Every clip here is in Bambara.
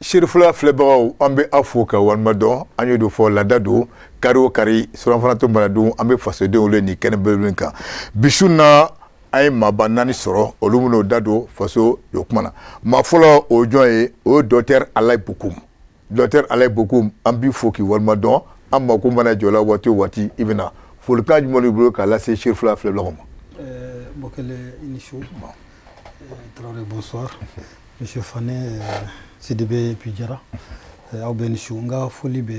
Shirifula filɛbagaw an bɛ aw fo ka walima dɔn an y'o de fɔ laada don kari o kari surafana mana dun an bɛ fasodenw le nin kɛnɛ belebele kan bi su na an ye maaba 4 sɔrɔ olu minnu da don faso o kuma na maa fɔlɔ o jɔn ye o ye docteur Alayi Bokoum docteur Alayi Bokoum an b'i fo k'i walima dɔn an mako mana jɔ la waati o waati i bɛna folikan jumɛn b'i bolo k'a lase Shirifula filɛbagaw ma. Bokele Inchou, Traoré, bonsoir. Monsieur Fane, Sidibé Pidjara, Aubé Inchou, nga foli be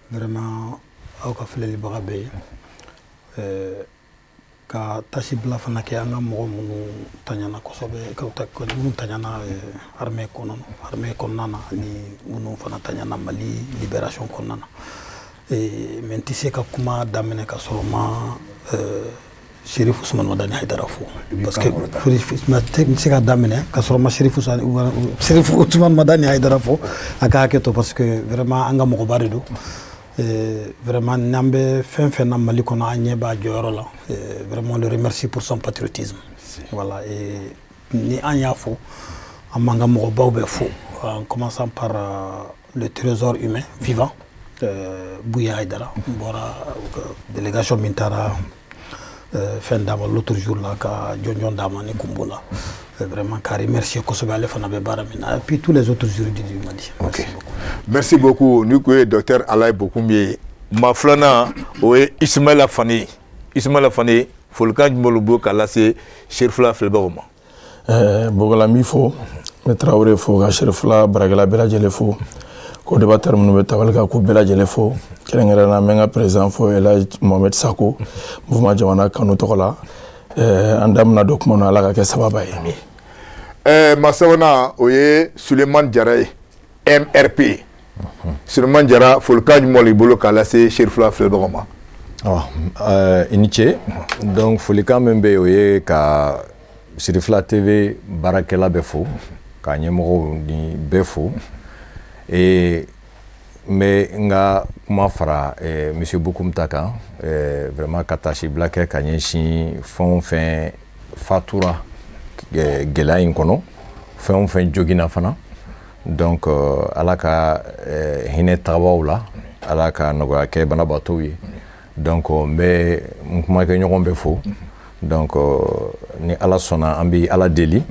vraiment aw ka filɛli baga bɛɛ ye. Ka tasi bila fana kɛ an ka mɔgɔ minnu taɲana kosɛbɛ minnu taɲana armée kɔnɔna na ani minnu fana taɲana Mali libération kɔnɔna na. Mais n tɛ se ka kuma daminɛ ka sɔrɔ ma Chérif Ousmane Madani Haidara fo parce que n se ka daminɛ ka sɔrɔ ma Chérif Ousmane Madani Haidara fo a ka hakɛ to parce que vraiment an ka mɔgɔba de don. Vraiment n'an bɛ fɛn fɛn na Mali kɔnɔ an ɲɛ b'a jɔyɔrɔ la. Vraiment on le remercie pour son patriotisme. Voilà, ni an y'a fo an b'an ka mɔgɔbaw bɛɛ fo en commençant par le trésor humain vivant Bouya Haidara bɔra délégation min taara fɛn d'a ma l'autre jour là ka jɔnjɔn d'a ma ni Kumbo la vraiment ka remercier kosɛbɛ ale fana bɛ baara min na et puis tous les autres juridictions du Mali. Ok, merci beaucoup. Ni ko ye docteur Alayi Bokoum ye maa filanan o ye Ismaïla Fane folikan jumɛn b'o bolo k'a lase Shirifula filɛbagaw ma. Bogola n b'i fo n bɛ Traoré fo ka Shirifula baarakɛla bɛɛ lajɛlen fo ko débatteur minnu bɛ tabali kan k'u bɛɛ lajɛlen fo kɛrɛnkɛrɛnnenya n bɛ n ka président fo Elhaji Mohamed Sako mouvement jamana kanu tɔgɔ la an da bɛna don kuma na Ala ka kɛ sababa ye. Maa sabanan o ye Sulemani Jara ye MRP. Sulemani Jara folikan jumɛn b'i bolo k'a lase Shirifula filɛbagaw ma. I ni ce donc folikan min bɛ yen o ye ka Shirifula TV baarakɛla bɛɛ fo ka ɲɛmɔgɔw ni bɛɛ fo. Mais nga kuma fara monsieur Bokoum ta kan vraiment ka tasi bila kɛ ka ɲɛsin fɛn o fɛn fatura gɛlɛya in kɔnɔ fɛn o fɛn jogina fana donc Ala ka hinɛ tagabaaw la Ala ka nɔgɔya kɛ banabaatɔw ye donc n bɛ n kumakɛɲɔgɔn bɛ fo donc ni Ala sɔnna an bɛ Ala deli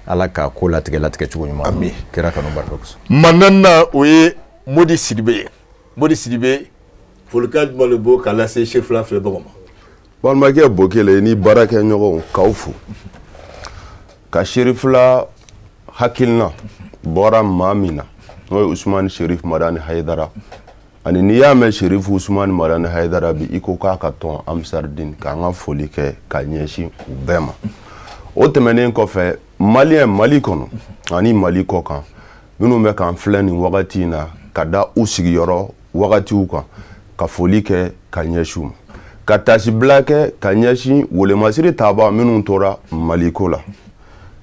Ala ka ko latigɛ cogo ɲuman. Ami. Kira kanu barika kosɔn. Maintenant o ye Modi Sidibe. Modi Sidibe folikan jumɛn b'i bolo k'a lase Shirifula filɛbagaw ma. Balimakɛ Bokele ni baarakɛɲɔgɔnw k'aw fo ka Shirifula hakilina bɔra maa min na n'o ye Ousmane Chérif Madani Haidara ani n'i y'a mɛn Chérif Ousmane Madani Haidara bi i ko k'a ka tɔn Amsardine k'an ka foli kɛ ka ɲɛsin u bɛɛ ma. O tɛmɛnen kɔfɛ Malien Mali kɔnɔ ani Mali kɔ kan minnu bɛ k'an filɛ nin wagati in na ka da u sigiyɔrɔ wagatiw kan ka foli kɛ ka ɲɛsin u ma ka tasi bila kɛ ka ɲɛsin welemasiri taabaa minnu tora Maliko la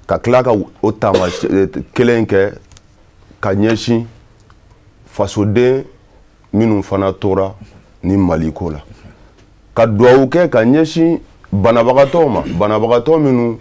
ka tila ka o taama kelen kɛ ka ɲɛsin fasoden minnu fana tora ni Maliko la ka duwawu kɛ ka ɲɛsin banabagatɔw ma banabagatɔ minnu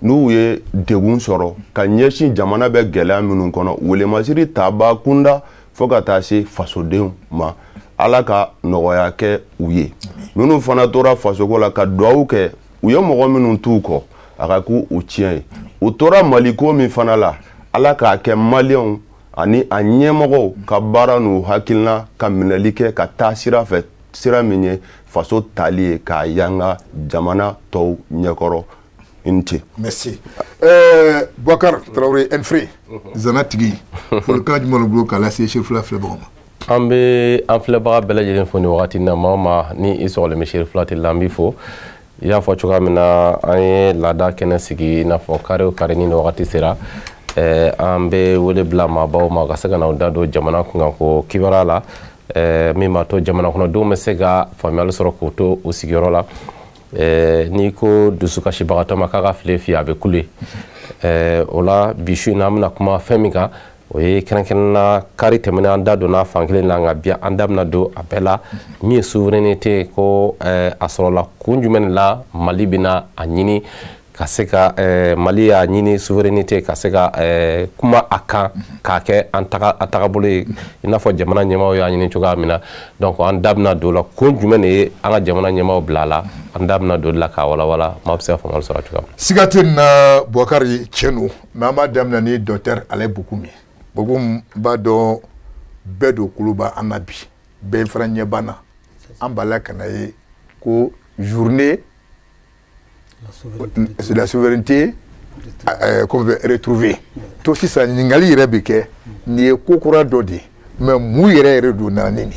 n'u ye degun sɔrɔ ka ɲɛsin jamana bɛ gɛlɛya minnu kɔnɔ welemasiri taabaa kunda fo ka taa se fasodenw ma Ala ka nɔgɔya kɛ u ye minnu fana tora fasoko la ka duwawu kɛ u ye mɔgɔ minnu t'u kɔ a ka k'u tiɲɛ ye u tora Maliko min fana la Ala k'a kɛ maliyɛnw ani a ɲɛmɔgɔw ka baara n'u hakilina ka minɛli kɛ ka taa sira fɛ sira min ye faso tali ye k'a yanga jamana tɔw ɲɛkɔrɔ. Merci. Boubacar Traoré Enfré Zana Tigi folikan jumɛn b'i bolo k'a lase Shirifula filɛbagaw ma. An bɛ an filɛbaga bɛɛ lajɛlen fo nin wagati in na maa o maa ni i sɔgɔlen bɛ Shirifula TV la an b'i fo i y'a fɔ cogoya min na an ye laada kɛnɛ sigi i n'a fɔ kari o kari ni nin wagati sera an bɛ wele bila maabaw ma ka se ka na u da don jamana kunkanko kibaruya la min b'a to jamana kɔnɔdenw bɛ se ka faamuyali sɔrɔ k'u to u sigiyɔrɔ la. N'i ko dusukasibagatɔ ma k'a ka file fiyɛ a bɛ kule o la bi su in na an bɛna kuma fɛn min kan o ye kɛrɛnkɛrɛnnenya kari tɛmɛnen an da donna fan kelen na nka bi an da bɛna don a bɛɛ la min ye souveraineté ko a sɔrɔla kun jumɛn la Mali bɛna a ɲini ka se ka Mali y'a ɲini souveraineté ka se ka kuma a kan k'a kɛ a tagabolo ye i n'a fɔ jamana ɲɛmaaw y'a ɲini cogoya min na donc an da bɛna don la kun jumɛn de ye an ka jamana ɲɛmaaw bila a la an da bɛna don la k'a walawala maa bɛ se ka faamuyali sɔrɔ cogoya min na. siga tɛ nin na Boubacar tiɲɛ don mais an b'a daminɛ ni docteur Alain Bokoum ye Bokoum b'a dɔn bɛɛ don kulu b'a an na bi bɛɛ fana ɲɛ b'an na an b'a la ka na ye ko journée c'est la souveraineté qu'on veut retrouver to sisan ɲininkali yɛrɛ bɛ kɛ nin ye ko kura dɔ de mais mun yɛrɛ don nana ni nin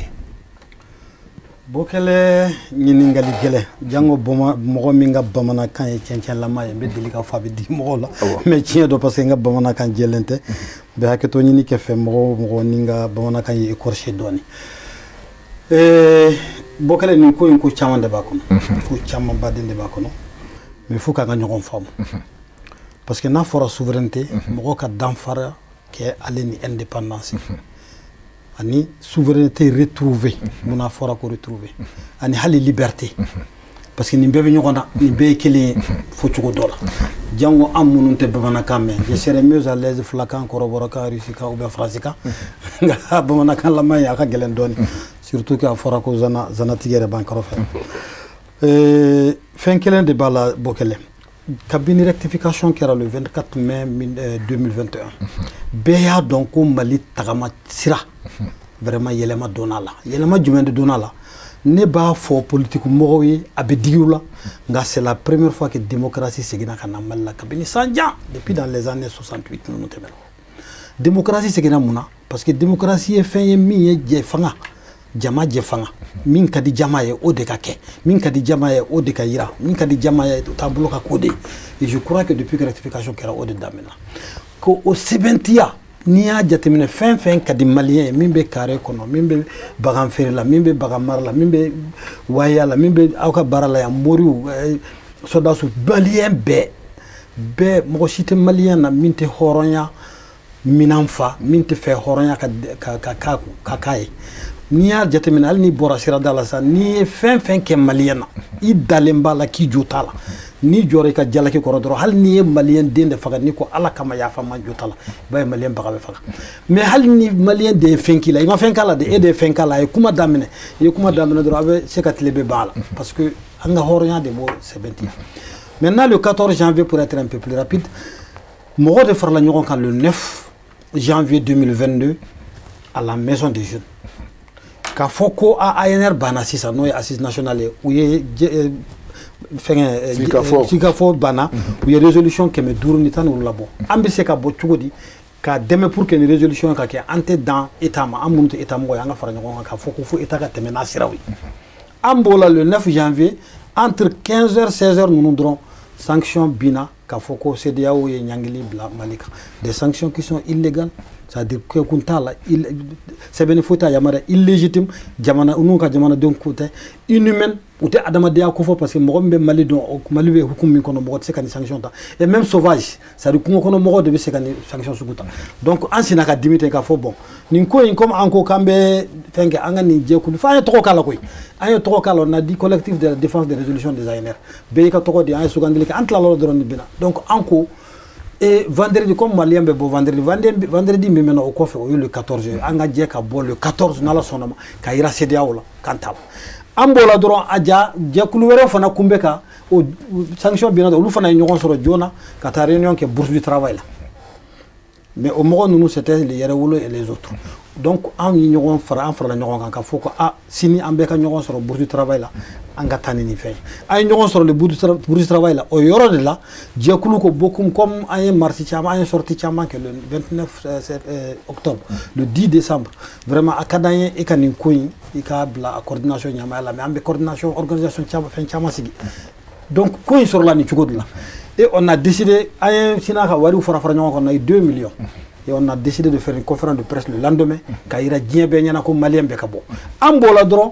Bokele ɲininkali gɛlɛn jango mɔgɔ min ka bamanankan ye cɛncɛnlama ye n bɛ deli ka fɔ a bɛ digi mɔgɔw la mais tiɲɛ don parce que n ka bamanankan jɛlen tɛ bɛɛ hakɛto ɲini kɛ fɛ mɔgɔ ni ka bamanankan ye écorché dɔɔni Bokele nin ko in ko caman de b'a kɔnɔ ko caman baden de b'a kɔnɔ mais fo k'an ka ɲɔgɔn faamu parce que n'a fɔra souveraineté mɔgɔ ka danfara kɛ ale ni indépendance ani souveraineté retrouvée mun fɔra ko retrouver ani hali liberté parce que nin bɛɛ bɛ ɲɔgɔn na nin bɛɛ ye kelen ye fo cogo dɔ la jango an minnu tɛ bamanankan mɛn je serais mieux à l'aise fulakan kɔrɔbɔrɔkan rusikan ou bien faransikan nka bamanankan lama ye a ka gɛlɛn dɔɔni surtout k'a fɔra ko zanatigi yɛrɛ b'an kɔrɔfɛ fɛn kelen de b'a la Bokele kabini rectification kɛra le 24 mai 2021 bɛɛ y'a dɔn ko Mali tagama sira vraiment yɛlɛma donna la yɛlɛma jumɛn de donna la ne b'a fɔ politique mɔgɔw ye a bɛ digi u la nka c'est la première fois que démocratie seginna ka na Mali la kabini san jan depuis dans les années 68 ninnu tɛmɛna démocratie seginna mun na parce que démocratie ye fɛn ye min ye jɛ fanga jama jɛ fanga min ka di jama ye o de ka kɛ min ka di jama ye o de ka yira min ka di jama ye taabolo ka k'o de ye et je crois que depuis que rectification kɛra o de daminɛna ko o sɛbɛntiya n'i y'a jateminɛ fɛn fɛn ka di maliyɛn ye min bɛ carré kɔnɔ min bɛ bagan feere la min bɛ bagan mara la min bɛ waya la min bɛ aw ka baara la yan moriw sɔdasiw maliyɛn bɛɛ mɔgɔ si tɛ maliyɛn na min tɛ hɔrɔnya minan fa min tɛ fɛ hɔrɔnya ka k'a ye n'i y'a jateminɛ hali n'i bɔra sirada la sa n'i ye fɛn fɛn kɛ maliyɛn na i dalen b'a la k'i jo t'a la n'i jɔra i ka jalaki kɔrɔ dɔrɔn hali n'i ye maliyɛn den de faga n'i ko ala kama yafa ma jo t'a la i b'a ye maliyɛn baga bɛ faga mais hali ni maliyɛn de ye fɛn k'i la i ma fɛn k'a la de e de ye fɛn k'a la a ye kuma daminɛ i ye kuma daminɛ dɔrɔn a bɛ se ka tile bɛ ban a la parce que an ka hɔrɔnya de b'o sɛbɛntiya maintenant le 14 janvier pour être un peu plus rapide mɔgɔ de farala ɲɔgɔn kan le 9 janvier 2022 à la maison des jeunes k'a fɔ ko ANR banna sisan n'o ye assise nationale ye u ye sikafɔ banna u ye résolution 517 labɔ an bɛ se ka bɔ cogo di ka dɛmɛ pour que ni résolution ka kɛ an tɛ dan état ma an minnu tɛ état mɔgɔ ye an ka fara ɲɔgɔn kan k'a fɔ ko fo état ka tɛmɛ n'a siraw ye an b'o la le 9 janvier entre 15h 16h ninnu dɔrɔn sanction binna k'a fɔ ko CEDEAO ye ɲangili bila Mali kan des sanctions qui sont illégales c'est-à-dire que kun t'a la sɛbɛnni foyi t'a yamaruya illégitime jamana n'u ka jamanadenw ko tɛ inhumaine u tɛ adamadenya ko fɔ parce que mɔgɔ min bɛ Mali dɔn Mali bɛ hukumu min kɔnɔ mɔgɔ tɛ se ka nin sanction ta et même sauvage c'est-à-dire kungo kɔnɔ mɔgɔw de bɛ se ka nin sanction sugu ta donc an sina ka dimi ten k'a fɔ bon nin ko in comme an ko k'an bɛ fɛn kɛ an ka nin jɛkulu fo an ye tɔgɔ k'a la koyi an ye tɔgɔ k'a la on a dit collectif de la défense des résolutions des ANR bɛɛ y'i ka tɔgɔ di an ye sugandili kɛ an tilala o dɔrɔn de bɛ na donc an ko et vendredi comme malien bɛ bɔ vendredi min bɛ na o kɔfɛ o ye le 14 ye an ka jɛ ka bɔ le 14 n'ala sɔnna ma ka yira CEDEAO la k'an t'a la an b'o la dɔrɔn a ja jɛkulu wɛrɛw fana kun bɛ ka o sanction binna olu fana ye ɲɔgɔn sɔrɔ joona ka taa réunion kɛ bourse du travail la mais o mɔgɔ ninnu c'était les Yɛrɛwolo et les autres donc an ye ɲɔgɔn fara an farala ɲɔgɔn kan ka fɔ ko sini an bɛɛ ka ɲɔgɔn sɔrɔ bourse du travail la an ka taa ni nin fɛn ye an ye ɲɔgɔn sɔrɔ le bourse du travail la o yɔrɔ de la jɛkulu ko Bokoum comme an ye marche caman an ye sortie caman kɛ le 29 octobre le 10 décembre vraiment a ka d'an ye e ka nin ko in i ka bila a coordination ɲamaya la mais an bɛ coordination organisation caman fɛn caman sigi donc ko in sɔrɔla nin cogo de la et on a décidé an ye sina ka wariw fara fara ɲɔgɔn kan na 2 millions et on a décidé de faire une conférence de presse le lendemain ka yira diɲɛ bɛɛ ɲɛna ko maliyɛn bɛɛ ka bɔ an b'o la dɔrɔn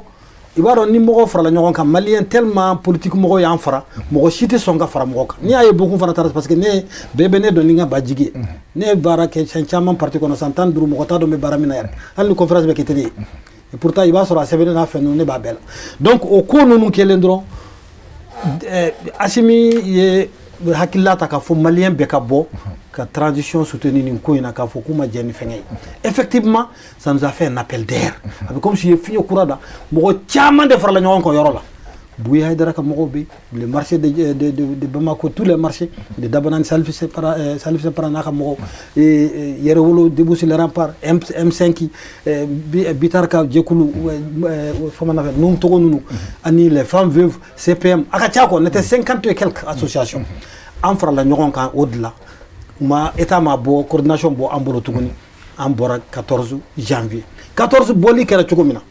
i b'a dɔn ni mɔgɔw farala ɲɔgɔn kan maliyɛn tellement politique mɔgɔw y'an fara mɔgɔ si tɛ sɔn ka fara mɔgɔ kan n'i y'a ye Bokoum fana taara parce que ne bɛɛ bɛ ne dɔn ni n ka bajigi ye ne ye baara kɛ fɛn caman parti kɔnɔ san 15 mɔgɔ t'a dɔn n bɛ baara min na yɛrɛ hali ni conférence bɛ kɛ télé ye et pourtant i b'a sɔrɔ a sɛbɛnnen n'a fɛn ninnu ne b'a bɛɛ la donc o ko ninnu kɛlen dɔrɔn Assimi ye hakilla ta ka fo malien be ka bo ka transition soutenue ni ko ina ka fo kuma jeni fengay effectivement ça nous a fait un appel d'air comme si fini kurada mo tiama de far la ñon ko yoro la Bouya Haïdara ka mogo be le marché de Bamako, tous les marchés de Dabanan Salif Separana ka mogo et Yerewolo Debousi le rempart M5 Bitarka Djekulu famana fait nous togo nous ani les femmes veuves CPM akachako on était 50 et quelques associations en fera la ñogon kan au-delà ma état ma bo coordination bo ambolo tuguni ambora 14 janvier 14 boli kera chugomina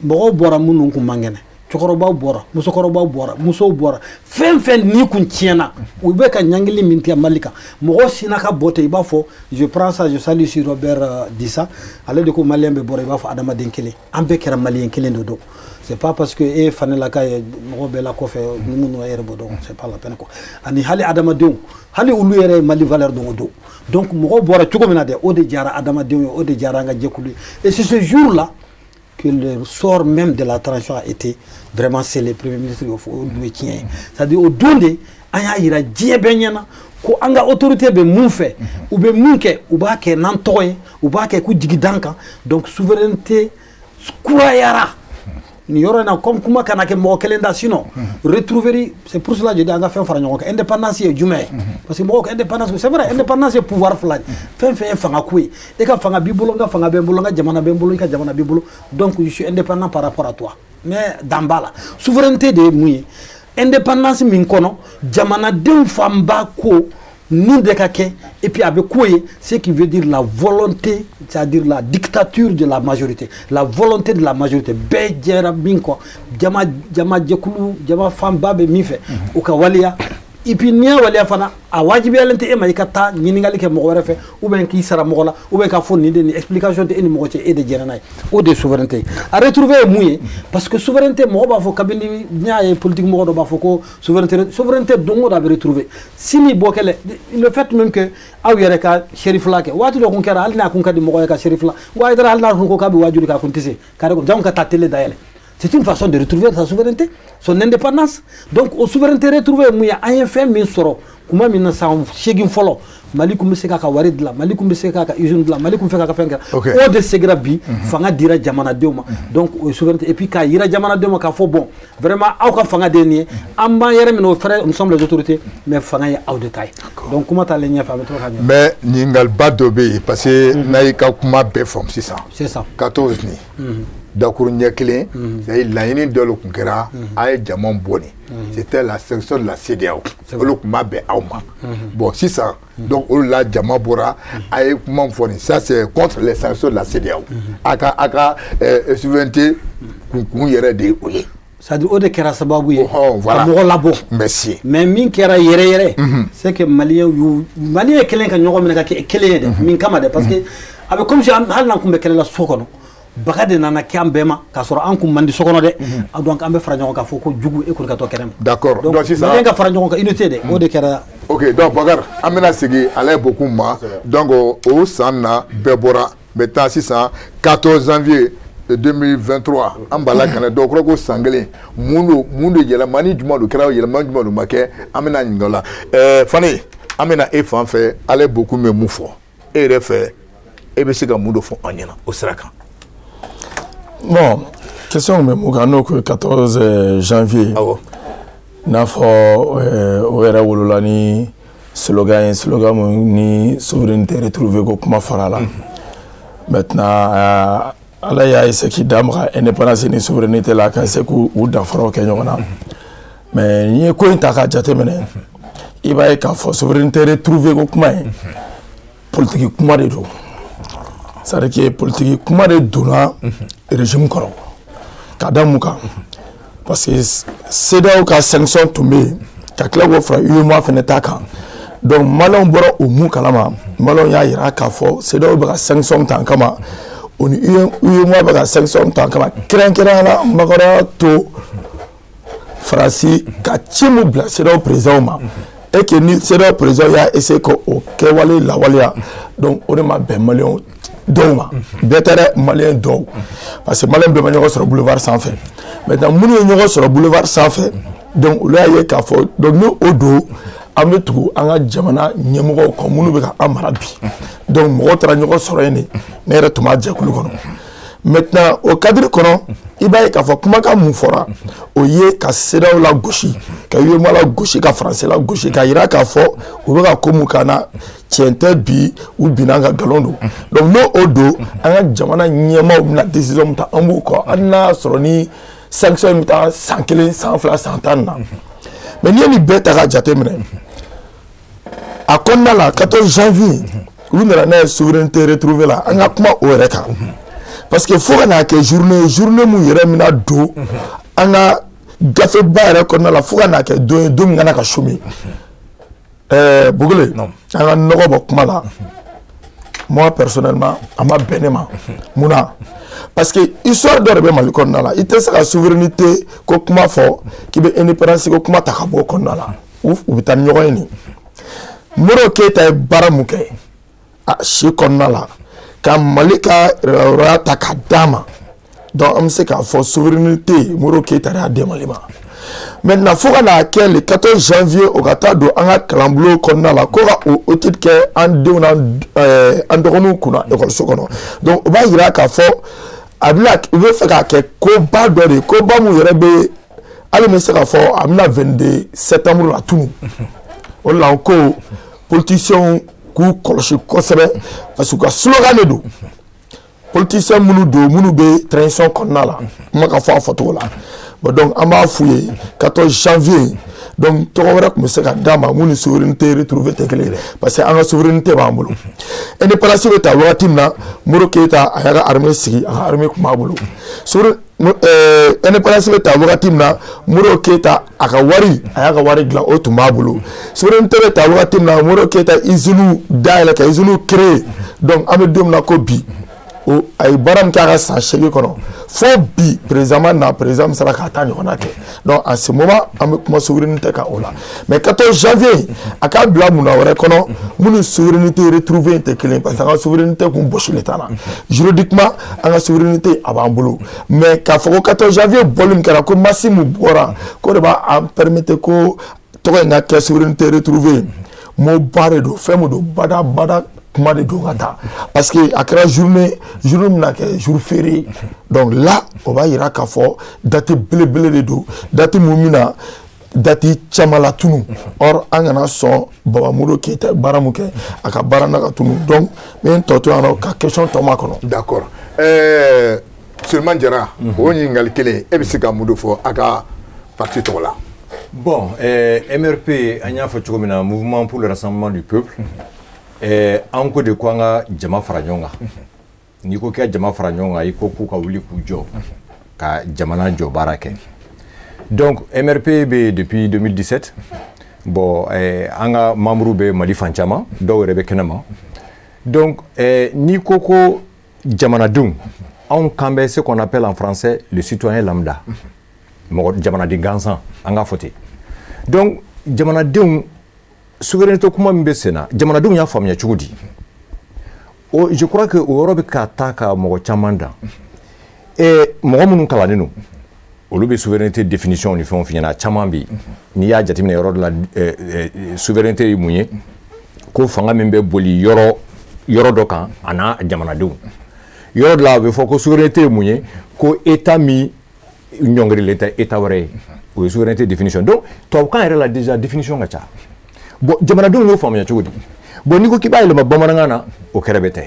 mogo bora munu ko mangene chokoroba bora musokoroba bora muso bora fen ni kun tiena u be ka nyangili mintia malika mogo sinaka bote iba fo je prends ça je salue sur Robert Dissa ale de ko malien be bora iba fo adama denkele ambe kera malien kele do c'est pas parce que e fanela ka mogo be la ko fe numu erbo do c'est pas la peine quoi ani hali adama dew hali ulu yere mali valeur do donc mogo bora chugomina de o de jara adama dew o de jara nga jekulu et c'est ce jour là que le sort même de la transition a été vraiment scellé. Le Premier ministre c'est-à-dire au donné aya ira die benyana ko anga autorité be mun fait ou be munke ou ba ke nantoye ou ba ke ku digidanka donc souveraineté skoyara ni yorona comme kuma kana ke mo kelenda sinon retrouver c'est pour cela je dis anga fait faranyo ko indépendance est jumé parce que mo ko indépendance c'est vrai indépendance est pouvoir flan fait fanga kuy e ka fanga bibulo nga fanga bembulo nga jamana bembulo ka jamana bibulo donc je suis indépendant par rapport à toi mais dambala souveraineté de mouy indépendance min kono jamana de famba ko nous de kake et puis avec quoi ce qui veut dire la volonté, c'est-à-dire la dictature de la majorité, la volonté de la majorité. Bejera binko, jama jekulu, jama famba be mife, ukawalia. Et puis nia walia fana a wajibi alente e maikata nyiningali ke mo wara fe ou ben ki sara mo la ou ben ka fonni de ni explication de eni mo ci e de jeranay ou de souveraineté a retrouver mouye parce que souveraineté mo ba fo kabindi nya politique mo do ba fo ko souveraineté dongo da retrouver sini bokele le fait même que aw yere ka Chérif Lake wati do kon kera alna kon kadi mo ka Chérif La wa dara alna ko ka bi wajuri ka kon tissé kare ko jam ka tatele dayele. C'est une façon de retrouver sa souveraineté, son indépendance. Donc, au souveraineté retrouvée, il y a un fait min soro. Comment min sa shegin folo. Mali kum se ka warid la, mali kum se ka usine la, mali kum fe ka fenga. O de segra bi fanga dira jamana deuma. Donc, au souveraineté et puis ka ira jamana deuma ka fo bon. Vraiment aw ka fanga denier. Amba yere min frère, nous sommes les autorités, mais fanga ya aw de taille. Donc, comment ta ligne fa mettre mais ningal badobe parce que naika kuma be forme c'est ça. C'est ça. 14 ni. D'accord, c'est la ligne de l'Okera à Jamon Boni. C'était la section de la CDAO. Bon, c'est ça. Donc, là, Jamabora a fourni. Ça, c'est contre les sanctions de la CDAO. Aka, souveraineté, qu'on y aurait des oui. Ça dit, de Kera Sababouye. Voilà. Merci. Mais min Kera yere, c'est que Malien est quelqu'un qui n'a parce que, comme j'ai un peu de la Sokono. Bagade nana kiambema kasoro anku mandi sokono de donc ambe franjo ka foko jugu e ko ka to kerem d'accord donc c'est ça nga franjo ka unité de o de kera OK donc bagar amena sigi allait beaucoup ma donc au sanna bebora maintenant 614 janvier 2023 ambala kana do ko sanglé mundo yela mani juma do kera yela mani juma do make amena ngola fani amena e fan fait allait beaucoup me moufo et refait e be siga mundo fo anyana au sraka. Bon, question mais Mougano que 14 janvier. Ah bon. N'a pas ouera wololani slogan ni souveraineté retrouvée comme farala. Maintenant ala ya ese qui damra indépendance ni souveraineté la ka se ku ou d'afro kenyona. Mais ni ko intaka jatemene. Iba e ka fo souveraineté retrouvée comme politique kuma de do. C'est-à-dire que politique comment de donna régime koro kadamuka parce que c'est là où sanction tombé ka klago fra yuma fenetaka donc malon bora au mu kalama malon ya ira ka fo c'est là où ba sanction tankama on yuma ba sanction tankama krenkera la magara to frasi ka chimu bla c'est là président ma et que ni c'est là président ya essayer ko o kewale la walia donc on ma ben malon Doma, betere malien do, parce que malien be sur le boulevard sans fait. Maintenant, nous sommes sur le boulevard sans fait, donc là il y a donc nous au dos, an bɛ tugu an ka jamana ɲɛmɔgɔw kɔ minnu bɛ ka an mara bi donc mɔgɔw taara ɲɔgɔn sɔrɔ yen de ne yɛrɛ tun b'a jɛkulu kɔnɔ maintenant au cadre kɔnɔ i b'a ye k'a fɔ kumakan mun fɔra o ye ka CEDEAO la gosi ka UEMOA la gosi ka France la gosi ka yira k'a fɔ u bɛ ka ko mun k'an na tiɲɛ tɛ bi u binna an ka nkalon don donc n'o o don an ka jamana ɲɛmaaw bɛna décision min ta an b'u kɔ hali n'a y'a sɔrɔ ni sanction bɛ taa san 1 san 2 san 10 na mais n'i ye nin bɛɛ ta k'a jateminɛ a kɔnɔna la 14 janvier olu nana n'a ye souveraineté retrouvée la an ka kuma o yɛrɛ kan parce que fo ka n'a kɛ journée mun yɛrɛ mina don an ka gafeba yɛrɛ kɔnɔna la fo ka n'a kɛ don ye don min kana ka chômer Bugule an ka nɔgɔ bɔ kuma la moi personnellement a ma bɛn ne ma munna parce que histoire dɔ de bɛ Mali kɔnɔna la i tɛ se ka souveraineté ko kuma fɔ k'i bɛ indépendance ko kuma ta ka bɔ o kɔnɔna la u bɛ taa ni ɲɔgɔn ye nin Modibo Keyita ye baara mun kɛ a si kɔnɔna la ka Mali ka yɔrɔya ta k'a d'a ma donc an bɛ se k'a fɔ souveraineté Modibo Keyita de y'a di Mali ma maintenant fo ka n'a kɛ le 14 janvier o ka taa don an ka kalanbulon kɔnɔna la ko ka o titre kɛ an denw n'an dɔgɔninw kunna ekɔliso kɔnɔ donc o b'a yira k'a fɔ a bɛna u bɛ fɛ k'a kɛ koba dɔ de koba mun yɛrɛ bɛ hali n bɛ se k'a fɔ a bɛna 22 septembre la tunu o de la ko politiciens k'u kɔlɔsi kosɛbɛ parce que u ka slogan de don politiciens minnu don minnu bɛ transition kɔnɔna la kuma ka fɔ a fɔcogo la bon donc an b'a f'u ye 14 janvier donc tɔgɔ wɛrɛ tun bɛ se ka d'a ma mun ni souveraineté retrouvée tɛ kelen ye parce que an ka souveraineté b'an bolo indépendance bɛ ta wagati min na Modibo Keyita a y'a ka armée sigi a ka armée tun b'a bolo indépendance bɛ ta wagati min na Modibo Keyita a ka wari a y'a ka wari dilan o tun b'a bolo souveraineté bɛ ta wagati min na Modibo Keyita usine dayɛlɛ ka usine créer donc an bɛ don min na ko bi a ye baara min kɛ a ka san 8 kɔnɔ fo bi président na président min sera k'a ta ɲɔgɔnna kɛ donc en ce moment an bɛ kuma souveraineté kan o la mais 14 janvier a k'a bila munna wɛrɛ kɔnɔ minnu souveraineté retrouvée tɛ kelen parce que an ka souveraineté kun bɔsilen t'an na juridiquement an ka souveraineté a b'an bolo mais k'a fɔ ko 14 janvier bɔli min kɛra ko masi min bɔra ko de b'a an permettre ko tɔgɔ in ka kɛ souveraineté retrouvée mot ba de don fɛn min don bada kuma de don ka taa parce que a kɛra journée min na kɛ jour férié donc là o b'a yira k'a fɔ date belebele de don date mun min na date caman la tunu or an kana sɔn Baba Modibo Keyita baara mun kɛ a ka baara na ka tunu donc n bɛ n tɔ to yan nɔ ka question tɔ ma kɔnɔ. d'accord Suleymane Jara o ɲininkali kelen e bɛ se ka mun de fɔ a ka parti tɔgɔ la. Bon, MRP an y'a fɔ cogo min na mouvement pour le rassemblement du peuple an ko de ko an ka jama fara ɲɔgɔn kan n'i ko k'i ka jama fara ɲɔgɔn kan i ko k'u ka wuli k'u jɔ ka jamana jɔ baara kɛ donc MRP bɛ depuis 2017 bon an ka membres bɛ Mali fan caman dɔw yɛrɛ bɛ kɛnɛ ma donc n'i ko ko jamanadenw anw kan bɛ ce qu'on appelle en français le citoyen lambda mɔgɔ jamanaden gansan an k'a fɔ ten donc jamanadenw souveraineté kuma min bɛ sen na jamanadenw y'a faamuya cogo di je crois que o yɔrɔ bɛ ka taa ka mɔgɔ caman dan mɔgɔ minnu kalannen don olu bɛ souveraineté définition ni fɛnw f'i ɲɛna caman bɛ yen n'i y'a jateminɛ yɔrɔ dɔ la souveraineté ye mun ye ko fanga min bɛ boli yɔrɔ dɔ kan a n'a jamanadenw yɔrɔ dɔ la a bɛ fɔ ko souveraineté ye mun ye ko état min ɲɔngirilen tɛ état wɛrɛ ye o ye souveraineté définition donc tubabukan yɛrɛ la déjà définition ka ca bon jamanadenw y'o faamuya cogo di bon n'i ko k'i b'a yɛlɛma bamanankan na o kɛrɛ bɛ tɛ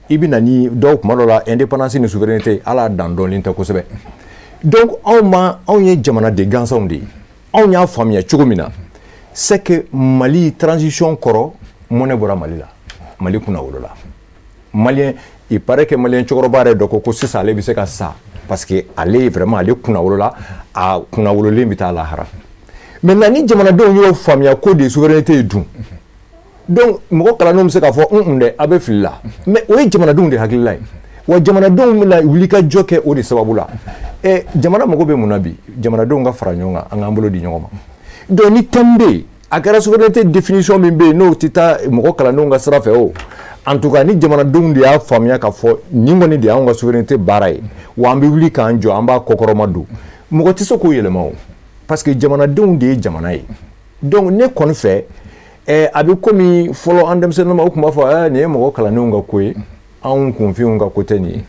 i bɛ na ni dɔw kuma dɔ la indépendance ni souveraineté ala dan dɔnlen tɛ kosɛbɛ donc anw ye jamanaden gansanw de ye anw y'a faamuya cogo min na c'est que Mali transition kɔrɔ mɔnɛ bɔra Mali la Mali kunna wolola malien il paraît que malien cɛkɔrɔba yɛrɛ dɔ ko sisan ale bɛ se ka sa parce que ale vraiment ale kunna wolola a kunna wololen bɛ taa lahara maintenant ni jamanadenw y'o faamuya ko de souveraineté ye dun donc mɔgɔ kalannenw bɛ se k'a fɔ dɛ a bɛ fili la mais o ye jamanadenw de hakilila ye wa jamanadenw bɛna wuli ka jɔ kɛ o de sababu la jamana mago bɛ mun na bi jamanadenw ka fara ɲɔgɔn kan an k'an bolo di ɲɔgɔn ma donc ni thème bɛ yen a kɛra souveraineté définition min bɛ yen n'o tɛ taa mɔgɔ kalannenw ka sira fɛ o en tout cas ni jamanadenw de y'a faamuya k'a fɔ nin kɔni de y'anw ka souveraineté baara ye wa an bɛ wuli k'an jɔ an b'a kɔkɔrɔma don mɔgɔ tɛ se k'o yɛlɛma o parce que jamanadenw de ye jamana ye donc ne kɔni fɛ a bɛ komi fɔlɔ an denmisɛnninw ma o tun b'a fɔ nin ye mɔgɔ kalannenw ka ko ye anw kunfinw ka ko tɛ nin ye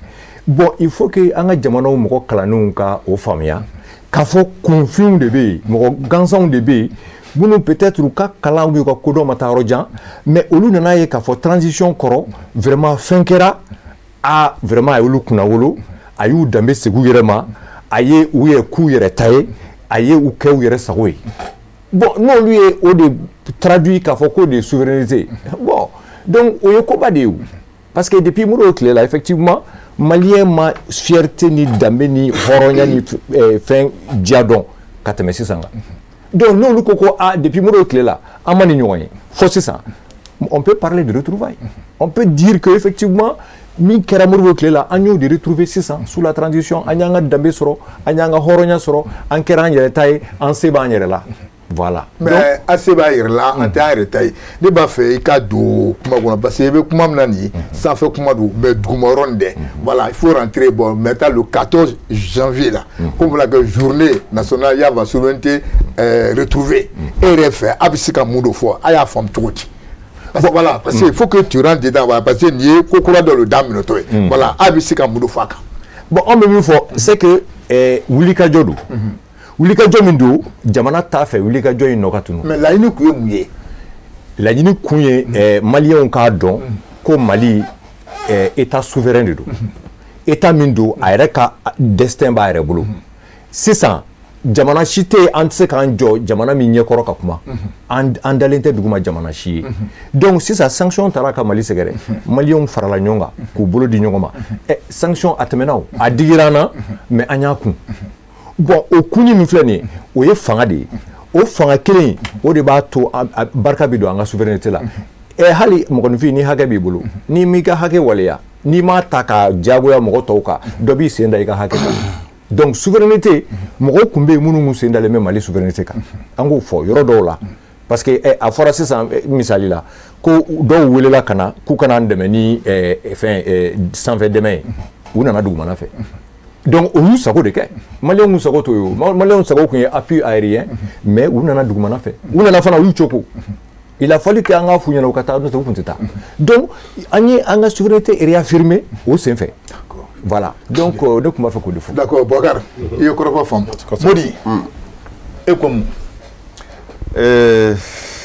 bon il faut que an ka jamanaw mɔgɔ kalannenw ka o faamuya k'a fɔ kunfinw de bɛ yen mɔgɔ gansanw de bɛ yen minnu peut-être u ka kalan y'u ka kodɔn ma taa yɔrɔ jan mais olu nana ye k'a fɔ transition kɔrɔ vraiment fɛn kɛra vraiment a y'olu kunna wolo a y'u danbe segu yɛrɛ ma a ye u yɛrɛ k'u yɛrɛ ta ye a ye u kɛ u yɛrɛ sago ye bon n'olu ye o de traduit k'a fɔ ko de souveraineté bon donc o ye koba de ye parce que depuis Modibo tile la effectivement malien ma fierté ni danbe ni hɔrɔnya ni fɛn diya dɔn ka tɛmɛ sisan kan donc n'olu ko ko depuis Modibo tile la an ma ni ɲɔgɔn ye fo sisan on peut parler de retrouvailles on peut dire que effectivement min kɛra Modibo tile la an y'o de retrouver sisan sous la transition an y'an ka danbe sɔrɔ an y'an ka hɔrɔnya sɔrɔ an kɛra an yɛrɛ ta ye an se b'an yɛrɛ la voilà mais an se b'a yɛrɛ la an tɛ an yɛrɛ ta ye ne b'a fɛ i ka don kuma kɔnɔ parce que i bɛ kuma min na nin ye sanfɛ kuma don mais duguma yɔrɔ nin dɛ voilà il faut rentrer bon maintenant le 14 janvier là comme voilà que journée nationale y'a va souveraineté retrouvée e yɛrɛ fɛ a bɛ se ka mun de fɔ a y'a faamu cogo di parce que voilà parce que il faut que tu rentres dedans voilà parce que nin ye ko kura dɔ le daminɛtɔ ye voilà a bɛ se ka mun de fɔ a kan bon an bɛ min fɔ c'est que wulikajɔ don wulikajɔ min don jamana t'a fɛ wulikajɔ in nɔ ka tunu mais laɲini kun ye mun ye laɲini kun ye maliyɛnw k'a dɔn ko Mali état souverain de don état min don a yɛrɛ ka destin b'a yɛrɛ bolo sisan jamana si tɛ yen an tɛ se k'an jɔ jamana min ɲɛkɔrɔ ka kuma an dalen tɛ duguma jamana si ye donc sisan sanction taara ka Mali sɛgɛrɛ maliyɛnw farala ɲɔgɔn kan k'u bolo di ɲɔgɔn ma sanction a tɛmɛna o a digira an na mais an y'a kun bon o kunni min filɛ nin ye o ye fanga de ye o fanga kelen o de b'a to barika bɛ don an ka souveraineté la hali mɔgɔninfin ni hakɛ b'i bolo n'i m'i ka hakɛ waleya n'i m'a ta ka diyagoya mɔgɔ tɔw kan dɔ b'i sen da i ka hakɛ kan donc souveraineté mɔgɔw kun bɛ yen minnu sen dalen bɛ Mali souveraineté kan an k'o fɔ yɔrɔ dɔw la parce que a fɔra sisan misali la ko dɔw welela ka na k'u kana an dɛmɛ ni fɛn sanfɛ dɛmɛ ye u nana dugumana fɛ donc o y'u sago de kɛ maliyɛnw y'u sago to ye o maliyɛnw sago kun ye appui aérien mais u nana dugumana fɛ u nana fana u y'u cogo il a fallu que an k'a f'u ɲɛna u ka taa n'o tɛ u kun tɛ taa donc an ye an ka souveraineté réaffirmer o sen fɛ voilà donc ne tun b'a fɛ k'o de fɔ. d'accord Boubacar i ye kɔrɔfɔ faamu Modi e ko mun.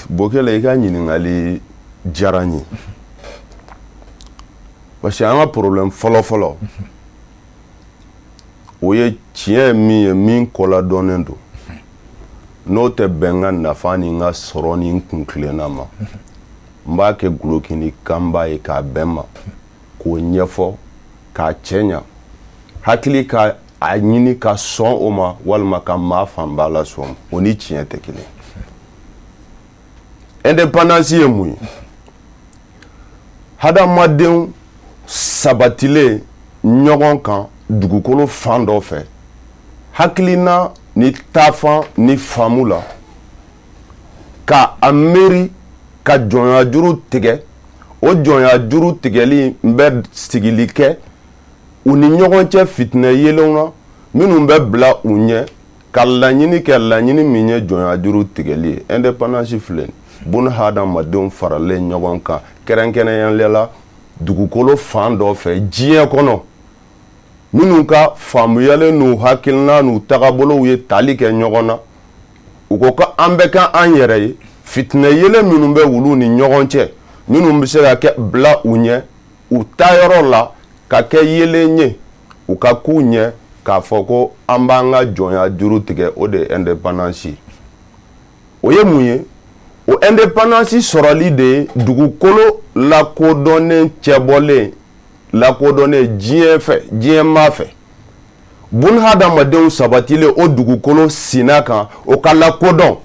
Bokele i ka ɲininkali diyara n ye parce que an ka problème fɔlɔ-fɔlɔ o ye tiɲɛ ye min ye min kɔladɔnnen don n'o tɛ bɛn n ka nafa ni n ka sɔrɔ ni n kuntilenna ma n b'a kɛ guloki ni kanba ye k'a bɛn ma k'o ɲɛfɔ k'a cɛ ɲa hakili ka a ɲini ka sɔn o ma walima ka maa fanba la sɔn o ni tiɲɛ tɛ kelen indépendance ye mun ye hadamadenw sabatilen ɲɔgɔn kan dugukolo fan dɔ fɛ hakilina ni taafan ni faamu la ka a miiri ka jɔnya juru tigɛ o jɔnya juru tigɛli n bɛ sigili kɛ u ni ɲɔgɔn cɛ fitinɛ yelenw na minnu bɛ bila u ɲɛ ka laɲini kɛ laɲini min ye jɔnya juru tigɛli ye indépendance filɛ bun hadamadenw faralen ɲɔgɔn kan kɛrɛnkɛrɛnyala la dugukolo fan dɔ fɛ diɲɛ kɔnɔ minnu ka faamuyalen n'u hakilina n'u tagabolow ye tali kɛ ɲɔgɔn na u ko ko an bɛ kɛ an yɛrɛ ye fitinɛ yelen minnu bɛ wulu ni ɲɔgɔn cɛ minnu bɛ se ka kɛ bila u ɲɛ u taayɔrɔ la ka kɛ yelen ye u ka k'u ɲɛ k'a fɔ ko an b'an ka jɔnya juru tigɛ o de ye indépendance o ye mun ye o indépendance sɔrɔli de ye dugukolo lakodɔnnen cɛbɔlen lakodɔnnen diɲɛ fɛ diɲɛma fɛ bunahadamadenw sabatilen o dugukolo sina kan o ka lakodɔn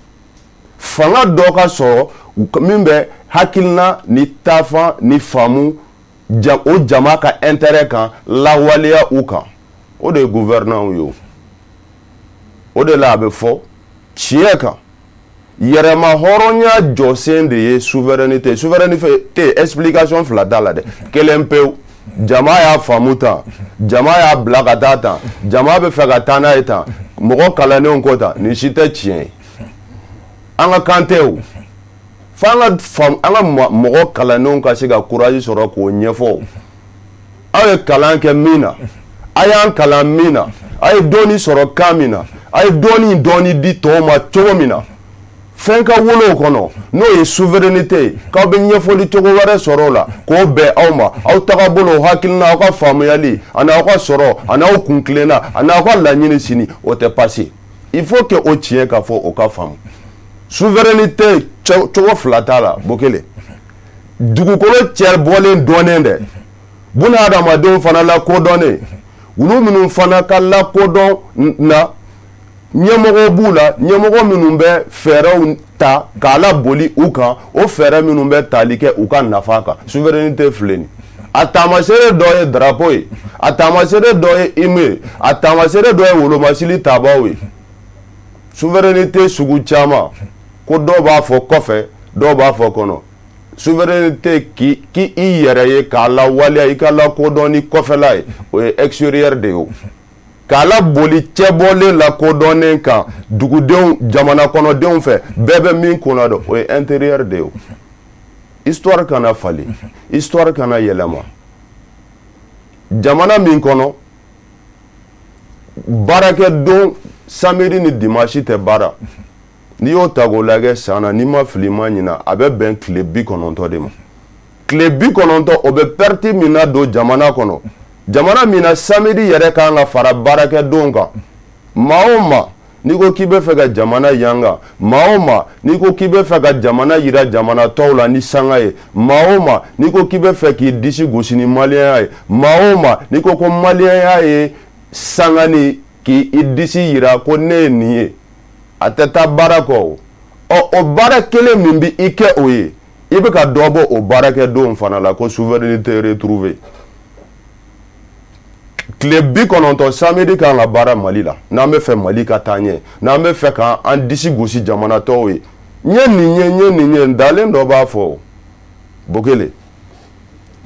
fanga dɔ ka sɔrɔ min bɛ hakilina ni taafan ni faamu o jama ka intérêt kan lawaleya u kan o de ye gouvernants ye o de la a bɛ fɔ tiɲɛ kan yɛrɛma hɔrɔnya jɔsen de ye souveraineté souveraineté explication fila t'a la dɛ kelen pewu jama y'a faamu tan jama y'a bila ka taa tan jama bɛ fɛ ka taa n'a ye tan mɔgɔ kalannenw ko tan nin si tɛ tiɲɛ ye an ka kan tɛ o fanga fam anga mogo kalannon ka se ka courage sɔrɔ k'o ɲɛfɔ aw ye kalan kɛ min na a y'an kalan min na a ye dɔɔni sɔrɔ kan min na a ye dɔɔni di tɔw ma cogo min na fɛn ka wolo kɔnɔ n'o ye souveraineté ye k'aw bɛ ɲɛfɔli cogo wɛrɛ sɔrɔ o la k'o bɛn aw ma aw tagabolo hakilina aw ka faamuyali ani aw ka sɔrɔ ani aw kunkilenna ani aw ka laɲini sini o tɛ passé il faut que o tiɲɛ ka fɔ o ka faamu souveraineté cogo fila t'a la Bokele dugukolo cɛ bɔlen dɔnnen dɛ buna adamadenw fana lakodɔnnen olu minnu fana ka lakodɔn na ɲɛmɔgɔ b'u la ɲɛmɔgɔ minnu bɛ fɛɛrɛw ta k'a laboli u kan o fɛɛrɛ minnu bɛ tali kɛ u ka nafa kan souveraineté filɛ nin a taamasere dɔ ye drapeau ye a taamasere dɔ ye hymne ye a taamasere dɔ ye wolomasili tabaw ye souveraineté sugu caman ko dɔw b'a fɔ kɔfɛ dɔw b'a fɔ kɔnɔ souveraineté k'i yɛrɛ ye k'a lawaleya i ka lakodɔn ni kɔfɛla ye o ye extérieur de ye k'a laboli cɛbɔlen lakodɔnnen kan dugudenw jamana kɔnɔdenw fɛ bɛɛ bɛ min kunna dɔn o ye intérieur de ye histoire kana fali histoire kana yɛlɛma jamana min kɔnɔ baarakɛdon samedi ni dimanche tɛ baara n'i y'o ta k'o lajɛ san na n'i ma fili ma ɲina a bɛ bɛn tile 90 de ma tile 90 o bɛ perte min na don jamana kɔnɔ jamana min na samedi yɛrɛ kan ka fara baarakɛdon kan maa o maa n'i ko k'i bɛ fɛ ka jamana yanga maa o maa n'i ko k'i bɛ fɛ ka jamana yira jamana tɔw la ni sanga ye maa o maa n'i ko k'i bɛ fɛ k'i disi gosi ni maliyɛnya ye maa o maa n'i ko ko maliyɛnya ye sanga ni k'i disi yira ko ne ye nin ye a tɛ taa baara kɔ o o baara kelen min bi i kɛ o ye i bɛ ka dɔ bɔ o baarakɛdenw fana la ko souveraineté retrouvée tile 90 samedi kan ka baara Mali la n'an bɛ fɛ Mali ka taa ɲɛ n'an bɛ fɛ k'an disi gosi jamana tɔw ye n ye nin ye dalen dɔ b'a fɔ Bokele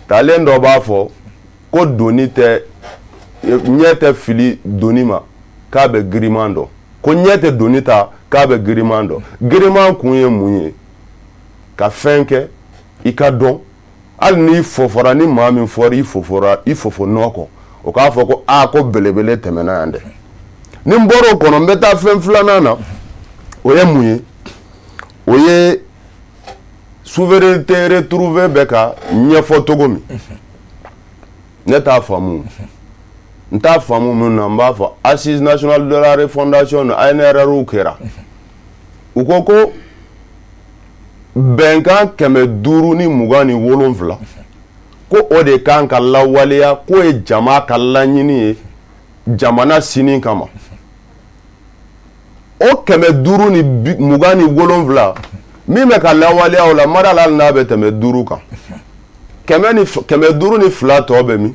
dalen dɔ b'a fɔ ko doni tɛ ɲɛ tɛ fili doni ma k'a bɛ giriman dɔn ko ɲɛ tɛ doni ta k'a bɛ giriman dɔn giriman kun ye mun ye ka fɛn kɛ i ka dɔn hali n'i fɔfɔra ni maa min fɔra i fɔfɔ nɔ kɔ o k'a fɔ ko ko belebele tɛmɛna yan dɛ ni n bɔra o kɔnɔ n bɛ taa fɛn filanan na o ye mun ye o ye souveraineté retrouvée bɛ ka ɲɛfɔ cogo min ne t'a faamu n t'a faamu min na n b'a fɔ assise nationale de la refondation ANRR kɛra u ko ko bɛnkan 527 ko o de kan ka lawaleya ko ye jama ka laɲini ye jamana sini kama o 527 min bɛ ka lawaleya o la mara la n'a bɛ tɛmɛ 5 kan 502 tɔ bɛ min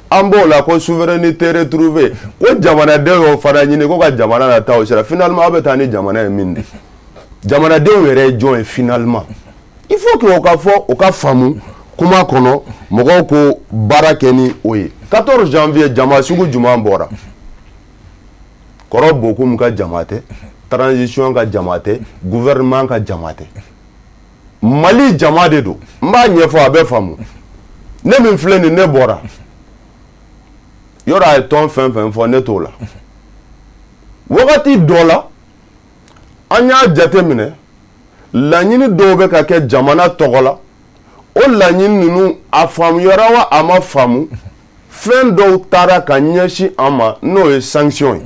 an b'o la ko souveraineté retrouvée ko jamanadenw y'o fana ɲini ko ka jamana na taa o sira finalement aw bɛ taa ni jamana ye min de jamanadenw yɛrɛ ye jɔn ye finalement il faut que o ka fɔ o ka faamu kuma kɔnɔ mɔgɔw ko baara kɛ ni o ye 14 janvier jama sugu jumɛn bɔra kɔrɔ Bokum ka jama tɛ transition ka jama tɛ gouvernement ka jama tɛ Mali jama de don n b'a ɲɛfɔ a bɛ faamu ne min filɛ nin ne bɔra yɔrɔ a ye tɔn fɛn fɛn fɔ ne t'o la wagati dɔ la an y'a jate minɛ laɲini dɔw bɛ ka kɛ jamana tɔgɔ la o laɲini ninnu a faamuyara wa a ma faamu fɛn dɔw taara ka ɲɛsin an ma n'o ye sanction ye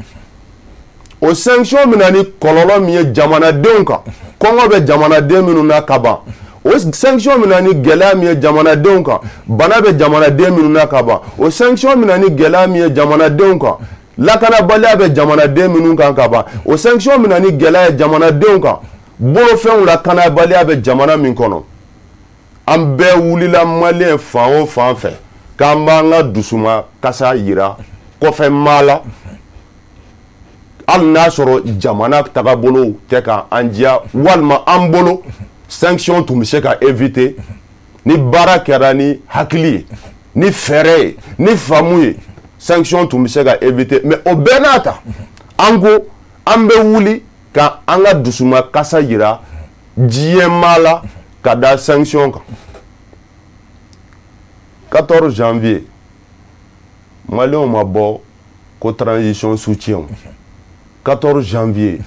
o sanction bɛ na ni kɔlɔlɔ min ye jamanadenw kan kɔngɔ bɛ jamanaden minnu na ka ban o sanction bɛ na ni gɛlɛya min ye jamanadenw kan bana bɛ jamanaden minnu na ka ban o sanction bɛ na ni gɛlɛya min ye jamanadenw kan lakanabaliya bɛ jamanaden minnu kan ka ban o sanction bɛ na ni gɛlɛya ye jamanadenw kan bolofɛnw lakanabaliya bɛ jamana min kɔnɔ an bɛɛ wulila maliyɛn fan o fan fɛ k'an b'an ka dusuma kasa yira kɔfɛ maa la hali n'a sɔrɔ jamana tagabolo tɛ ka an diya walima an bolo sanction tun bɛ se ka éviter ni baara kɛra ni hakili ye ni fɛɛrɛ ye ni faamu ye sanction tun bɛ se ka éviter mais o bɛɛ n'a ta an ko an bɛ wuli ka an ka dusuma kasa yira diɲɛmaa la ka da sanction kan 14 janvier Maliens ma bɔ ko transition soutien 14 janvier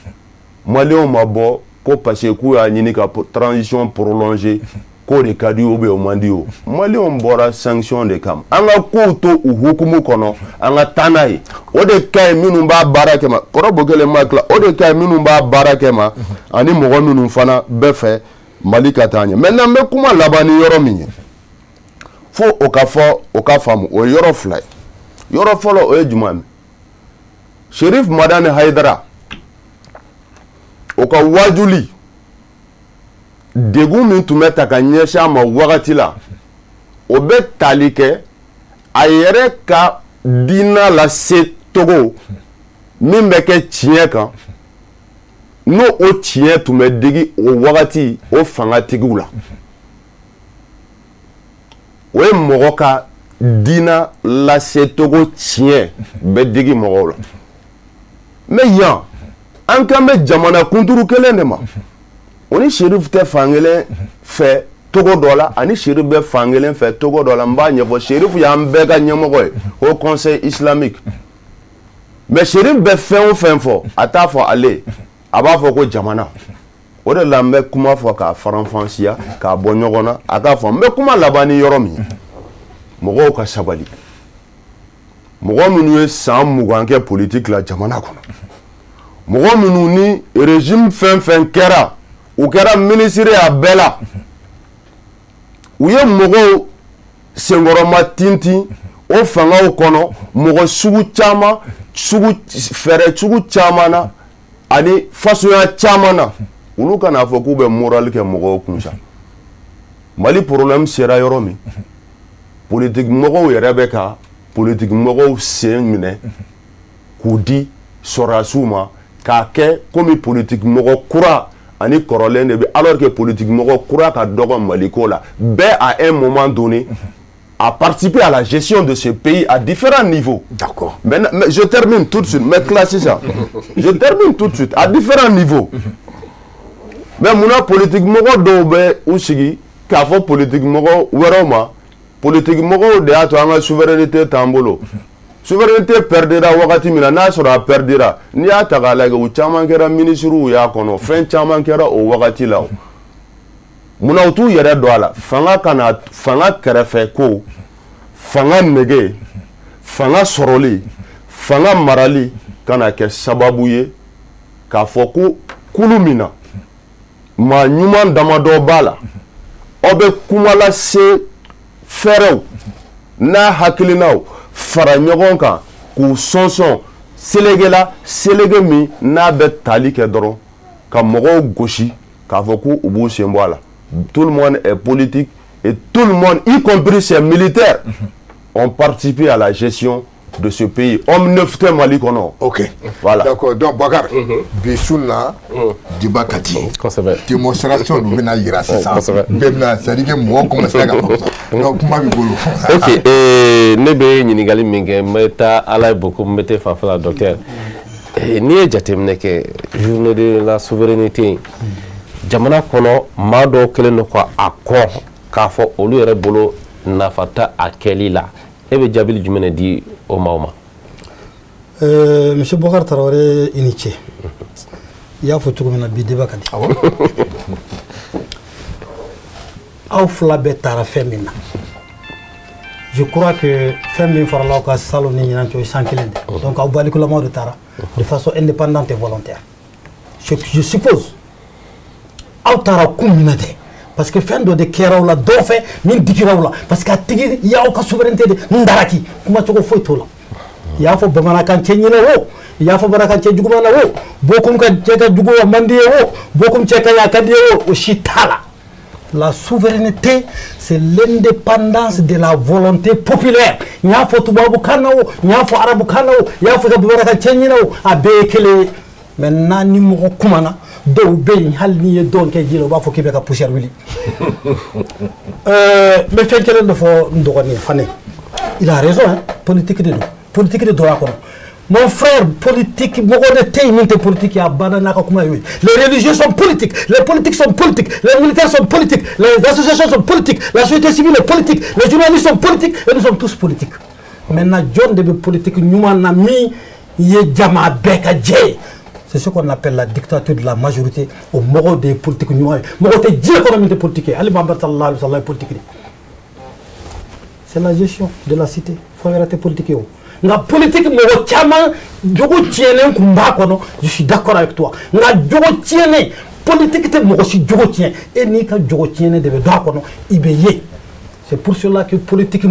Maliens ma bɔ ko parce que k'u y'a ɲini ka transition prolonger ko de ka di ou bien o man di o Maliens bɔra sanction de kama an ka kow to u hukumu kɔnɔ an ka taa n'a ye o de ka ɲi minnu b'a baara kɛ ma kɔrɔ Bokele ma tila o de ka ɲi minnu b'a baara kɛ ma ani mɔgɔ minnu fana bɛɛ fɛ Mali ka taa ɲɛ maintenant n bɛ kuma laban ni yɔrɔ min ye fo o ka fɔ o ka faamu o ye yɔrɔ fila ye yɔrɔ fɔlɔ o ye jumɛn ye Cherif Madani Haidara o ka wajuli degun min tun bɛ ta ka ɲɛsin a ma wagati la o bɛ tali kɛ a yɛrɛ ka diinɛ lase Togo min bɛ kɛ tiɲɛ kan n'o o tiɲɛ tun bɛ digi o wagati o fangatigiw la o ye mɔgɔ ka diinɛ lase Togo tiɲɛ bɛ digi mɔgɔw la mais yan an kan bɛ jamana kunturu kelen de ma o ni Cherif tɛ fankelen fɛ Togo dɔ la ani Cherif bɛ fankelen fɛ Togo dɔ la n b'a ɲɛfɔ Cherif y'an bɛɛ ka ɲɛmɔgɔ ye au conseil islamique mais Cherif bɛ fɛn o fɛn fɔ a t'a fɔ ale a b'a fɔ ko jamana o de la n bɛ kuma fɔ k'a faranfasiya k'a bɔ ɲɔgɔn na a k'a fɔ n bɛ kuma laban ni yɔrɔ min ye mɔgɔw ka sabali mɔgɔ minnu ye san 20 kɛ politique la jamana kɔnɔ mɔgɔ minnu ni régime fɛn fɛn kɛra u kɛra ministre a bɛɛ la u ye mɔgɔw senkɔrɔma tintin o fangaw kɔnɔ mɔgɔ sugu caman fɛɛrɛ sugu caman na ani fasoya caman na olu kana fɔ k'u bɛ moral kɛ mɔgɔw kun sa Mali problème sera yɔrɔ min politique mɔgɔw yɛrɛ bɛ ka politique mɔgɔw sen minɛ k'u di sɔrɔdasiw ma k'a kɛ komi politique mɔgɔ kura ani kɔrɔlen de bɛ alors que politique mɔgɔ kura ka dɔgɔ Mali ko la bɛɛ à un moment donné a participé à la gestion de ce pays à différents niveaux. D'accord. Mais je termine tout de suite, mais classez ça. Je termine tout de suite à différents niveaux. Mais mon politique mɔgɔ dɔw bɛ u sigi k'a fɔ politique mɔgɔ wɛrɛw ma politique mɔgɔw de y'a to an ka souveraineté t'an bolo. Souveraineté perdira wagati min na n'a sɔrɔ a perdira n'i y'a ta k'a lajɛ u caman kɛra ministres y'a kɔnɔ fɛn caman kɛra o wagati la munna u t'u yɛrɛ don a la fanga kɛrɛfɛ ko fanga nege fanga sɔrɔli fanga marali kana kɛ sababu ye k'a fɔ ko kulu min na maa ɲuman damadɔ b'a la aw bɛ kuma lase fɛɛrɛw n'a hakilinaw fara ɲɔgɔn kan k'u sɔnsɔn selege la selege min n'a bɛ tali kɛ dɔrɔn ka mɔgɔw gosi k'a fɔ ko u b'u sen bɔ a la tout le monde est politique et tout le monde y compris ces militaires ont participé à la gestion de ce pays homme neuf tɛ Mali kɔnɔ. Ok, voilà. D'accord, donc Bakar bi su na diba kati démonstration ninnu bɛna yira sisan bɛɛ bɛna c'est à dire que mɔgɔw commencera ka fɔ donc kuma b'i bolo. Ok, ne bɛ ɲininkali min kɛ n bɛ taa Ala ye beaucoup n bɛ tɛ fanfɛla docteur n'i ye jateminɛ kɛ journée de la souveraineté jamana kɔnɔ maa dɔw kɛlen don ka a kɔ k'a fɔ olu yɛrɛ bolo nafa tɛ a kɛli la e bɛ jaabili jumɛn de di o maaw ma. Monsieur Bokar Traoré i ni ce i y'a fɔ cogo min na bi débat ka di aw fila bɛɛ taara fɛn min na je crois que fɛn min farala aw ka salon ni ɲinan cɛ o ye san kelen de donc aw balikulamaw de taara de façon indépendante et volontaire je suppose aw taara kun minɛ tɛ parce que fɛn dɔ de kɛra aw la dɔw fɛ min digira aw la parce que a tigi y'aw ka souveraineté de n daraki kuma cogo foyi t'o la i y'a fɔ bamanankan cɛ ɲinɛ o i y'a fɔ bamanankan cɛ juguman na o bokum ka cɛ ka jugu o man di ye o bokum cɛ ka ɲi a ka di ye o si t'a la la souveraineté c'est l'indépendance de la volonté populaire n y'a fɔ tubabukan na o n y'a fɔ arabukan na o n y'a fɔ ka bamanankan cɛ ɲinɛ o a bɛɛ ye kelen ye maintenant ni mɔgɔ kumana dɔw bɛ yen hali n'i ye dɔn kɛ ji la u b'a fɔ k'i bɛ ka poussière wuli n bɛ fɛn kelen de fɔ n dɔgɔnin Fane il a raison hein politique de don a kɔnɔ Mon frère politique, les religieux sont politiques, les politiques sont politiques, les militaires sont politiques, les associations sont politiques, la société civile est politique, les journalistes sont politiques, et nous sommes tous politiques. Maintenant, John de politique, nous avons mis c'est ce qu'on appelle la dictature de la majorité au moro des politiques. C'est la gestion de la cité. Il faut arrêter politique. La politique, je suis d'accord avec toi. La politique, c'est pour cela que politique,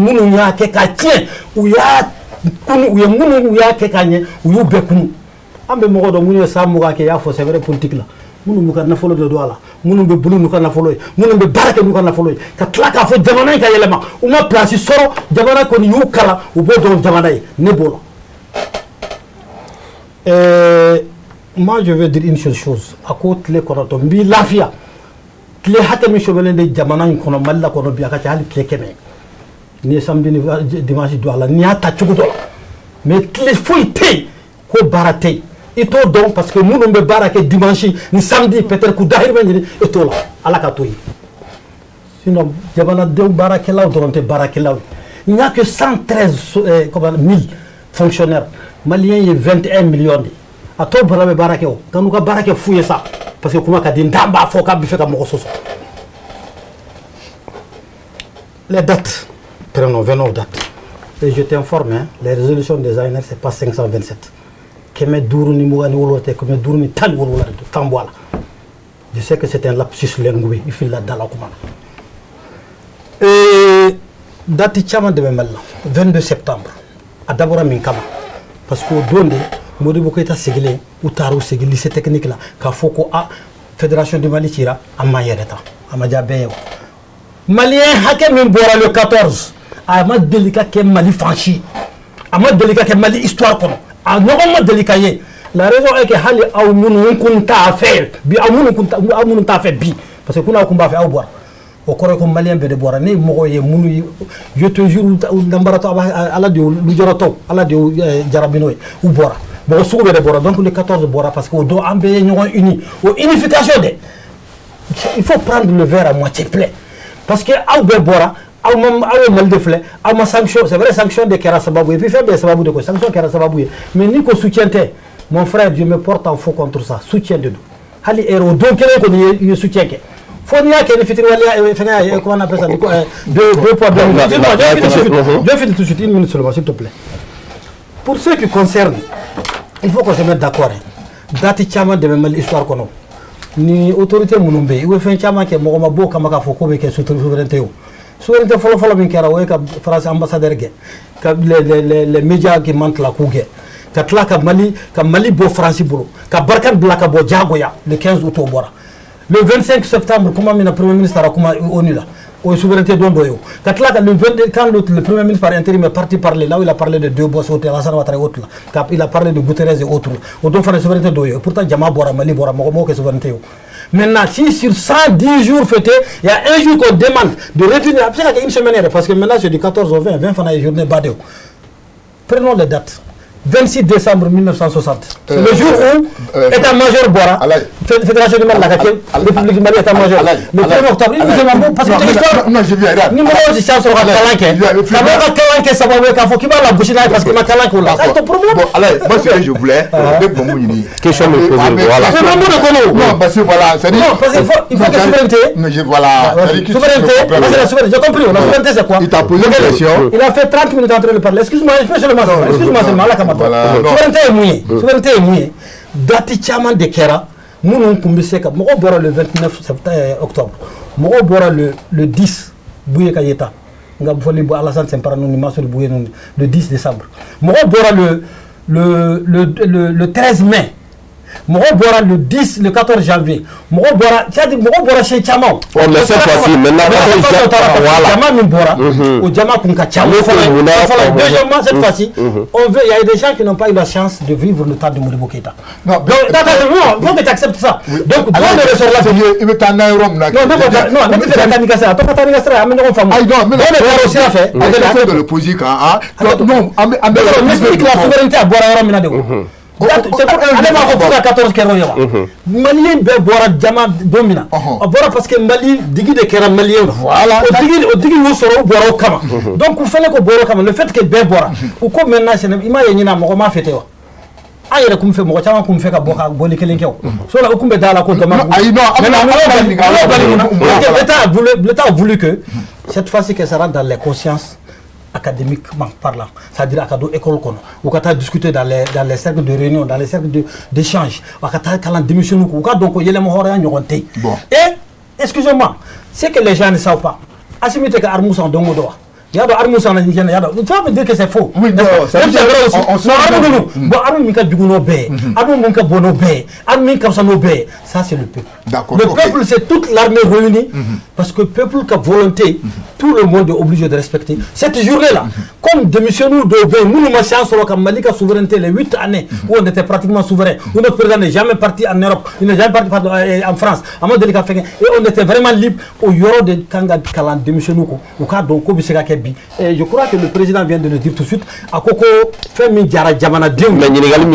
ambe mogo do munye sa muga ke ya fo c'est vrai politique la munu muka na folo de do ala munu be bulu muka na folo munu be barake muka na folo ka tlaka fo jamana ka yelema uma place soro jamana ko ni yukala u bo do jamana ne bolo moi je veux dire une seule chose à côté les korato mbi lafia kle hata mi shobele de jamana ko no malla ko no biya ka hali kle keme ni samedi ni dimanche do ala ni ata chugo mais kle foité ko barate et tout donc parce que nous ne pouvons pas dimanche ni samedi peut-être que d'arriver et tout là à la catoïe sinon jabana de barakela ou donte barakela il n'y a que 113 000 fonctionnaires maliens il y a 21 millions à tout barabe barakeo quand nous barake fouiller ça parce que comment ka din damba fo ka bi fait comme soso les dates venons aux dates et je t'informe hein, les résolutions des ANR c'est pas 527 je sais que c'est un lapsus linguistique, il faut la dans la commande. Et date de 22 septembre, à d'abord Minkama, parce qu'au donné, Modibo Keita Segile, ou Taro Segile, cette technique-là, qu'a Foko a Fédération de Mali Tira, à Mayereta, à Madjabéo. Malien Hakem Mbora le 14, à ma délicat qui est Mali franchi, à ma délicat qui est Mali histoire. La raison est que hali aw munu kunta faire bi aw munu ta fait bi parce que kuna kumba fait aw bor o kore ko malien be de bor ne mo ye munu je te jure ndambarato ala de lu jorato ala de jarabino ou bor bo sugo be de bor donc le 14 bor parce que do ambe ñoo uni au unification de il faut prendre le verre à moitié plein parce que aw be bor aw mal de flé aw ma sanction c'est vrai sanction de kera sababu et puis faire des sababu de quoi sanction kera sababu mais ni ko soutienté mon frère je me porte en faux contre ça soutien de nous hali ero donc quel ko ni soutien ke faut ni que ni fitri wala fena comment on appelle ça deux poids deux mesures je finis tout de suite une minute seulement s'il te plaît pour ce qui concerne il faut qu'on se mette d'accord date chama de même l'histoire kono ni autorité munumbe il fait chama ke mo ma bo kama ka foko be ke souveraineté yo souveraineté folo min kera way ka France ambassadeur ge ka les médias qui mentent la cougue ka tla ka Mali bo France bolo ka barkan blaka bo jagoya le 15 août bora le 25 septembre comment le premier ministre a comment ONU là au souveraineté d'Ondoyo ka tla ka le 22 quand le premier ministre par intérim est parti parler là où il a parlé de deux boss hôtel Hassan Ouattara autres là il a parlé de Guterres et autres au donc faire la souveraineté d'Oyo pourtant jama bora Mali bora mo que souveraineté yo. Maintenant, si sur 110 jours fêtés, il y a un jour qu'on demande de revenir, après il y a une semaine, parce que maintenant c'est du 14 au 20, 20 fois la journée Badeo. Prenons les dates. 26 décembre 1960. C'est le jour où état-major Bora, Fédération du Mali, la République du Mali, état-major. Le 1er octobre, il me parce que c'est l'histoire. Non, je viens là. Numéro de science sur la Kalanke. D'abord, Kalanke, ça va voir qu'il faut qu'il va la boucher là parce que ma Kalanke là. C'est ton problème. Bon, allez, moi, ce que je voulais, question me poser. Voilà. C'est vraiment de non, parce que voilà, c'est non, parce qu'il faut que la souveraineté. Mais je voilà. Souveraineté, la souveraineté, j'ai compris. La souveraineté, c'est quoi? Il t'a posé une question. Il a fait 30 minutes en train de parler. Excuse-moi, excuse-moi seulement, là, souveraineté est mouillée. Souveraineté est mouillée. Dati Chaman de Kera, nous kumbiseka. Moko bora le 29 octobre. Moko bora le 10 Bouye Kayeta. Nga bofoli bo Alassane Sempara nous maso Bouye le 10 décembre. Moko bora le 13 mai. Mogo Bora le 10, le 14 janvier. Mogo Bora, c'est-à-dire Mogo Bora chez Chamon. Mais cette fois-ci, maintenant, Djama Mimbora, ou Djama Kunka Chamon. Deuxièmement, cette fois-ci, il y a des gens qui n'ont pas eu la chance de vivre le temps de Modibo Keïta. Non, il faut que tu acceptes ça. Donc, il veut t'en aller Rome. Non, mais tu fais la Tanikasera. Tu fais la Tanikasera, mais non, femme. De l'opposition. On explique la souveraineté à Bora Rome. C'est pour aller à 14 Kéroya. Malien be Bora Djama Domina. Bora parce que Mali, digi de Kéra Malien. Voilà. Au digi nous serons Bora Kama. Donc, vous faites que Bora Kama, le fait que be Bora, ou comme maintenant, il m'a y a un fêté. Ayere kum fe mo chama kum fe ka boka boli kelen kew so la kum be dala ko dama l'État a voulu que cette fois-ci que ça rentre dans les consciences académiquement parlant, c'est-à-dire à cadre école kono ou kata discuter dans les cercles de réunion, dans les cercles d'échange ou kata kala démission ou ka donc yele mo hora nyogonte. Et excusez-moi, c'est que les gens ne savent pas asimite ka armus en dongo doa. Il y a des armes qui sont là. Tu vas me dire que c'est faux. Oui, c'est vrai aussi. Bon, armes qui sont bé, armes qui sont bé, armes qui sont bé. Ça, c'est le peuple. Le peuple, c'est toute l'armée réunie. Parce que le peuple qui a volonté, tout le monde est obligé de respecter. Cette journée-là, comme démissionnons de bé, nous nous marchons sur le Mali qui souveraineté les 8 années où on était pratiquement souverain. Où notre président n'est jamais parti en Europe, il n'est jamais parti en France. Et on était vraiment libre au Euro de Kanga Kalan démissionnons. Au cas donc, et je crois que le président vient de le dire tout de suite. À Koko, Femi Diara Djamana Dieu. Mais il y a une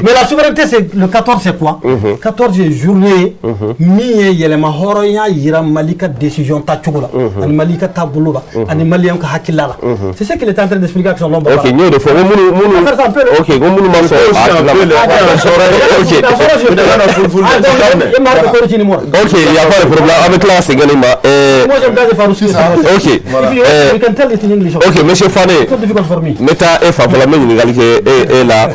mais la souveraineté, c'est le 14, c'est quoi? 14 journée, mi-yelema horoya yira malika décision tachoula, an malika tabouloula, an malien ka hakilala. C'est ce qu'il est en train d'expliquer avec son nom. Ok, nous il faut ok, ok, il n'y a pas de problème. Avec là, c'est gagné. Moi, j'aime bien les Farouski. Ok. You can tell it in English. Ok, monsieur Fane. It's not difficult for me. Meta F, pour la même égalité, est là.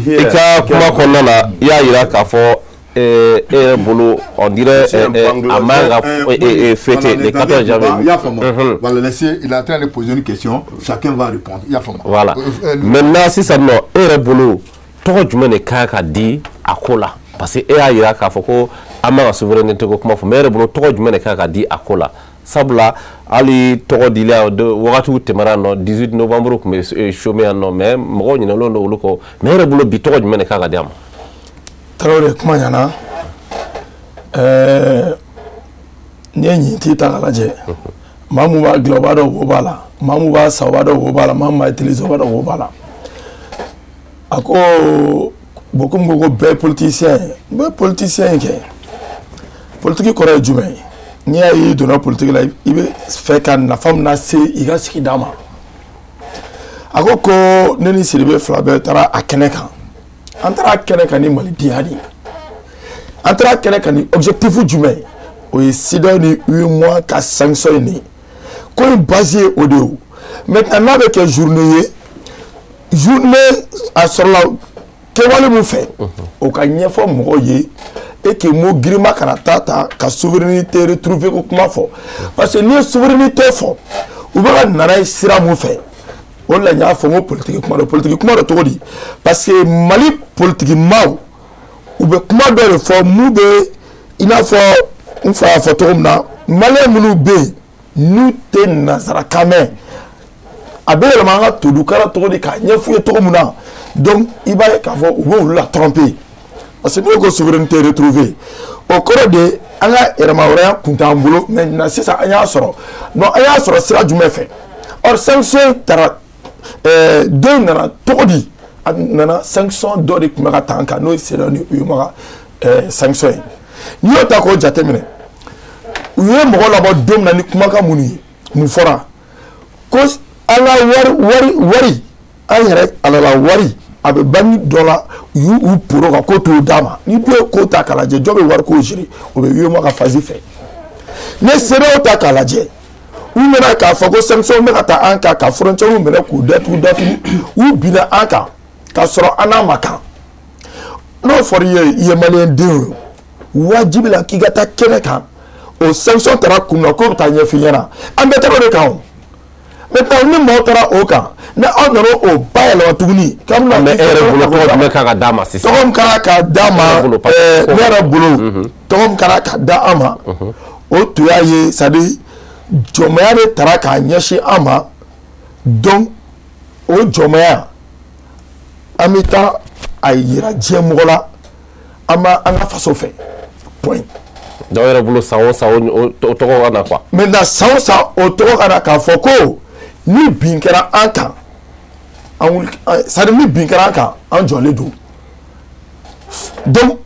Et quand, comment qu'on a là, il y a Irak à fort. Et boulot, on dirait Amara et fêter les 14 janvier. On va le laisser, il est en train de poser une question, chacun va répondre. Voilà. Maintenant, si ça non, et boulot, tout le monde est qu'à dire à Kola. Parce que et Irak à Foko, Amara souveraineté, comment faut, mais boulot, tout le monde est qu'à dire à Kola. Sabla, Ali Toro Dilia de Watu Temarano, 18 novembre, mais chômé en nom, mais moi, il y a un loco, mais boulot, bitoro du monde est qu'à dire. Traoré kuma ɲana n'i ye ɲinti ta k'a lajɛ maa mun b'a dilan o b'a dɔn wo b'a la maa mun b'a san o b'a dɔn wo b'a la maa mun b'a utiliser o b'a dɔn wo b'a la a ko bon komi ko bɛɛ politicien ye n bɛ politicien kɛ politiki kɔrɔ ye jumɛn ye n'i y'a ye i donna politiki la i bɛ fɛ ka nafa min lase i ka sigida ma a ko ne ni Sidibe fila bɛɛ taara a kɛnɛ kan. An taara kɛnɛ kan ni malidenya de ye an taara kɛnɛ kan ni objectif jumɛn ye o ye CEDEAO ni UEMOA ka sanction ye nin ye ko in base ye o de ye o maintenant n'a bɛ kɛ journée ye journée a sɔrɔla kɛwale min fɛ o ka ɲɛfɔ mɔgɔw ye et que mo girima kana ta ka souveraineté retrouver ko kuma fɔ parce que n'i ye souveraineté fɔ u bɛ ka nana ye sira min fɛ. On l'a dit, il politique kuma de togo di parce que Mali politique maaw ou be kuma dɔ de fɔ mu be i n'a fɔ n fa y'a fɔ togo min na Malien minnu be yen n'u tɛ nanzarakan mɛn a bɛ yɛlɛma an ka todukara togo di k'a ɲɛf'u ye togo min na donc i b'a ye k'a fɔ u bɛ olu la tromper parce que n'o ko souveraineté retrouvée o kɔrɔ de an ka yɛrɛma wɛrɛ kun t'an bolo maintenant sisan an y'a sɔrɔ non an y'a sɔrɔ sira jumɛn fɛ or sanction taara. Deux nana togodi nana sanction dɔ de tun bɛ ka ta an kan n'o ye CEDEAO ni UEMOA ka sanction ye n'i y'o ta k'o jateminɛ u ye mɔgɔ labɔ don min na ni kumakan minnu ye mun fɔra ko an ka wari an yɛrɛ alala wari a bɛ banque dɔ la u y'u poro ka ko t'o d'a ma ni dɔ ye ko ta k'a lajɛ jɔ bɛ wari ko gérer o bɛ UEMOA ka phase fɛ ni CEDEAO ta k'a lajɛ. U nana k'a fɔ ko sanction bɛ ka taa an kan ka frontière minɛ k'u datugu u binna an kan k'a sɔrɔ an n'a ma kan n'o fɔra i ye maliyɛn den ye wajibi la k'i ka taa kɛnɛ kan o sanction taara kun na k'o bɛ taa ɲɛf'i ɲɛna an bɛɛ taara o de kan o maintenant ni maaw taara o kan na aw nana o bayɛlɛma tuguni kabini mais e yɛrɛ bolo tɔgɔ jumɛn kan ka d'a ma sisan tɔgɔ min kan ka d'a ma ne yɛrɛ bolo tɔgɔ min kan ka da an ma o tun y'a ye c'est à dire jɔnmaya de taara k'a ɲɛsin an ma donc o jɔnmaya an bɛ taa a yira diɲɛ mɔgɔ la an ka faso fɛ point. dɔw yɛrɛ bolo san o san o tɔgɔ ka na quoi. maintenant san o san o tɔgɔ ka na k'a fɔ ko ni bin kɛra an kan c'est à dire ni bin kɛra an kan an jɔlen don donc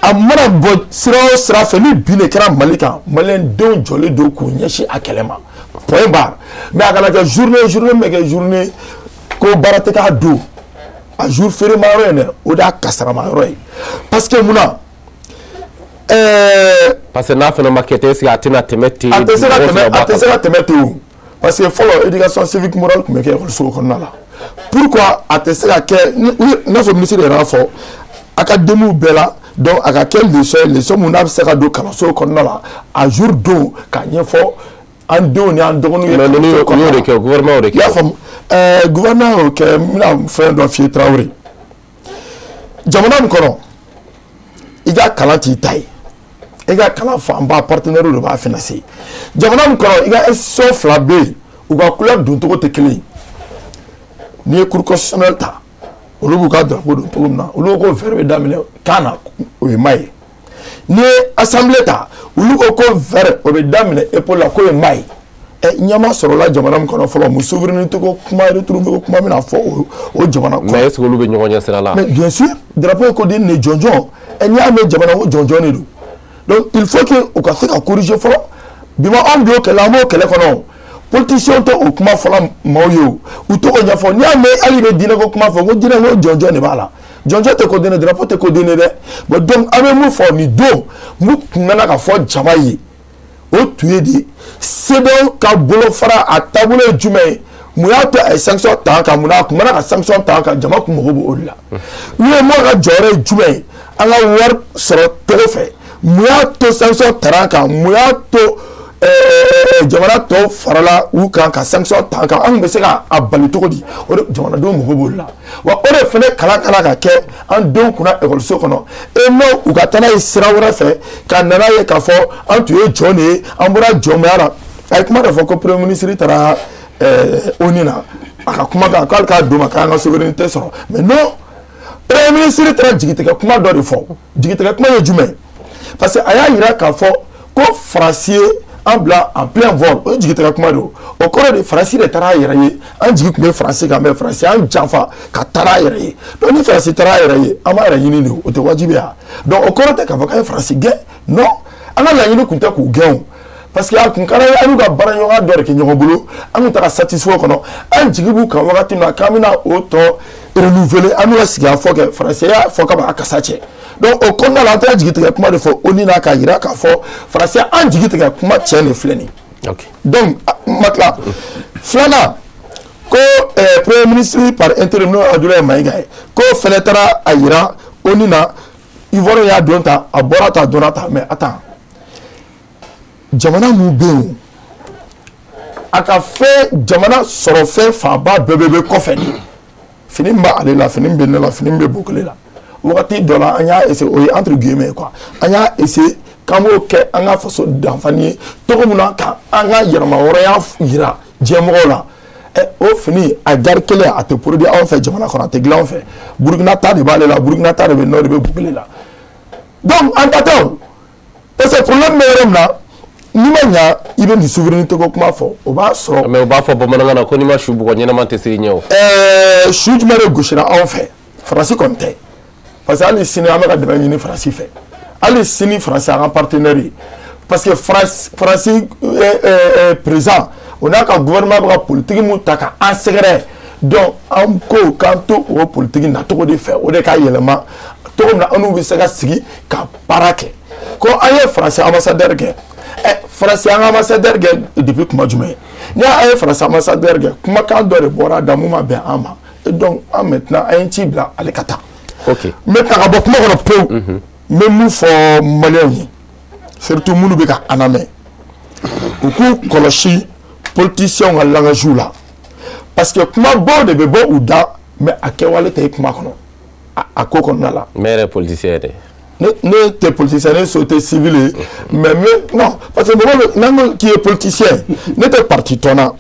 a mana bɔ sira o sira fɛ ni bin de kɛra Mali kan maliyɛndenw jɔlen don k'u ɲɛsin a kɛlɛ ma point barre mais a kana kɛ journée bɛ kɛ journée ko baara tɛ k'a don a jour feerema yɔrɔ ye dɛ o de y'a kasarama yɔrɔ ye parce que munna. parce que n'a fana ma kɛ ten est-ce que a tɛna tɛmɛ ten. a tɛ se ka tɛmɛ ten o parce que fɔlɔ éducation civique morale tun bɛ kɛ école kɔnɔna la pourquoi a tɛ se ka kɛ n'a fɔ ministre yɛrɛ y'a fɔ académie bɛɛ la donc a ka kɛ leçon mun n'a bɛ se ka don kalanso kɔnɔna la a jour don k'a ɲɛfɔ an denw ni an dɔgɔninw ye kalanso kɔnɔna la. mais kɛ gouvernement de kɛ. i y'a faamu gouvernement y'o kɛ n bɛna fɛn dɔ f'i ye Traoré jamana min kɔnɔ i ka kalan t'i ta ye. I ka kalan fanba partenaire de b'a financer jamana min kɔnɔ i ka institution fila bɛ yen u ka couleur doncogo tɛ kelen ye n'i ye cour constitutionnelle ta olu b'u ka drapeau don cogo min na olu ko vert bɛ daminɛ kan na o ye ma ye n'i ye assemblée ta olu ko vert o bɛ daminɛ épaule la k'o ye ma ye ɲɛma sɔrɔla jamana min kɔnɔ fɔlɔ mu souveraineté ko kuma retrouvé ko kuma bɛna fɔ o jamana kɔnɔ. mais est-ce que olu bɛ ɲɔgɔn ɲɛ sira la. mais bien sûr drapeau ko di nin jɔnjɔn n'i y'a mɛn jamana ko jɔnjɔn de don. Donc il faut que o ka se ka corriger fɔlɔ bima an b'o kɛlɛ an b'o kɛlɛ kɔnɔ politicien tɛ o kuma fɔla maaw ye o u t'o ɲɛfɔ n'i y'a mɛn hali bɛ diinɛ ko kuma fɔ ko diinɛ ko jɔnjɔn de b'a la jɔnjɔn tɛ ko den drapeau tɛ ko den dɛ bon donc an bɛ mun fɔ nin don mun kun nana ka fɔ jama ye o tun ye de CEDEAO ka bolo fara a taabolo ye jumɛn ye mun y'a to a ye sanction ta an kan mun na a kun mana ka sanction ta an kan jama kun mago b'o de la u ye mun ka jɔyɔrɔ ye jumɛn ye an ka wari sɔrɔ togo fɛ. mun y'a to sanction tara an kan mun y'a to jamana tɔw farala u kan ka sanction ta an kan an bɛ se ka a bali cogo di o de jamanadenw mago b'o la wa o de fana kalan ka kɛ an denw kunna ekɔliso kɔnɔ e n'o u ka taa n'a ye sira wɛrɛ fɛ ka nana ye k'a fɔ an tun ye jɔn de ye an bɔra jɔnmaya la a ye kuma dɔ fɔ ko premier ministre taara ONU na a ka kuma kan k'ale k'a d'o ma k'an ka souveraineté sɔrɔ mais non premier ministre taara jigitigɛ kuma dɔ de fɔ jigitigɛ kuma ye jumɛn. Parce que a y'a yira k'a fɔ ko Faransi an bila en plein vol o ye jigitigɛ kuma de o kɔrɔ de Faransi de taara a yɛrɛ ye an jigi tun bɛ Faransi kan mais Faransi an janfa ka taara a yɛrɛ ye donc ni Faransi taara a yɛrɛ ye an b'a yɛrɛ ɲini de o tɛ wajibi ya donc o kɔrɔ tɛ k'a fɔ k'an ye Faransi gɛn non an ka laɲini tun tɛ k'u gɛn o parce que a kun ka d'an ye an n'u ka baaraɲɔgɔnya dɔ de kɛ ɲɔgɔn bolo an kun taara satisfait o kɔnɔ an jigi b'u kan wagati min na k'an bɛna o tɔ renouveler an bɛ ka sigi a fɔ kɛ Faransi y'a fɔ k'a b'a kasa cɛ. Donc au kɔnɔna la an tɛ jigitigɛ kuma de fɔ ONU na k'a yira k'a fɔ Faransi an jigitigɛ kuma tiɲɛ de filɛ nin ye. Donc Matla filanan ko premier ministre par intérim n'o Abdoulaye Mayiga ye ko fɛnɛ taara a yira ONU na Ivoire y'a don ta a bɔra ta a donna ta mais attends jamana mun bɛ yen a ka fɛn jamana sɔrɔ fɛn fanba bɛɛ bɛ kɔfɛ de fini min b'ale la fini min bɛ ne la fini min bɛ Bokele la. Wagati dɔ la an y'a essayer o ye entre guillemets quoi an y'a essayer k'an b'o kɛ an ka faso danfani ye cogo min na ka an ka yɛlɛma wɛrɛya yira diɲɛmɔgɔw la o fini a gari kelen a tɛ produit anw fɛ jamana kɔnɔ a tɛ dilan anw fɛ Burukina ta de b'ale la Burukina ta de bɛ nɔ de bɛ Bugele la donc an ta tɛ o parce que problème bɛ yɔrɔ min na n'i ma ɲa i bɛ nin souveraineté ko kuma fɔ o b'a sɔrɔ. mais o b'a fɔ bamanankan na ko n'i ma su bugɔ ɲɛnama tɛ se i ɲɛ o. su jumɛn de gosira anw fɛ Faransi kɔni tɛ. Parce que hali sini an bɛ ka dɛmɛ ɲini Faransi fɛ hali sini Faransi an ka partenaire ye parce que Faransi président o n'a ka gouvernement bɛ ka politique mun ta ka an sɛgɛrɛ donc an ko k'an to o politique nacogo de fɛ o de ka yɛlɛma cogo min na an n'u bɛ se ka sigi ka baara kɛ ko an ye Faransi ambassadeur kɛ Faransi an ka ambassadeur kɛ depuis kuma jumɛn ni an ye Faransi ambassadeur kɛ kumakan dɔ de bɔra da mun ma bɛn an ma et donc an maintenant an ye ci bila ale ka taa. Ok. Mais ka bɔ kuma kɔnɔ pewu n bɛ mun fɔ maliyɛnw ye surtout minnu bɛ ka an lamɛn u k'u kɔlɔsi politiciens ka langage la parce que kuma bon de be bon ou da mais a kɛwale tɛ kuma kɔnɔ a ko kɔnɔna la. mais yɛrɛ politicien de. ne tɛ politicien ne so tɛ civil ye mais non parce que mɔgɔ n'an qui est politicien ne tɛ parti tɔnna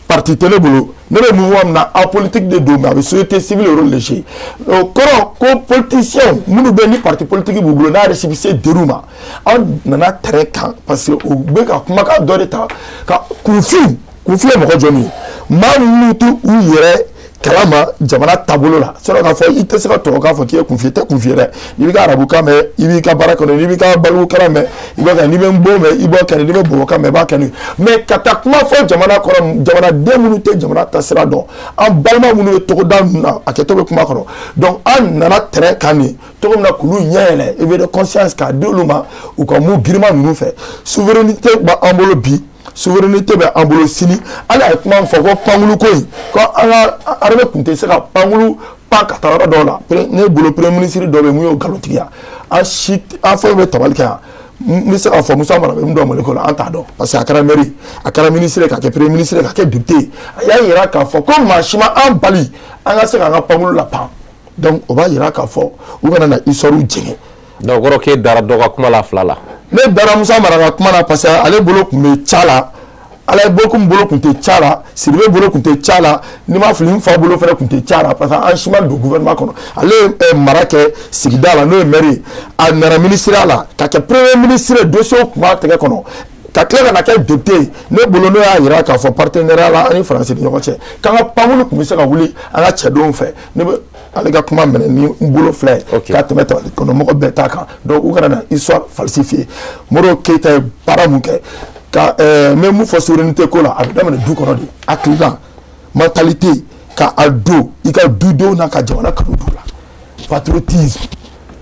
parti tɛ ne bolo ne bɛ mouvement min na en politique de don mais a bɛ société civile rôle de jouer o kɔrɔ ko politicien minnu bɛ ni parti politique b'u bolo n'a récépissé dir'u ma an nana terrain kan parce que u bɛ ka kumakan dɔ de ta ka kunfin ye mɔgɔ jɔn ye maa minnu t'u yɛrɛ kalama jamana taabolo la sɔrɔ k'a fɔ i tɛ se ka tɔgɔ k'a fɔ k'i ye kunfi i tɛ kunfi dɛ i b'i ka arabukan mɛn i b'i ka baara kɔnɔ n'i b'i ka balikukalan mɛn i b'a kɛ n'i bɛ n bon mɛn i b'o kɛ n'i bɛ bɔbɔkan mɛn i b'a kɛ n'o ye mais ka taa kuma fɔ jamana kɔnɔ jamanaden minnu tɛ jamana taasira dɔn an balima minnu bɛ togoda ninnu na a kɛtɔ bɛ kuma kɔnɔ donc an nana terrain kan nin cogo min na k'olu ɲɛ yɛlɛ éveil de conscience k'a di olu ma u ka mun girima ninnu fɛ souveraineté b'an bolo bi souveraineté bɛ an bolo sini ala ye kuma fɔ ko pankulu ko in ko an ka armée tun tɛ se ka pankulu pan ka taa yɔrɔ dɔw la ne bolo premier ministre dɔ bɛ mun y'o nkalontigiya an fɛn bɛ tabali kɛ yan n bɛ se k'a fɔ Musa Mara bɛ min dɔn Mali kɔnɔ an t'a dɔn parce que a kɛra maire a kɛra ministre ka kɛ premier ministre ka kɛ député a y'a yira k'a fɔ ko maa si ma an bali an ka se k'an ka pankulu la pan donc o b'a yira k'a fɔ u kana na histoire jɛngɛ. donc kɔrɔ k'e dara dɔ ka kuma la fila la. ne dara Musa Mara ka kuma na parce que ale bolo tun bɛ ca la. ala bokum bolo kun tɛ ca la Sidibe bolo kun tɛ ca la ni ma fili n fa bolo fana kun tɛ ca la parce que an si ma don gouvernement kɔnɔ ale ye mara kɛ sigida la n'o ye maire a nana ministère la ka kɛ premier ministre dossier kun b'a tɛgɛ kɔnɔ ka tila ka na kɛ député ne bolo n'o y'a yira k'a fɔ partenariat la ani faransi ni ɲɔgɔn cɛ k'an ka pankulu kun bɛ se ka wuli an ka cɛdenw fɛ ne bɛ ale ka kuma minɛ ni n bolo filɛ k'a tɛmɛ tabali kɔnɔ mɔgɔ bɛɛ t'a kan donc u kana na histoire falsifier Modibo Keyita ye baara mun kɛ ka mɛ mun fɔ souveraineté ko la a bɛ daminɛ du kɔnɔ de hakilina mentalité ka a don i ka dudenw n'a ka jamana kanu don la patriotisme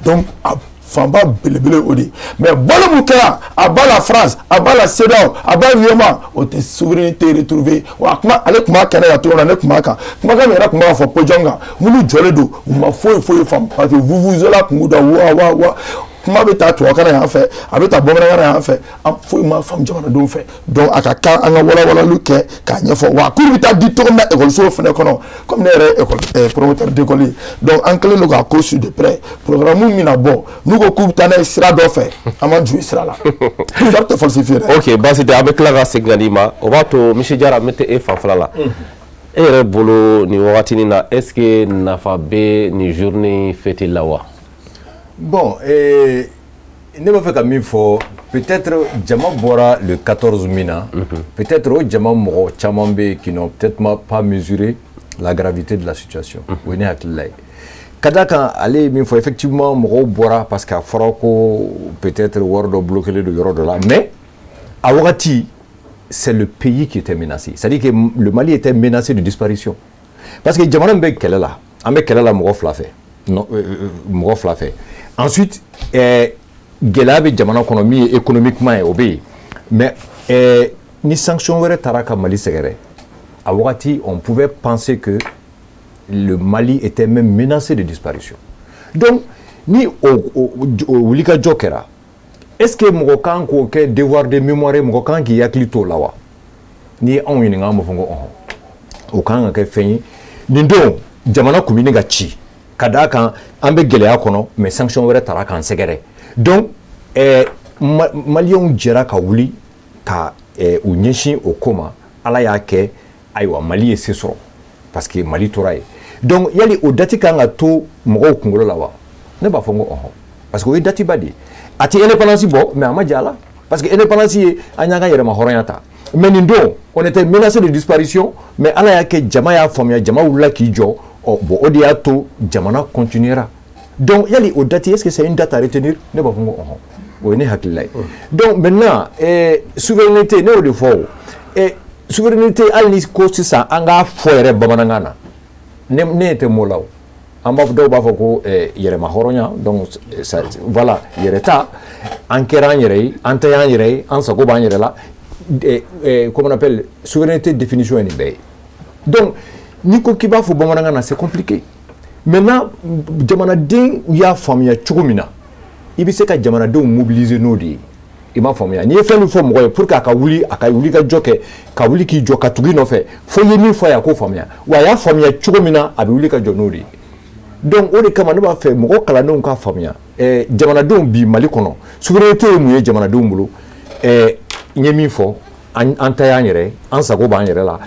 donc a fanba belebele o de mais balo mun kɛra a b'a la France a b'a la CEDEAO a b'a UEMOA o tɛ souveraineté retrouvée wa kuma ale tun b'a kɛnɛ kan cogo min na ne tun b'a kan kumakan min yɛrɛ tun b'a fɔ podium kan minnu jɔlen don u ma foyi faamu parce que vuvuzela kun b'u da wa kuma bɛ taa tubabukan na yan fɛ a bɛ taa bamanankan na yan fɛ an foyi ma faamu jamanadenw fɛ donc a ka kan an ka walawalaliw kɛ k'a ɲɛfɔ wa k'olu bɛ taa di cogo min na ekɔlisow fana kɔnɔ comme ne yɛrɛ ye promoteur d'école ye donc an kɛlen don k'a ko su de près programme min na bɔ n'u ko k'u bɛ taa n'a ye sira dɔ fɛ an ma jigin sira la histoire tɛ falsifié dɛ. ok baasi tɛ an bɛ tila ka segin ka n'i ma o b'a to monsieur Jara n bɛ taa e fanfɛla la e yɛrɛ bolo nin wagatinin na est ce que nafa bɛ nin journée fête la wa. Bon, ne b'a fait ka min fɔ peut-être jama bɔra le 14 min na peut-être o jama mɔgɔ caman bɛ qui n'ont peut-être pas mesuré la gravité de la situation o ye ne hakilila ye ka d'a kan ale ye min fɔ effectivement mɔgɔw bɔra parce que a fɔra ko peut-être wari dɔ bloqué don yɔrɔ dɔ la mais a wagati c'est le pays qui était menacé c'est-à-dire que le Mali était menacé de disparition parce que jamana bɛ kɛlɛ la an bɛ kɛlɛ la mɔgɔ fila fɛ mɔgɔ fila fɛ ensuite gɛlɛya bɛ jamana kɔnɔ min ye économiquement ye o bɛ yen mais ni sanction wɛrɛ taara ka Mali sɛgɛrɛ à wagati on pouvait penser que le Mali était même menacé de disparition donc ni o wulikajɔ kɛra est-ce que mɔgɔ kan k'o kɛ devoir de mémoire ye mɔgɔ kan k'i hakili t'o la wa ni anw ɲininka an b'a fɔ ko o kan ka kɛ fɛn ye nin don jamana kun bɛ ɲini ka ci ka d'a kan an bɛ gɛlɛya kɔnɔ mais sanction wɛrɛ taara k'an sɛgɛrɛ donc maliyɛnw jɛra ka wuli ka u ɲɛsin o ko ma ala y'a kɛ ayiwa Mali ye se sɔrɔ parce que Mali tora ye donc yali o date kan ka to mɔgɔw kunkolo la wa ne b'a fɔ n ko parce que o ye date ba de ye a tɛ indépendance bɔ mais a ma ja la parce que indépendance ye an y'an ka yɛrɛma hɔrɔnya ta mais nin don on était menacé de disparition mais ala y'a kɛ jama y'a faamuya jama wulila k'i jɔ bon o de y'a to jamana continuera donc yali o date est-ce que c'est une date à retenir ne b'a fɔ n ko o ye ne hakilila ye donc maintenant souveraineté ne y'o de fɔ o souveraineté hali ni ko sisan an k'a fɔ yɛrɛ bamanankan na ne tɛ m'o la o an b'a fɔ dɔw b'a fɔ ko yɛrɛma hɔrɔnya donc voilà yɛrɛ ta an kɛra an yɛrɛ ye an tɛ y'an yɛrɛ ye an sago b'an yɛrɛ la comment on appelle souveraineté définition ye nin bɛɛ ye donc ni ko k'i b'a fɔ bamanankan na c'est compliqué maintenant jamanaden y'a faamuya cogo min na i bɛ se ka jamanadenw mobiliser n'o de ye i m'a faamuya n'i ye fɛn min fɔ mɔgɔ ye pour que a ka wuli ka jɔ kɛ ka wuli k'i jɔ ka tugu i nɔfɛ fo i ye min fɔ a ye a k'o faamuya wa a y'a faamuya cogo min na a bɛ wuli ka jɔ n'o de ye donc o de kama ne b'a fɛ mɔgɔ kalandenw k'a faamuya jamanadenw bi Mali kɔnɔ souveraineté ye mun ye jamanadenw bolo n ye min fɔ an ta y'an yɛrɛ an sago b'an yɛrɛ la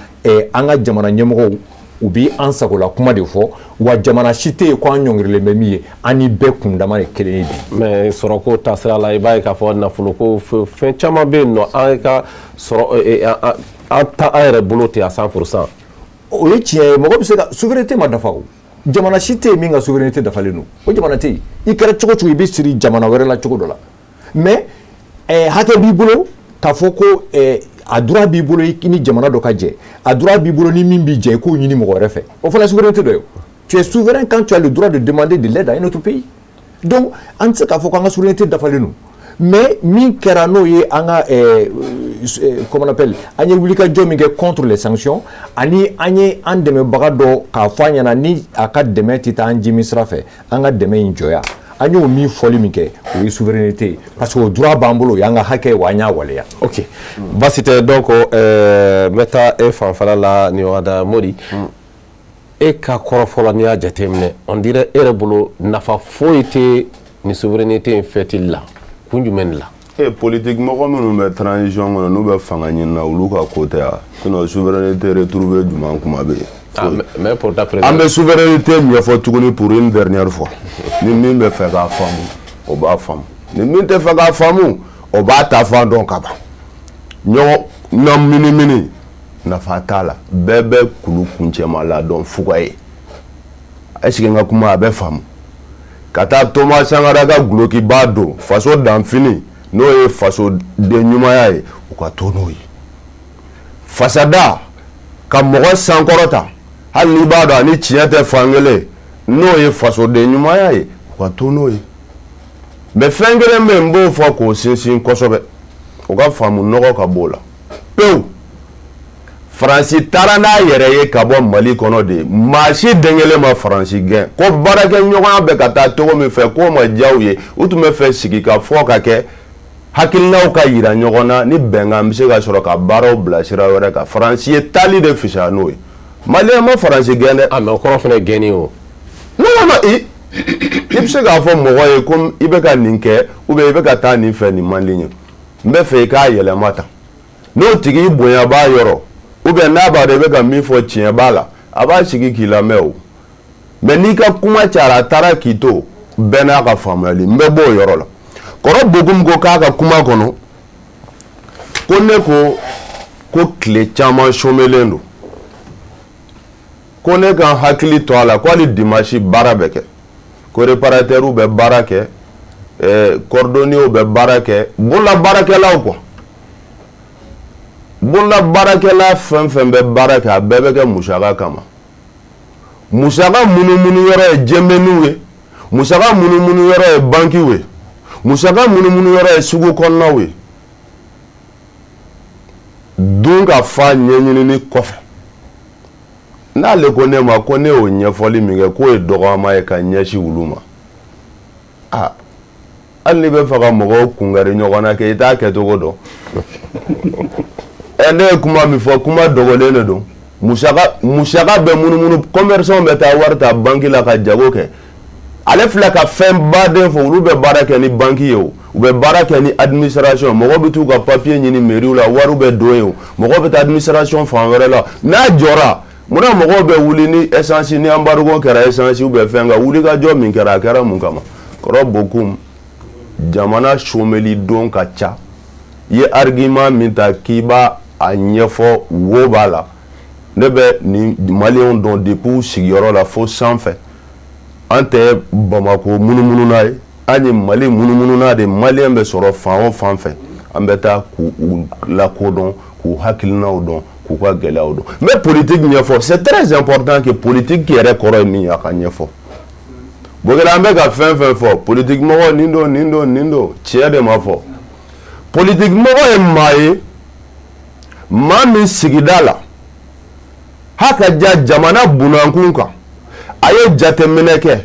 an ka jamana ɲɛmɔgɔw u bi an sagola kuma de fɔ wa jamana si tɛ yen ko an ɲɔngirilen bɛ min ye an ni bɛɛ kundama ye kelen ye bi mais sɔrɔko taasira la i b'a ye k'a fɔ nafoloko fɛn caman bɛ yen nɔ an ka sɔrɔ an ta an yɛrɛ bolo ten à 100%. o ye tiɲɛ ye mɔgɔ bɛ se ka souveraineté ma dafa o jamana si tɛ yen min ka souveraineté dafalen don o jamana tɛ yen i kɛra cogo cogo i bɛ siri jamana wɛrɛ la cogo dɔ la mais hakɛ b'i bolo k'a fɔ ko a droit b'i bolo i ni jamana dɔ ka jɛ a droit b'i bolo ni min b'i jɛ i k'o ɲini mɔgɔ wɛrɛ fɛ o fana souveraineté dɔ ye tu es souverain quand tu as le droit de demander de l'aide à un autre pays donc an tɛ se k'a fɔ k'an ka souveraineté dafalen don mais min kɛra n'o ye an ka comment on appelle an ye wulikajɔ min kɛ contre les sanctions ani an ye an dɛmɛbaga dɔ k'a fɔ an ɲɛna ni a ka dɛmɛ tɛ taa an jimi sira fɛ an ka dɛmɛ in jɔya an y'o min fɔli min kɛ o ye souveraineté parce que o droit b'an bolo o y'an ka hakɛ wa an y'a waleya. ok basi tɛ donc n bɛ taa e fanfɛla la nin wagada Modi e ka kɔrɔ fɔlɔ n'i y'a jateminɛ on dirait e yɛrɛ bolo nafa foyi tɛ nin souveraineté in fêtili la kun jumɛn de la. politique mɔgɔ minnu bɛ transition kɔnɔ n'u bɛ fanga ɲini na olu ka ko tɛ yan sinon souveraineté retrouver jumɛn kuma bɛ yen. mais pour ta an bɛ souveraineté ɲɛfɔ tuguni pour une dernière fois ni min bɛ fɛ k'a faamu o b'a faamu ni min tɛ fɛ k'a faamu o b'a ta fan dɔn ka ban ɲɔgɔn na minimini nafa t'a la bɛɛ bɛ kulu kuncɛma la dɔn fuga ye est-ce que n ka kuma a bɛ faamu ka taa Thomas Sankara ka gulokiba don faso danfini n'o ye faso den ɲumanya ye u ka to n'o ye fasada ka mɔgɔ sankɔrɔta hali n'i b'a dɔn ani tiɲɛ tɛ fan kelen n'o ye fasoden ɲumanya ye u ka to n'o ye mais fɛn kelen bɛ yen n b'o fɔ k'o sinsin kosɛbɛ o ka faamu nɔgɔ ka b'o la pewu Faransi taara n'a yɛrɛ ye ka bɔ Mali kɔnɔ de maa si den kelen ma Faransi gɛn ko baarakɛɲɔgɔnya bɛ ka taa cogo min fɛ k'o ma diya u ye u tun bɛ fɛ sigi ka fɔ ka kɛ hakilinaw ka yira ɲɔgɔn na ni bɛnkan bɛ se ka sɔrɔ ka baaraw bila sira wɛrɛ kan Faransi ye taali de fisaya n'o ye Maliyɛn ma Faransi gɛn dɛ. mais o kɔrɔ fana gɛnni o. non i bɛ se k'a fɔ mɔgɔ ye ko i bɛ ka nin kɛ ou bien i bɛ ka taa nin fɛ nin man di n ye n bɛ fɛ i k'a yɛlɛma tan n'o tigi bonya b'a yɔrɔ ou bien n'a b'a dɔn i bɛ ka min fɔ tiɲɛ b'a la a b'a sigi k'i lamɛn o mais n'i ka kuma cayara a taara k'i to bɛɛ n'a ka faamuyali n bɛ bɔ o yɔrɔ la kɔrɔ Bokum ko k'a ka kuma kɔnɔ ko ne ko tile caman chômelen don ko ne ka hakili to a la ko hali dimanche baara bɛ kɛ ko réparateur bɛ baara kɛ cordonnier bɛ baara kɛ bolola baarakɛlaw quoi bolola baarakɛla fɛn fɛn bɛ baara kɛ a bɛɛ bɛ kɛ musaka kama musaka munumunu yɔrɔ ye jɛmɛniw ye musaka munumunu yɔrɔ ye bankiw ye musaka munumunu yɔrɔ ye sugu kɔnɔnaw ye dun ka fa ɲɛɲinini kɔfɛ n'ale ko ne ma ko ne y'o ɲɛfɔli min kɛ k'o ye dɔgɔyama ye ka ɲɛsin olu ma hali n'i bɛ fɛ ka mɔgɔw kungari ɲɔgɔn na kɛ i t'a kɛcogo dɔn ne ye kuma min fɔ kuma dogolen de don musaka bɛ munumunu commerçant bɛ taa wari ta banki la ka jago kɛ ale filɛ ka fɛn baden fɔ olu bɛ baara kɛ ni banki ye o u bɛ baara kɛ ni administration mɔgɔ bɛ t'u ka papier ɲini mairie la wariw bɛ don ye o mɔgɔ bɛ taa administration fan wɛrɛ la n'a jɔra munna mɔgɔw bɛ wuli ni essence ni embargo kɛra essence ou bien fɛn ka wulikajɔ min kɛra a kɛra mun kama kɔrɔ Bokum jamana chômeli don ka ca i ye argument min ta k'i b'a ɲɛfɔ wo b'a la ne bɛ ni maliyɛnw dɔn depuis u sigiyɔrɔ la fo sanfɛ an tɛ Bamako munumunu n'a ye an ye Mali munumunu n'a de maliyɛn bɛ sɔrɔ fan o fan fɛ an bɛ taa k'u lakodɔn k'u hakilinaw dɔn k'u ka gɛlɛyaw dɔn mais politique ɲɛfɔ c'est très important que politique yɛrɛ kɔrɔ ye min ye a ka ɲɛfɔ bokɛla an bɛ ka fɛn fɛn fɔ politique mɔgɔ nin don tiɲɛ de ma fɔ politique mɔgɔ ye maa ye maa min sigida la h'a ka ja jamana bunankun kan a ye jateminɛ kɛ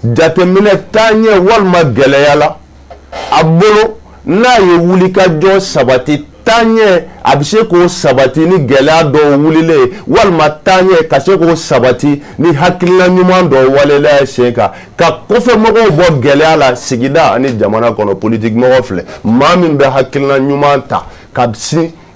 jateminɛ taaɲɛ walima gɛlɛya la a bolo n'a ye wulikajɔ sabati taɲɛ a bɛ se k'o sabati ni gɛlɛya dɔw wulilen ye walima taɲɛ ka se k'o sabati ni hakilina ɲuman dɔw walela ye sen kan ka kɔfɛmɔgɔw bɔ gɛlɛya la sigida ani jamana kɔnɔ politikimɔgɔ filɛ maa min bɛ hakilina ɲuman ta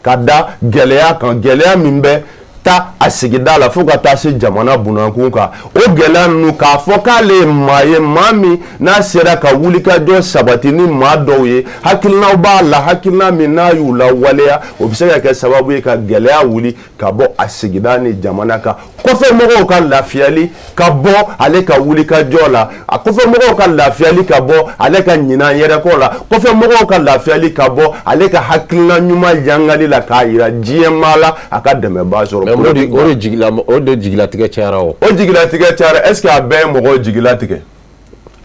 ka da gɛlɛya kan gɛlɛya min bɛ ta a sigida la fo ka taa se jamana bunankun kan o gɛlɛya ninnu k'a fɔ k'ale ye maa ye maa min n'a sera ka wulikajɔ sabati ni maa dɔw ye hakilinaw b'a la hakilina min n'a y'u lawaleya o bɛ se ka kɛ sababu ye ka gɛlɛya wuli ka bɔ a sigida ni jamana kan kɔfɛmɔgɔw ka lafiyali ka bɔ ale ka wulikajɔ la a kɔfɛmɔgɔw ka lafiyali ka bɔ ale ka ɲinan yɛrɛkɔ la kɔfɛmɔgɔw ka lafiyali ka bɔ ale ka hakilina ɲuman yangali la k'a yira diɲɛmaa la a ka dɛmɛbaa sɔrɔ. o de jigilatigɛ cayara o. o jigilatigɛ cayara est ce que a bɛɛ ye mɔgɔw jigilatigɛ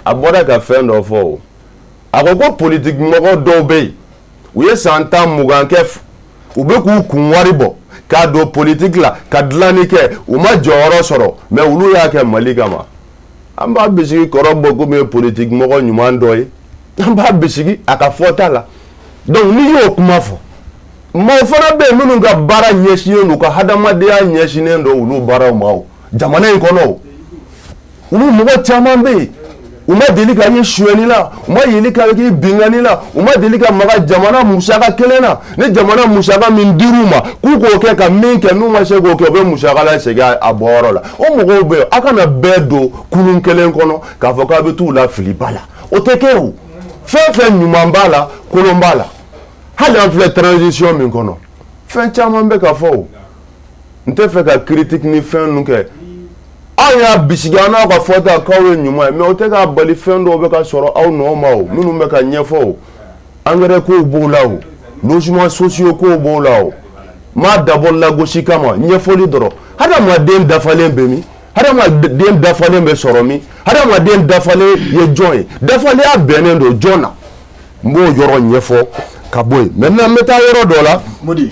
a bɔra ka fɛn dɔ fɔ o a ko ko politikimɔgɔ dɔw bɛ yen u ye san 10 20 kɛ u bɛ k'u kun wari bɔ k'a don politique la ka dilanni kɛ u ma jɔyɔrɔ sɔrɔ mais olu y'a kɛ Mali kama an b'a bisigi kɔrɔ bɔ komi ye politikimɔgɔ ɲuman dɔ ye an b'a bisigi a ka fɔta la donc n'i y'o kuma fɔ maaw fana bɛ yen minnu ka baara ɲɛsinnen don ka hadamadenya ɲɛsinnen don olu baaraw ma o jamana in kɔnɔ o olu mɔgɔ caman bɛ yen u ma deli ka ye suyɛni la u ma deli ka kɛ bingani la u ma deli ka maga jamana musaka kelen na ni jamana musaka min dir'u ma k'u k'o kɛ ka min kɛ n'u ma se k'o kɛ u bɛ musaka la segin a bɔyɔrɔ la o mɔgɔw bɛ yen a kana bɛɛ don kurun kelen kɔnɔ k'a fɔ k'a bɛ t'u la filiba la o tɛ kɛ o fɛn fɛn ɲuman b'a la kolon b'a la hali an filɛ transition min kɔnɔ fɛn caman bɛ ka fɔ o n tɛ fɛ ka critique ni fɛn ninnu kɛ aw y'a bisigi an n'aw ka fɔta k'aw ye ɲuman ye mais o tɛ k'a bali fɛn dɔw bɛ ka sɔrɔ aw nɔ ma o minnu bɛ ka ɲɛfɔ o engrais kow b'o la o logements sociaux kow b'o la o m'a dabɔ lagosi kama ɲɛfɔli dɔrɔn hadamaden dafalen bɛ min hadamaden dafalen bɛ sɔrɔ min hadamaden dafalen ye jɔn ye dafalenya bɛnnen don jɔn na n b'o yɔrɔ ɲɛfɔ ka bɔ yen maintenant n bɛ taa yɔrɔ dɔ la. Modi.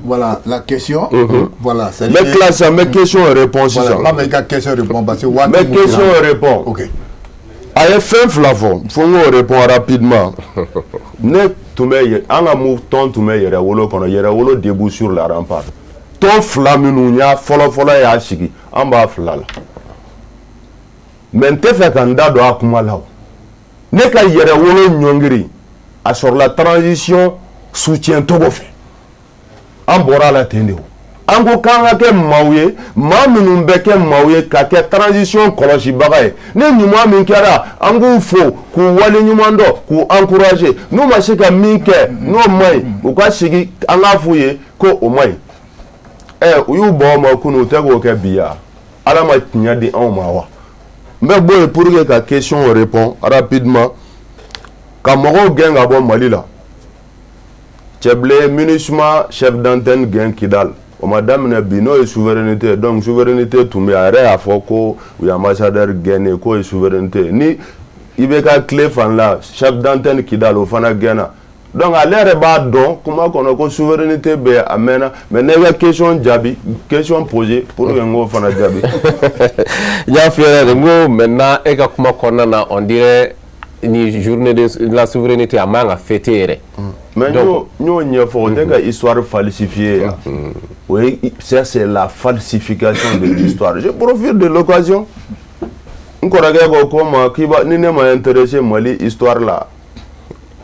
Voilà la question. Voilà. Mais classe, mes questions et réponses. Voilà. Mes questions et réponses parce que mes questions et réponses. Ok. Aye fin flavon. Faut nous répondre rapidement. Ne tume anga move ton tume yere wolo kono yere wolo debout sur la rempart. Ton flaminu nya folo ya shiki amba flala. Men te fe kanda do akuma law. Ne ka yere wolo nyongiri a sur la transition soutien togo fe. An bɔra la ten de o an ko k'an ka kɛ maaw ye maa minnu bɛ kɛ maaw ye ka kɛ transition kɔlɔsibaga ye ni ɲuman min kɛra an k'u fo k'u waleɲuman dɔn k'u encourager n'u ma se ka min kɛ n'o ma ɲi u ka sigi an k'a f'u ye ko o ma ɲi u y'u bɔ o ma kunu u tɛ k'o kɛ bi ya ala ma tiɲɛ di anw ma wa n bɛ bɔ yen pour que ka question répond rapidement ka mɔgɔw gɛn ka bɔ Mali la. Tcheblé, MINUSMA, chef d'antenne Gen Kidal. On m'a damné bino et souveraineté. Donc, souveraineté, tout me arrête à Foko, ou ambassadeur Gen et souveraineté. Ni Ibeka Clé fan là, chef d'antenne Kidal, au Fana Gena. Donc, à l'air bas donc, comment on a souveraineté, amena, mais n'est pas question Djabi, question posée pour le mot Fana Djabi. Il y a fait le mot maintenant, et comment on dirait. Ni journée de la souveraineté à main à fêter. Mais nous, il faut une histoire falsifiée. Oui, ça c'est la falsification de l'histoire. Je profite de l'occasion. Encore comment qui va ni m'a intéressé Mali histoire là.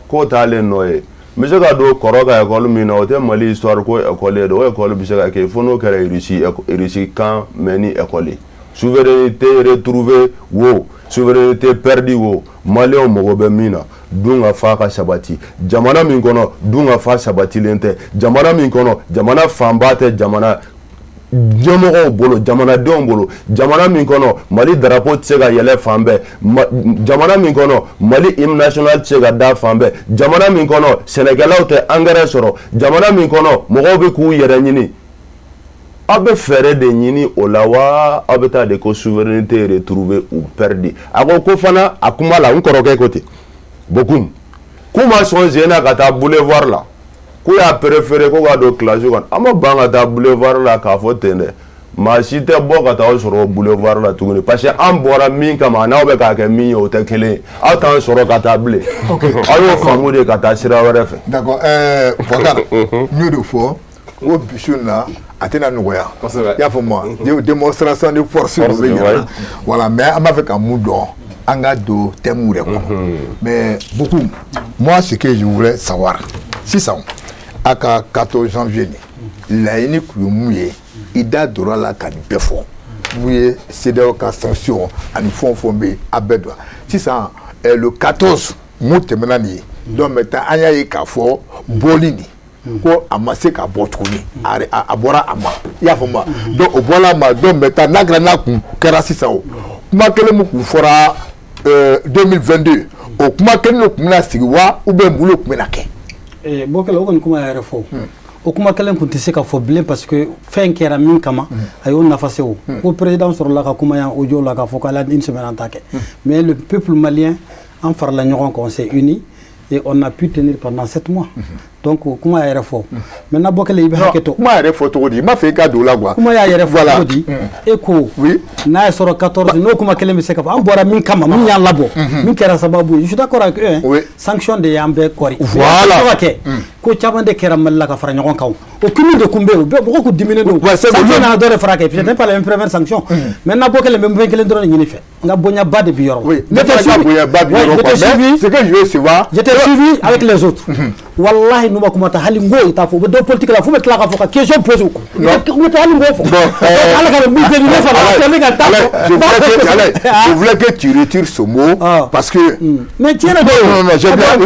Côté aller noyer. Mais je regarde au Koroga école minorité Mali histoire quoi école de école bisaka que faut nous créer Russie quand meni école. Souveraineté retrouvée wo. Souveraineté perdue wo Mali o mogo be mina dunga fa ka sabati jamana min kono dunga fa sabati lente jamana min kono jamana famba te jamana jemogo bolo jamana don bolo jamana min kono Mali drapeau tsega yele fambe jamana min kono Mali hymne national tsega da fambe jamana min kono Sénégalais te engrais soro jamana min kono mogo be ku yere nyini abe fere de nyini olawa abeta de ko souveraineté retrouvée ou perdue ako ko fana akuma la nkoro ke côté beaucoup kuma sonje na kata boulevard la ko ya préféré ko ga do classe kon ama banga ta boulevard la ka fotene maa si tɛ bɔ ka taa aw sɔrɔ boulevard la tuguni parce que an bɔra min kama n'aw bɛ k'a kɛ min ye o tɛ kelen ye aw t'an sɔrɔ ka taa bilen aw y'o faamu de ka taa sira wɛrɛ fɛ. d'accord Boubacar n y'o de fɔ n ko bi su in na a tɛna nɔgɔya i y'a faamu démonstration de force de bɛ ɲɛna voilà mais an b'a fɛ ka mun dɔn an ka don thème yɛrɛ kɔnɔ mais beaucoup moi ce que je voulais savoir sisan a ka 14 janvier ni laɲini tun ye mun ye i da donna la ka nin bɛɛ fɔ mun ye CEDEAO ka sanction ani fɛn o fɛn bɛ yen a bɛɛ don sisan le 14 mun tɛmɛna nin ye donc maintenant an y'a ye k'a fɔ bɔli nin ko a ma se ka bɔ tuguni a bɔra a ma i y'a faamu donc o bɔra a ma donc maintenant n'a kɛra n'a kun kɛra sisan o kuma kelen min kun fɔra 2022 o kuma kelen de kun bɛna sigi wa ou bien mun de kun bɛna kɛ. Bokele o kɔni kuma yɛrɛ fɔ o kuma kelen kun tɛ se ka fɔ bilen parce que fɛn kɛra min kama a y'o nafa se o ko président sɔrɔla ka kuma yan audio la k'a fɔ k'ale une semaine an t'a kɛ mais le peuple malien an farala ɲɔgɔn kan on s'est unis et on a pu tenir pendant 7 mois donc kuma y'a yɛrɛ fɔ maintenant Bokele i bɛ hakɛ to kuma yɛrɛ fɔ cogo di i m'a fɛ i ka don o la quoi kuma y'a yɛrɛ fɔ cogo di e ko n'a ye sɔrɔ 14 n'o kuma kelen bɛ se ka fɔ an bɔra min kama min y'an labɔ min kɛra sababu ye je suis d'accord avec eux sanction de y'an bɛɛ kɔri voilà kɛ ko caman de kɛra Mali la ka fara ɲɔgɔn kan o kimi de kun bɛ yen mɔgɔ kun diminen don sanction nana dɔ de fara kɛ peut-être pas la même première sanction maintenant Bokele bɛ fɛn kelen dɔrɔn de ɲini fɛ n ka bonyaba de bi yɔrɔ la j'étais suivi avec les autres wallahi numa kuma ta hali ngo ita fo do politique la fo be tla ka fo ka question pose ko ko ta hali ngo fo ala ka mi de ni fa je voulais que tu retires ce mot parce que mais tiens non je viens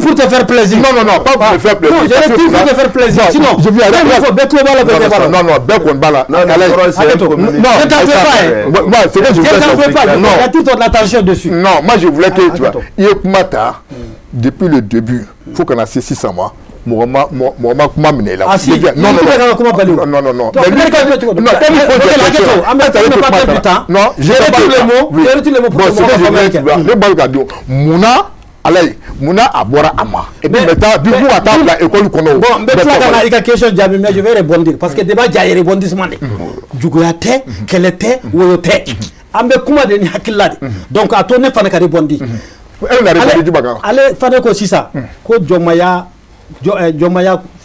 pour te faire plaisir non pas pour te faire plaisir je retire pour te faire plaisir sinon je viens il faut bec le non bec on bala non je t'en pas non il y a toute l'attention dessus non moi je voulais que tu vois Yekmata depuis le début faut qu'on a 600 mois Mohamed kuma minɛ la non je Mouna a bɔra a ma et puis maintenant bi ko ta bila école kɔnɔ bon mais toi kana i ka question jaabi mais je vais répondre parce que débat ja rebondissement de juguya tɛ kɛlɛ tɛ woyo tɛ an bɛ kuma de ni hakilila de donc a to ne fana ka répondre ale fana ko sisan ko jɔnmaya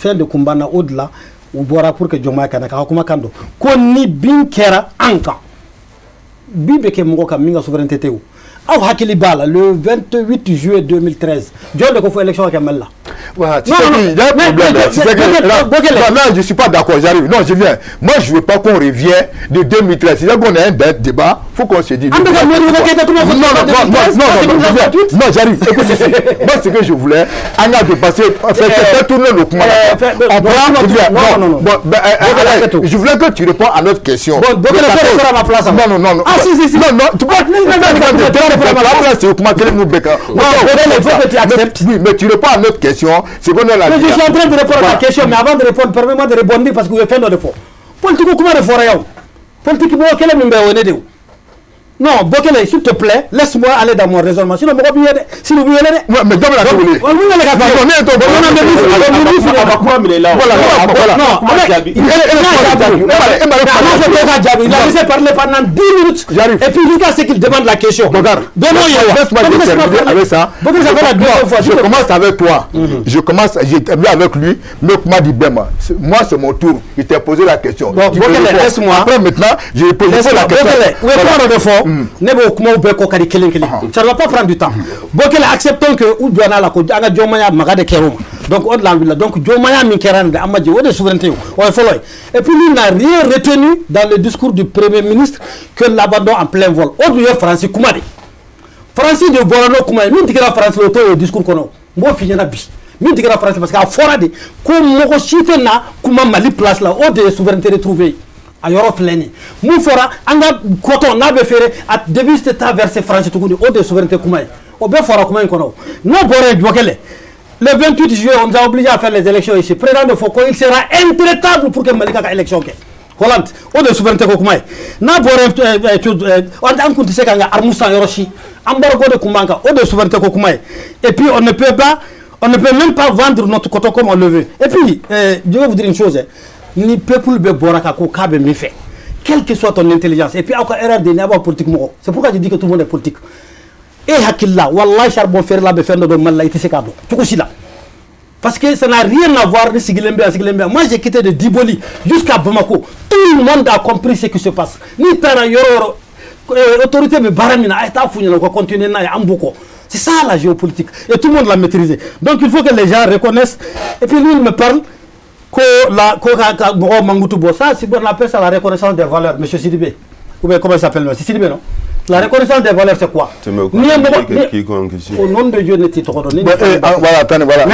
fɛn de kun banna o de la u bɔra pour que jɔnmaya kana ka kuma kan don ko ni bin kɛra an kan bin bɛ kɛ mɔgɔ kan min ka souveraineté tɛ o aw hakili b'a la le 28 juillet 2013 jɔn de ko fɔ élection kɛ Mali la. Voilà, tu sais qu'il y a un problème. Là, je ne suis pas d'accord, j'arrive. Non, je viens. Moi, je ne veux pas qu'on revienne de 2013. Si on a un débat, il faut qu'on se dise. Non, j'arrive. Moi, ce que je voulais, on a dépassé, faire tourner le coin. Je voulais que tu réponds à notre question. Bon, donc, à ma place. Non. Ah, si. Non, tu peux oui, mais tu réponds à notre question. C'est qu'on a la. Mais je suis en train de répondre à ta question, mais avant de répondre, permets-moi de répondre parce que vous avez fait de faux. Politique, comment de forêt? Politique, quel est le numéro? Non, Bokele, s'il te plaît, laisse-moi aller dans mon raisonnement. Sinon, si vous voulez. Mais donne la télé. Il a laissé parler pendant 10 minutes. Et puis jusqu'à ce qu'il demande la question. Avec ça. Je commence avec toi. Je commence, j'ai terminé avec lui. Mais comment dit Bema? Moi, c'est mon tour. Il t'a posé la question. Bokele, laisse-moi. Après, maintenant, je vais poser la question. Ne b'o kumaw bɛɛ kɔ ka di kelen kelen ça ne va pas prendre du temps Bokele acceptons que u donna la ko an ka jɔnmaya maga de kɛra o ma donc o de la wulila donc jɔnmaya min kɛra nin de an ma jɛ o de souveraineté o ye fɔlɔ ye et puis lui n'a rien retenu dans le discours du premier ministre que l'abandon en plein vol o dun ye Faransi kuma de Faransi de bɔra n'o kuma ye min tigɛra Faransi o t'o ye discours kɔnɔ n b'o f'i ɲɛna bi min tigɛra Faransi parce que a fɔra de ko mɔgɔ si tɛ na kuma Mali place la o de ye souveraineté retrouvée a yɔrɔ filɛ nin ye mun fɔra an ka coton n'a bɛ feere a devise tɛ taa verser France tuguni o de ye souveraineté kuma ye o bɛɛ fɔra kuma in kɔnɔ n'o bɔra yen Bokele le 28 juillet on nous a obligé à faire les élections ici président de fɔ ko il sera intraitable pour que Mali ka élection kɛ Hollande o de ye souveraineté ko kuma ye n'a bɔra an kun tɛ se k'an ka arme san yɔrɔ si embargo de kun b'an kan o de ye souveraineté ko kuma ye et puis on ne peut même pas vendre notre coton comme on le veut et puis je vais vous dire une chose ni peuple be boraka ko kabe mi fait quelle que soit ton intelligence et puis encore erreur de n'avoir politique mo c'est pourquoi je dis que tout le monde est politique et hakilla wallahi charbon fer la be fendo do malla ite sekado tuko sila parce que ça n'a rien à voir avec Sigilembe. Moi j'ai quitté de Diboli jusqu'à Bamako, tout le monde a compris ce qui se passe ni tara yoro autorité me baramina eta funyala ko continuer na amboko. C'est ça la géopolitique et tout le monde l'a maîtrisé. Donc il faut que les gens reconnaissent et puis lui il me parle que la ça c'est on appelle ça la reconnaissance des valeurs monsieur Sidibé ou bien comment il s'appelle c'est Sidibé non la reconnaissance des valeurs c'est quoi au nom de Dieu n'était trop donné voilà attendez voilà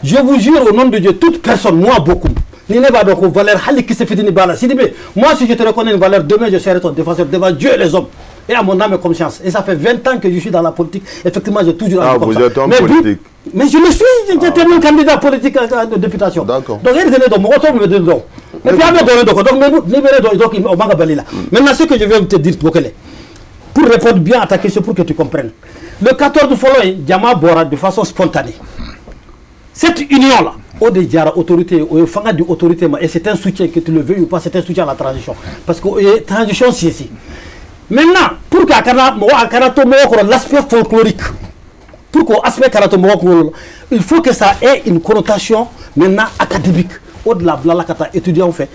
je vous jure au nom de Dieu toute personne moi beaucoup moi si je te reconnais une valeur demain je serai ton défenseur devant Dieu et les hommes et à mon âme et conscience. Et ça fait 20 ans que je suis dans la politique. Effectivement, j'ai toujours vous êtes homme politique. Mais je le suis, j'étais même candidat politique à de députation. D'accord. Donc, il est mon retour me donne donc. Et puis, maintenant, ce que je vais te dire, pour répondre bien à ta question, pour que tu comprennes. Le 14 following, Diama Bora de façon spontanée. Cette union-là, au déjà autorité, au fanga de autorité, et c'est un soutien que tu le veuilles ou pas, c'est un soutien à la transition. Parce que la transition, c'est ici. Maintenant, pour que l'aspect folklorique, pour que l'aspect il faut que ça ait une connotation maintenant académique. Au-delà de la kata étudiant on fait,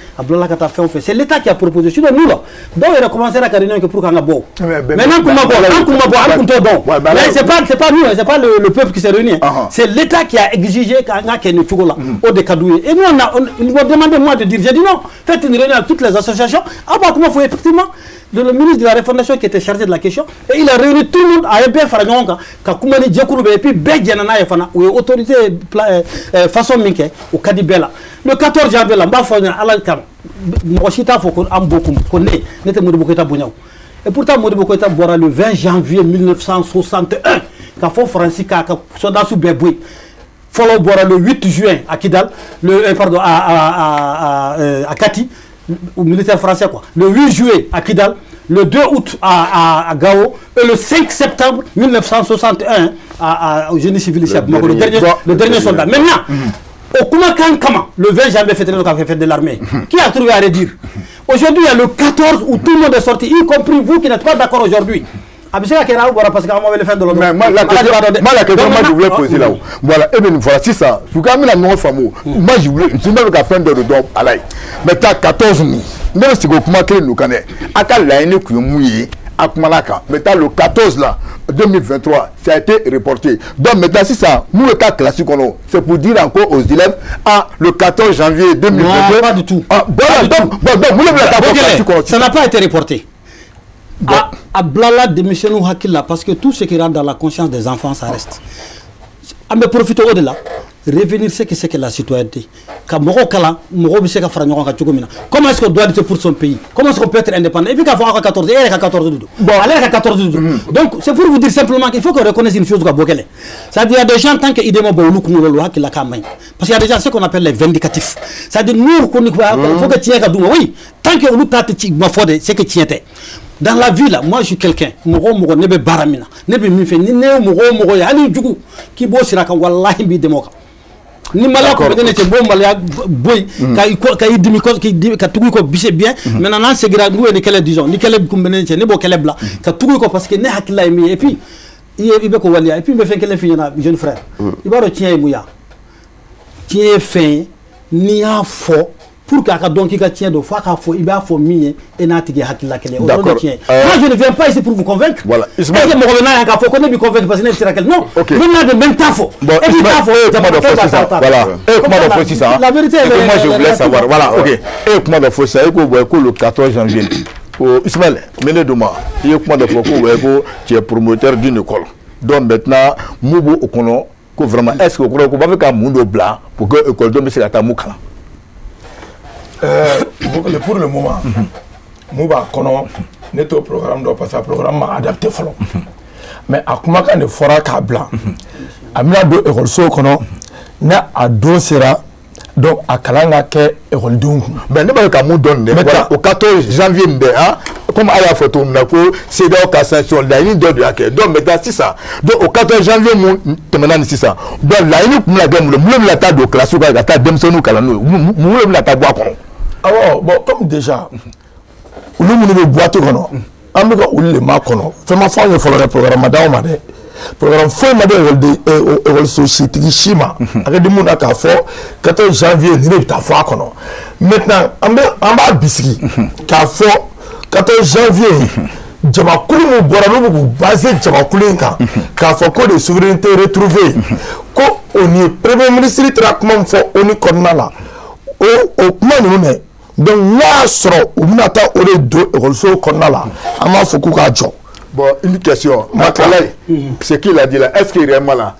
c'est l'État qui a proposé. Sinon nous là, donc il a commencé à cariner que pour qu'on a beau. Maintenant c'est pas nous, c'est pas le peuple qui s'est réuni. C'est l'État qui a exigé qu'on a qu'il faut là au décadoué. Et nous ils m'ont demandé moi de dire, j'ai dit non, faites une réunion avec toutes les associations. Ah bah comment faut effectivement le ministre de la Refondation qui était chargé de la question et il a réuni tout le monde à bien faire un Kakumani Djakourbe et puis Bédianana et Fana ou autorité façon Minke au Kadibela. Le 14 janvier, là, Alalkam, Moshita Foko, Ambokum, Kone, n'était Moudiboketa Bouniao. Et pourtant, Moudiboketa Bora le 20 janvier 1961, quand Fon Francis Soda sous Beboui. Follow Bora le 8 juin à Kidal, pardon, à Kati, au militaire français quoi. Le 8 juillet à Kidal, le 2 août à Gao et le 5 septembre 1961 au génie civil le dernier soldat. Maintenant, au Koumakan Kama, le 20 janvier, fête de l'armée, qui a trouvé à redire. Aujourd'hui, il y a le 14 où tout le monde est sorti, y compris vous qui n'êtes pas d'accord aujourd'hui. Parce que la question moi je voulais poser là-haut. Voilà, et bien voilà, c'est ça. Je vous la non fameux. Moi je voulais, je même qu'à fin de redon à l'ail. Mais t'as 14 000. Même si vous commencez nous connaître. À quel l'année que vous mouillez, à Kumalaka. Mais t'as le 14 là, 2023, ça a été reporté. Donc maintenant, si ça, nous le cas classique, c'est pour dire encore aux élèves, le 14 janvier 2022. Non, pas du tout. Ça n'a pas été reporté. À Blala démissionner Hakila parce que tout ce qui rentre dans la conscience des enfants, ça reste. On peut profiter au-delà, revenir ce que c'est que la citoyenneté. Comment est-ce qu'on doit être pour son pays? Comment est-ce qu'on peut être indépendant? Et puis qu'à 14, et à 14 bon, allez à 14. Donc c'est pour vous dire simplement qu'il faut qu'on reconnaisse une chose. C'est-à-dire qu'il y a des gens tant qu'ils demandent parce qu'il y a des gens ce qu'on appelle les vindicatifs. C'est-à-dire nous, il faut que tu aies oui, tant que nous c'est que tu étais. Dans la vie là, moi je suis quelqu'un, nebe baramina, nebe mife, ni ne moro ya ali jugu ki bo siraka wallahi bi demoka. Ni mala ko bedene te bo mala boy ka idimi ko ki ka tugu ko bise bien, maintenant nan segira ngou ni kele disons, ni kele ko bedene te ne bo kele bla, ka tugu ko parce que ne hakila mi et puis il be ko walia et puis me fait kele fi na jeune frère. Il va retien mouya. Tien fin ni a fo pour que donc il tient de fois qu'il faut il va faut mieux et n'attirer hakila kele. Moi je ne viens pas ici pour vous convaincre. Voilà. Est-ce que me revenir à faut qu'on me convaincre parce que c'est quel non. Maintenant de même temps faut. Et puis temps faut voilà. Et comment on fait ça? La vérité moi je voulais savoir. Voilà, OK. Et comment on fait ça? Le 14 janvier. Ismaël, menez de moi. Il y a comment de fois tu es promoteur d'une école. Donc maintenant Moubo Okono vraiment est-ce que vous croyez qu'on va faire un monde blanc pour que l'école de M. Atamoukala? Pour le moment, Mouba Kono n'est au programme de parce que le programme m'a adapté. Mais à comment quand il fera qu'à blanc, à mina do école so kono na ado sera donc a kalan ka kɛ ekɔlidenw kun. mais ne b'a ka mun dɔn dɛ voilà au 14 janvier nin dɛ hein comme a y'a fɔ cogo min na ko CEDEAO ka sanction laɲini dɔ de y'a kɛ donc maintenant sisan donc au 14 janvier mun tɛmɛna ni sisan donc laɲini kun bɛna kɛ mun bɛna taa don classe kan ka taa denmisɛnninw kalan n'o ye mun bɛna taa bɔ a kɔnɔ. awɔ bon comme déjà olu minnu bɛ boîte kɔnɔ an bɛ ka olu de ma kɔnɔ fɛn ma fɔ an ye fɔlɔ dɛ programme ma d'aw ma dɛ programme foyi ma di ekɔliso sitigi si ma a ka di mun na k'a fɔ 14 janvier ni ne bɛ taa fɔ a kɔnɔ maintenant an b'a bisigi k'a fɔ 14 janvier jamakulu min bɔra n'u bɛ k'u basé jamakulu in kan k'a fɔ ko de souveraineté retrouvée ko o ni premier ministre taara kuma min fɔ ONU kɔnɔna la o kuma ninnu dɛ donc n'a y'a sɔrɔ u bɛna taa o de don ekɔliso kɔnɔna la an b'a fɔ k'u k'a jɔ. Bon, une question. Makalaï, ce qu'il a dit là, est-ce qu'il est malin?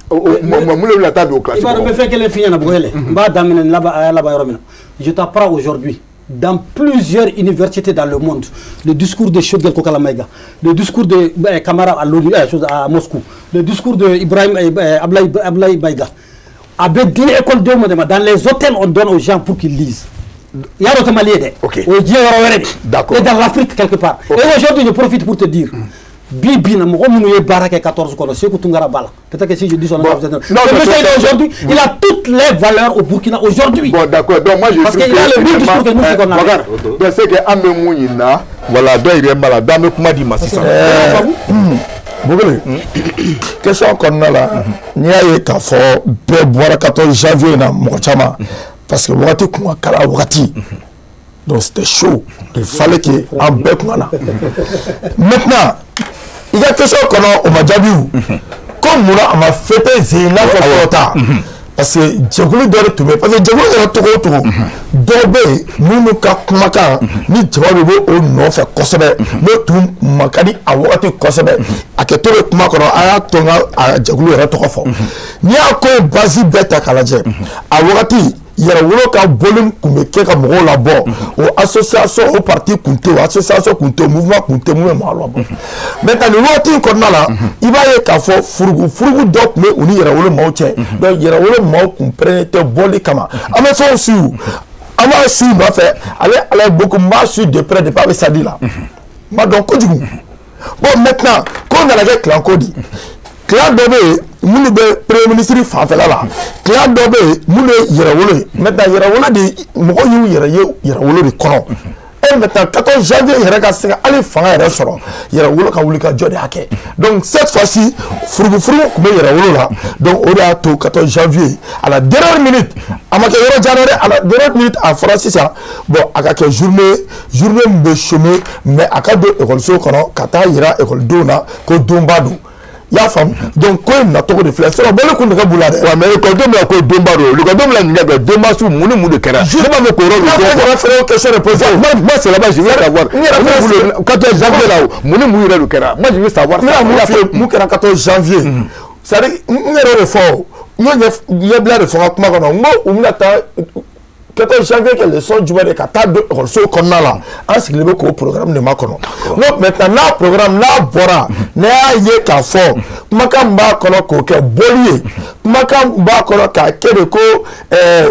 Je t'apprends aujourd'hui, dans plusieurs universités dans le monde, le discours de Choguel Kokalamaïga, le discours de Kamara à Moscou, le discours de Ibrahim Ablaï Baïga, avec des écoles de monde, dans les hôtels, on donne aux gens pour qu'ils lisent. Il y a d'autres Maliens, d'accord. Et dans l'Afrique quelque part. Et aujourd'hui, je profite pour te dire. Bibi na moko munu baraka 14 kono c'est Tungara Bala. Peut-être que si je dis son nom aujourd'hui, il a toutes les valeurs au Burkina aujourd'hui. Bon d'accord. Donc moi je parce qu'il a le même discours que nous qu'on a. Donc c'est que Ambe Mounina, voilà, donc il est malade. Dame kuma di masisa. Bogole. Question qu'on a là, ni aye ka fo be boire 14 janvier na mochama parce que wakati kuma kala wakati. Donc c'était chaud. Il fallait qu'il y ait un bec. Maintenant, il y a quelque chose qu'on a au Madjabou. Comme on a fêté Zéna Fota. Parce que Djagoulou doit retrouver. Parce que Djagoulou doit retrouver. Dobé, nous nous kakumaka, ni Djagoulou au nom fait Kosobe. Nous tout makadi à Wati Kosobe. À que tout le Kumakoro, à Tonga, à Djagoulou et Retofo. Ni à quoi Basi Beta Kaladje. À Wati. Il y a un volume qui est là-bas, aux associations, aux partis, aux associations, aux mouvements, aux mouvements. Maintenant, le vote qu'on a là, il va y avoir Fourgou Dok, mais on y a un mot. Donc, il y a un mot qu'on prenne te boli kama. À mes fonds sur, à ma sur, ma fait, allez beaucoup mal sur de près de pas ça dit là. Ma donc, bon, maintenant, quand on a la guerre Clancodi, Clan Dobé, nous premier ministre Fafela là. Clan Dobé, nous Yerawole. Maintenant Yerawole de Mokoyu Yerawole de Kono. Et maintenant 14 janvier Yeraka Singa allez faire un restaurant. Yerawole Kawulika Jode Hake. Donc cette fois-ci, Fourgou comme Yerawole là. Donc on est au 14 janvier à la dernière minute. À la dernière minute à Francis bon à quelques journée de chemin mais à quatre écoles so Kono Kata Yera école Dona ko Dombado. Ya femme donc quoi n'a pas de flèche alors bon le coup de boulade ouais mais quand on a quoi dombaro le quand on l'a n'y a que deux masses ou mon de kera je pas me corrompre je faire une question reposée moi c'est là-bas je veux savoir 14 janvier là mon mourir le kera moi je veux savoir moi 14 janvier ça dit une erreur fort moi il y a bien de fort comment on on attend 14 janvier que les sons du mois de Qatar de Rosso qu'on a là en ce qui est au programme de Macron. Donc maintenant le programme là bora n'a yé qu'à fort. Makamba kono ko ke bolier. Makamba kono ka kedeko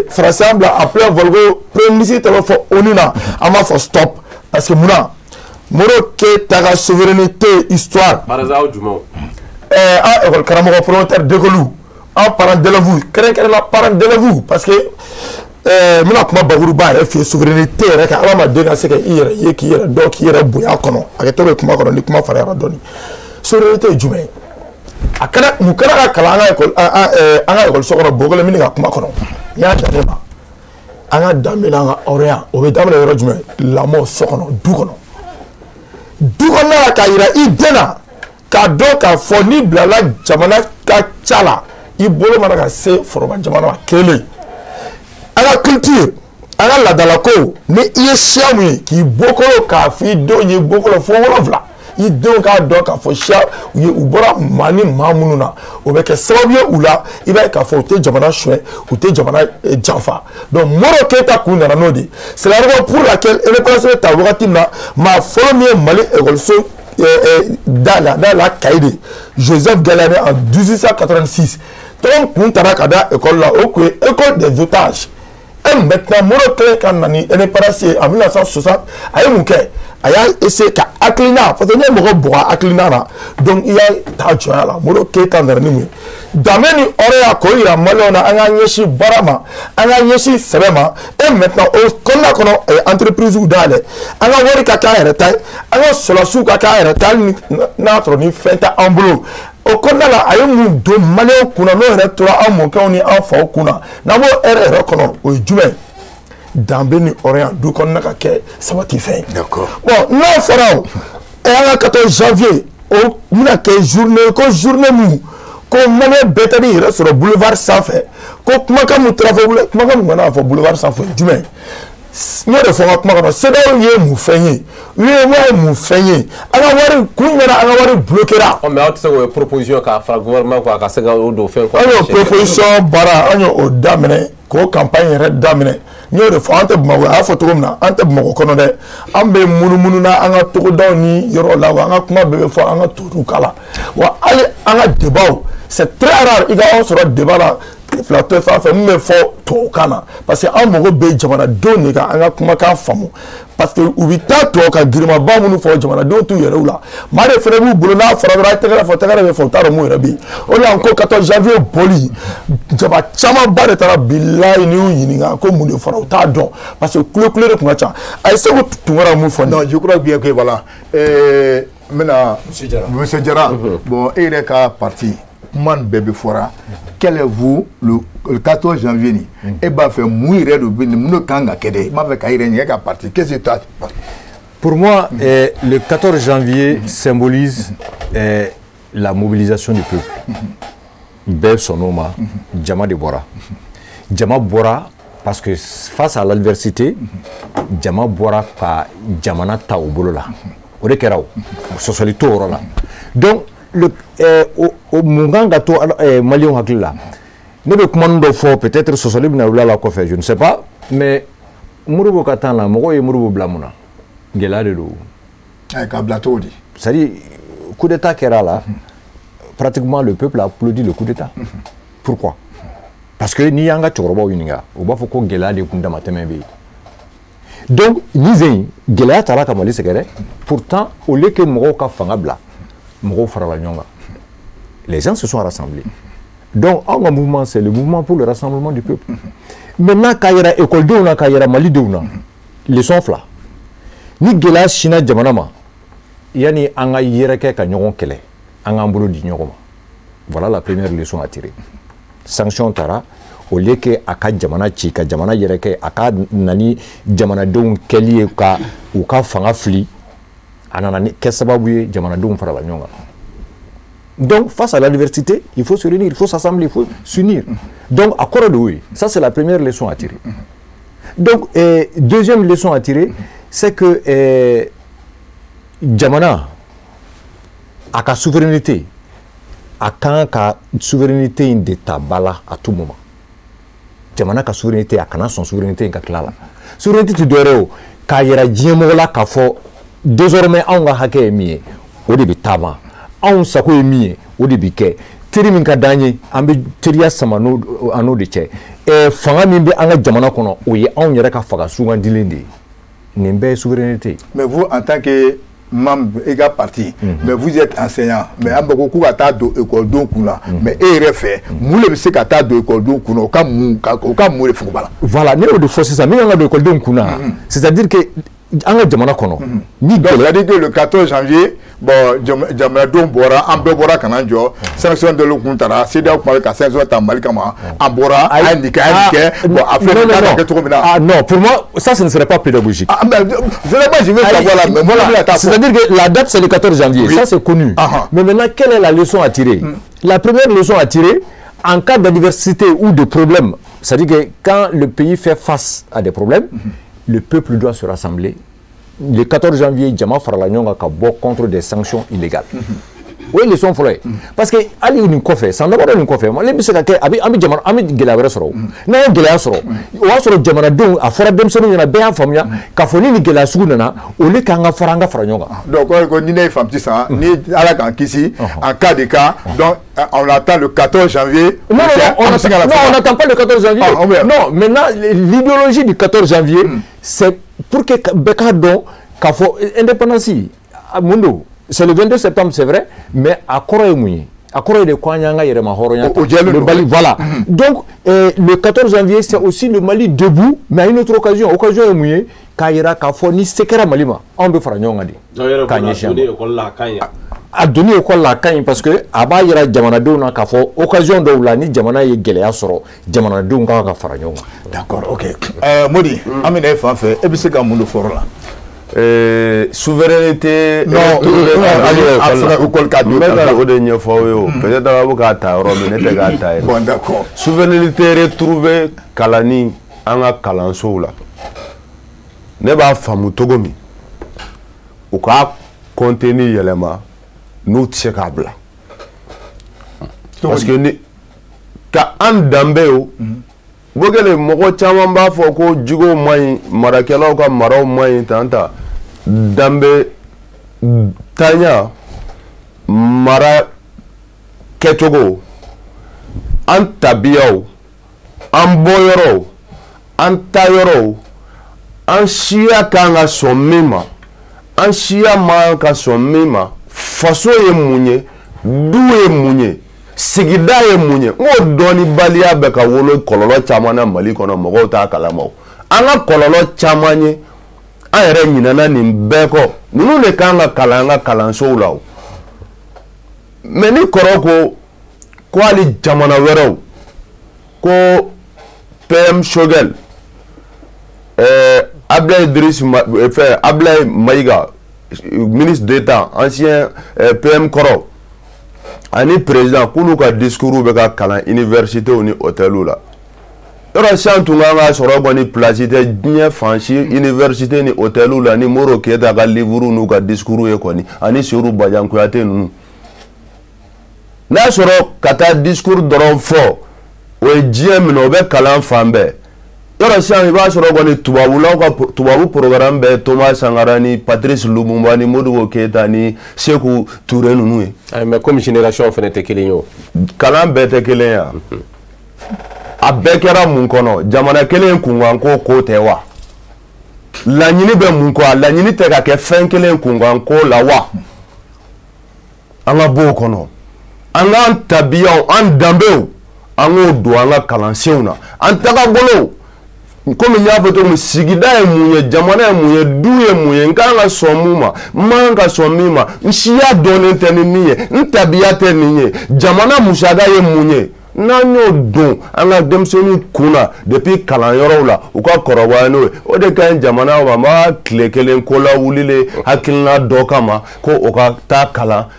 français bla appelé volgo premier ministre téléphone onuna ama for stop parce que mouna moro ke ta souveraineté histoire. Barazao Dumont. École Karamo promoteur de Golou. En parent de vous, créer la parent de vous parce que mina kuma baguru ba yɛrɛ fi souveraineté yɛrɛ ka ala ma den ka se ka i yɛrɛ ye k'i yɛrɛ dɔn k'i yɛrɛ bonya kɔnɔ a kɛ to bɛ kuma kɔnɔ ni kuma farinyara dɔɔni souveraineté ye jumɛn ye a kɛra mun kɛra ka kalan an ka ekɔliso kɔnɔ bɔgɔlɛ min ka kuma kɔnɔ n'i y'a dan ne ma an ka danbe n'an ka hɔrɔnya o bɛ daminɛ yɔrɔ jumɛn lamɔ so kɔnɔ du kɔnɔ du kɔnɔna la k'a yira i den na k'a dɔn k'a fɔ n'i bilala jamana ka ca la i bolo mana ka se foroba jamana ma kelen ala culture ala ladalako ni i ye siya mun ye k'i bɔkolo k'a fɔ i denw ye bɔkolo fo 7 i denw k'a dɔn k'a fɔ siya u ye u bɔra maa ni maa minnu na o bɛ kɛ sababu ye u la i b'a ye k'a fɔ u tɛ jamana suɲɛ u tɛ jamana janfa donc Moro Keita kun nana n'o de c'est la raison pour laquelle indépendance bɛ ta wagati min na maa fɔlɔ min ye Mali ekɔliso dans la cahier Joseph Galliani en 1886 donc kun taara ka da école la o kun ye école des otages Et maintenant, Moroké, quand on est passé en 1960, il a essayé d'Aklina, parce qu'il y a un peu d'Aklina, donc il y a un peu là, Moroké, quand on est venu. Dameni Orea Koira, Malona, Anganyeshi Barama, Anganyeshi Sebema, et maintenant, on a entreprise ou d'aller, on a vu Kaka et Taille, on a Solasu Kaka et Taille, notre ni Fenta en bleu. Au Kondala, a eu un malin qu'on a retourné à mon cas, on est en faux kuna. N'abo erreur reconnaît au Jumé. Dambeni Orient, d'où qu'on a qu'à ça va t'y faire. D'accord. Bon, non, Farao, et à 14 janvier, au Muna, quelle journée, nous, qu'on m'a bétani sur le boulevard sans fait, qu'on m'a comme travail, m'a fait boulevard sans fait, Jumé. Nous devons faire c'est là où il est moufeigné. Oui, moufeigné. Alors, on va bloquer là. On met une proposition à faire gouvernement quoi, à faire au dauphin. Alors, proposition bara, on a damné, qu'on campagne red damné. Nous devons faire un peu de photo comme ça, un peu de connaître. On be mounouna, on a tout donné, yoro là, on a comment bébé fois, on a tout kala. Wa allez, on a débat. C'est très rare, il y a un sur le débat là. Flatter ça fait me faut tout kana parce que en mogo be jamana donné ka anga kuma ka famu parce que ubita to ka girma ba munu fo jamana do tu yere ula mare frère bu bulu na fara ra tegara fo taro mu rabi on a encore 14 janvier boli jaba chama bare tara billahi ni uyininga ko munu fara ta don parce que clé de kuma cha ay se tu ngara mu fo non je crois bien que voilà maintenant monsieur Diarra bon il est ka parti man bébé fora quel est vous le 14 janvier ni et bah fait mourir de bin nous kanga kede m'a fait kaire ni ka parti qu'est-ce que tu as pour moi le 14 janvier symbolise la mobilisation du peuple bel sonoma Jama de Bora Jama Bora parce que face à l'adversité Jama Bora ka Jamana ta obolola o de keraw socialité orola donc le au munganga to malion hakila ne be commando fo peut-être socialisme na la ko fait je ne sais pas mais murubo katana mogo ye murubo blamuna gelade do ay ka blato di ça dit coup d'état kera là pratiquement le peuple a applaudi le coup d'état pourquoi parce que ni yanga choroba uninga o ba fo ko gelade kunda matembe donc ni zin gelade tara kamali sekere pourtant au lieu que mogo ka fangabla les gens se sont rassemblés. Donc, un mouvement, c'est le mouvement pour le rassemblement du peuple. Maintenant, quand il y a école de quand il y a Mali de les sont là. Ni Gela China Jamanama, il y a ni Anga Yereke Kanyon Kele, Anga Mbolo Dignoma. Voilà la première leçon à tirer. Sanction Tara, au lieu que Aka Jamana Chika, Jamana Yereke, Aka Nani, Jamana Don Keli ou Ka Fanga Fli. Donc, face à l'adversité, il faut se réunir, il faut s'assembler, il faut s'unir. Donc, à quoi oui, ça c'est la première leçon à tirer. Donc, deuxième leçon à tirer, c'est que Jamana a sa souveraineté, a sa souveraineté de tabala à tout moment. Jamana a souveraineté, a son souveraineté en la souveraineté tu dois quand il y a Djemola Kafo. Désormais, on a hacké mié, au début tava, on s'est mié, au début que, Tériminka Dani, Ambi Teria Samano, Ano de Che, et Fangamimbe Anga Jamana Kono, où y a un Yaraka Faga, souvent dilende, Nimbe souveraineté. Mais vous, en tant que membre égal parti, mais vous êtes enseignant, mais à beaucoup à ta de école d'Onkuna, mais RFR, moule se kata de école d'Onkuna, au cas où le football. Voilà, nous de forcer ça, mais on a de école d'Onkuna, c'est-à-dire que Anga Jamana Kono. Donc, c'est-à-dire que le 14 janvier, bon, Jamana Don Bora, Ambe Bora Kananjo, sanction de l'Okuntara, c'est là où on a sanction Tambalikama, Ambora, indiqué, bon, après, ah non, pour moi, ça, ce ne serait pas pédagogique. C'est-à-dire que la date, c'est le 14 janvier, ça, c'est connu. Mais maintenant, quelle est la leçon à tirer? La première leçon à tirer, en cas d'adversité ou de problème, c'est-à-dire que quand le pays fait face à des problèmes, le peuple doit se rassembler. Le 14 janvier, Djama Faralanyonga a contre des sanctions illégales. o ye leçon fɔlɔ ye parce que hali nin kɔfɛ san damadɔ nin kɔfɛ Mali bɛ se ka kɛ an bɛ gɛlɛya wɛrɛ sɔrɔ n'an ye gɛlɛya sɔrɔ o y'a sɔrɔ jamanadenw a fɔra denmisɛnninw ɲɛna bɛɛ y'a faamuya k'a fɔ ni gɛlɛya sugu nana olu k'an ka fara ɲɔgɔn kan. Donc ko ni ne ye faamu sisan ni Ala k'an kisi en cas de cas donc on attend le 14 janvier. Non, on n'attend pas le 14 janvier. Non, maintenant l'idéologie du 14 janvier c'est pour que bɛɛ dɔn k'a fɔ indépendance Mundo, c'est le 22 septembre, c'est vrai, mais à Koroye à Koroye de Kwanyanga et le Mali, voilà. Donc, le 14 janvier, c'est aussi le Mali debout, mais à une autre occasion est mouillée, Kaira Kafoni, Sekera Malima, on peut faire un a donné école la cagne parce que aba yira jamanadenw na k'a fɔ occasion dɔw la ni jamana ye gɛlɛya sɔrɔ jamanadenw ka fara ɲɔgɔn kan. D'accord, ok. Modi, an bɛna e fan fɛ e bɛ se ka mun de fɔra la. Souveraineté. Non, école ka don o de ɲɛfɔ aw ye o peut-être aw bɛ k'a ta yɔrɔ min ne tɛ k'a ta ye. Bon, d'accord. Souveraineté retrouvée kalani an ka kalansow la ne b'a faamu cogo min u ka contenu yɛlɛma n'u tɛ se k'a bila parce que ni ka an danbe o bɔ kɛlen mɔgɔ caman b'a fɔ ko juguw man ɲi marakɛlaw ka maraw man ɲi tan ta danbe tanya mara kɛcogo an tabiyaw an bɔyɔrɔw an tayɔrɔw an siya kan ka sɔn min ma an siya man ka sɔn min ma faso ye mun ye du ye mun ye sigida ye mun ye n'o dɔɔni baliya bɛ ka wolo kɔlɔlɔ caman na Mali kɔnɔ mɔgɔw t'a kalama o an ka kɔlɔlɔ caman ye an yɛrɛ ɲinɛna nin bɛɛ kɔ ninnu de kan ka kalan an ka kalansow la o mais ni kɔrɔ ko hali jamana wɛrɛw ko PM Shogel Ablaye Idriss Ablaye Maïga ministre d'État ancien PM Kɔrɔ ani président k'olu ka discours bɛ ka kalan université ni hôtel la yɔrɔ sisan tun kan ka sɔrɔ kɔni place tɛ diɲɛ fan si université ni hôtel la ni Moro Keyita ka livre n'u ka discours ye kɔni ani Seydou Badian Kuyate ninnu n'a sɔrɔ ka taa discours dɔrɔn fɔ o ye diɲɛ minɛ o bɛ kalan fan bɛɛ yɔrɔ sisan i b'a sɔrɔ kɔni tubabu programme bɛ Thomas Sankara ni Patrice Lumumba ni Modibo Keyita ni Sékou Touré ninnu ye. Mais comme génération fɛnɛ tɛ kelen ye o. Kalan bɛɛ tɛ kelen ye wa. A bɛɛ kɛra mun kɔnɔ jamana kelen kunkan ko tɛ wa. Laɲini bɛ mun kɔ a laɲini tɛ ka kɛ fɛn kelen kunkan ko la wa. An ka bɔ o kɔnɔ an k'an tabiyaw an danbew an k'o don an ka kalansenw na an tagabolow. Comme il y a votre sigida et mouye, jamana et mouye, d'où est mouye, n'kanga somouma, manga somima, n'chia donne tenimiye, n'tabia teniye, jamana mouchada et mouye, n'anyo don, anga demsoni kuna, depuis kalanyoro la, ou quoi korowano, o de kan jamana wama, klekelen kola wulile, hakilna dokama, ko oka ta kala,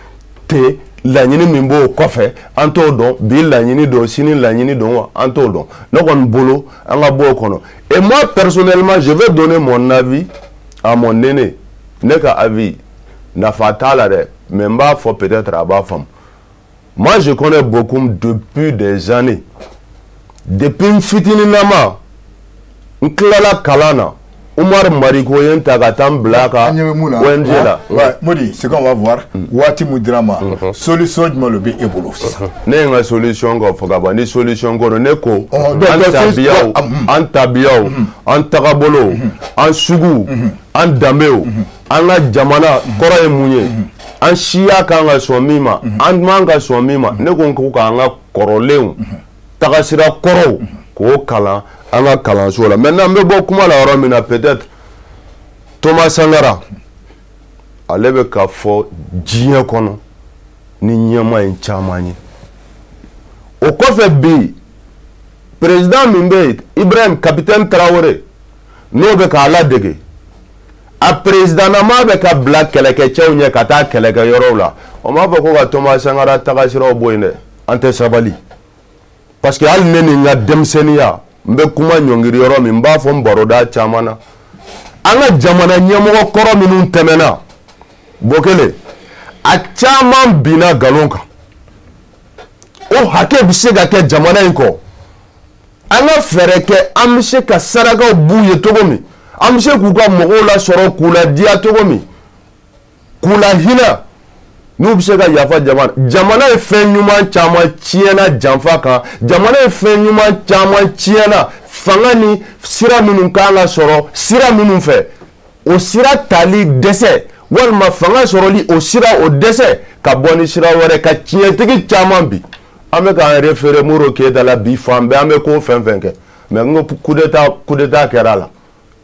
te, laɲini min b'o kɔfɛ an t'o dɔn bi laɲini don sini laɲini don wa an t'o dɔn ne kɔni bolo an ka bɔ o kɔnɔ et moi personnellement je vais donner mon avis à mon aîné ne ka avis nafa t'a la dɛ mais n b'a fɔ peut-être a b'a faamu moi je connais beaucoup depuis des années depuis n fitininama n tilala kalan na Oumar Mariko ye ta ka taa bila ka ONG la. Modi, c'est qu'on va voir. Wati Mudrama. Solution jumɛn le bɛ e bolo sisan. Ne ye n ka solution kɔ fɔ ka ban ni solution kɔnɔ ne ko an tabiyaw an tagabolow an suguw an danbew an ka jamana kɔrɔ ye mun ye an siya kan ka sɔn min ma an man ka sɔn min ma ne ko n ko k'an ka kɔrɔlenw tagasira kɔrɔw k'o kalan an ka kalanso la maintenant n bɛ bɔ kuma la yɔrɔ min na peut-être Thomas Sankara ale bɛ ka fɔ diɲɛ kɔnɔ ni ɲɛma in caman ye o kɔfɛ bi président min bɛ yen Ibrahim capitaine Traoré n'o bɛ k'a ladege a présidentama bɛ ka bila kɛlɛkɛcɛw ɲɛ ka taa kɛlɛkɛyɔrɔw la o m'a fɔ ko ka Thomas Sankara tagasiraw bɔ yen dɛ an tɛ sabali parce que hali ne ni n ka denmisɛnniya n bɛ kuma ɲɔngiri yɔrɔ min n b'a fɔ n baroda caman na an ka jamana ɲɛmɔgɔ kɔrɔ minnu tɛmɛna Bokele a caman binna galon kan o hakɛ bɛ se ka kɛ jamana in kɔ an ka fɛɛrɛ kɛ an bɛ se ka sarakaw b'u ye cogo min an bɛ se k'u ka mɔgɔw lasɔrɔ k'u ladiya cogo min k'u lahinɛ n'u bɛ se ka yafa jamana ye fɛn ɲuman caman tiɲɛna janfa kan jamana ye fɛn ɲuman caman tiɲɛna fanga ni sira minnu kan ka sɔrɔ sira minnu fɛ o sira tali dɛsɛ walima fanga sɔrɔli o sira o dɛsɛ ka bɔ ni sira wɛrɛ ka tiɲɛtigi caman bi an bɛ k'an référé Modibo Keyita la bi fan bɛɛ an bɛ ko fɛn fɛn kɛ mais n ko coup d'état kɛra a la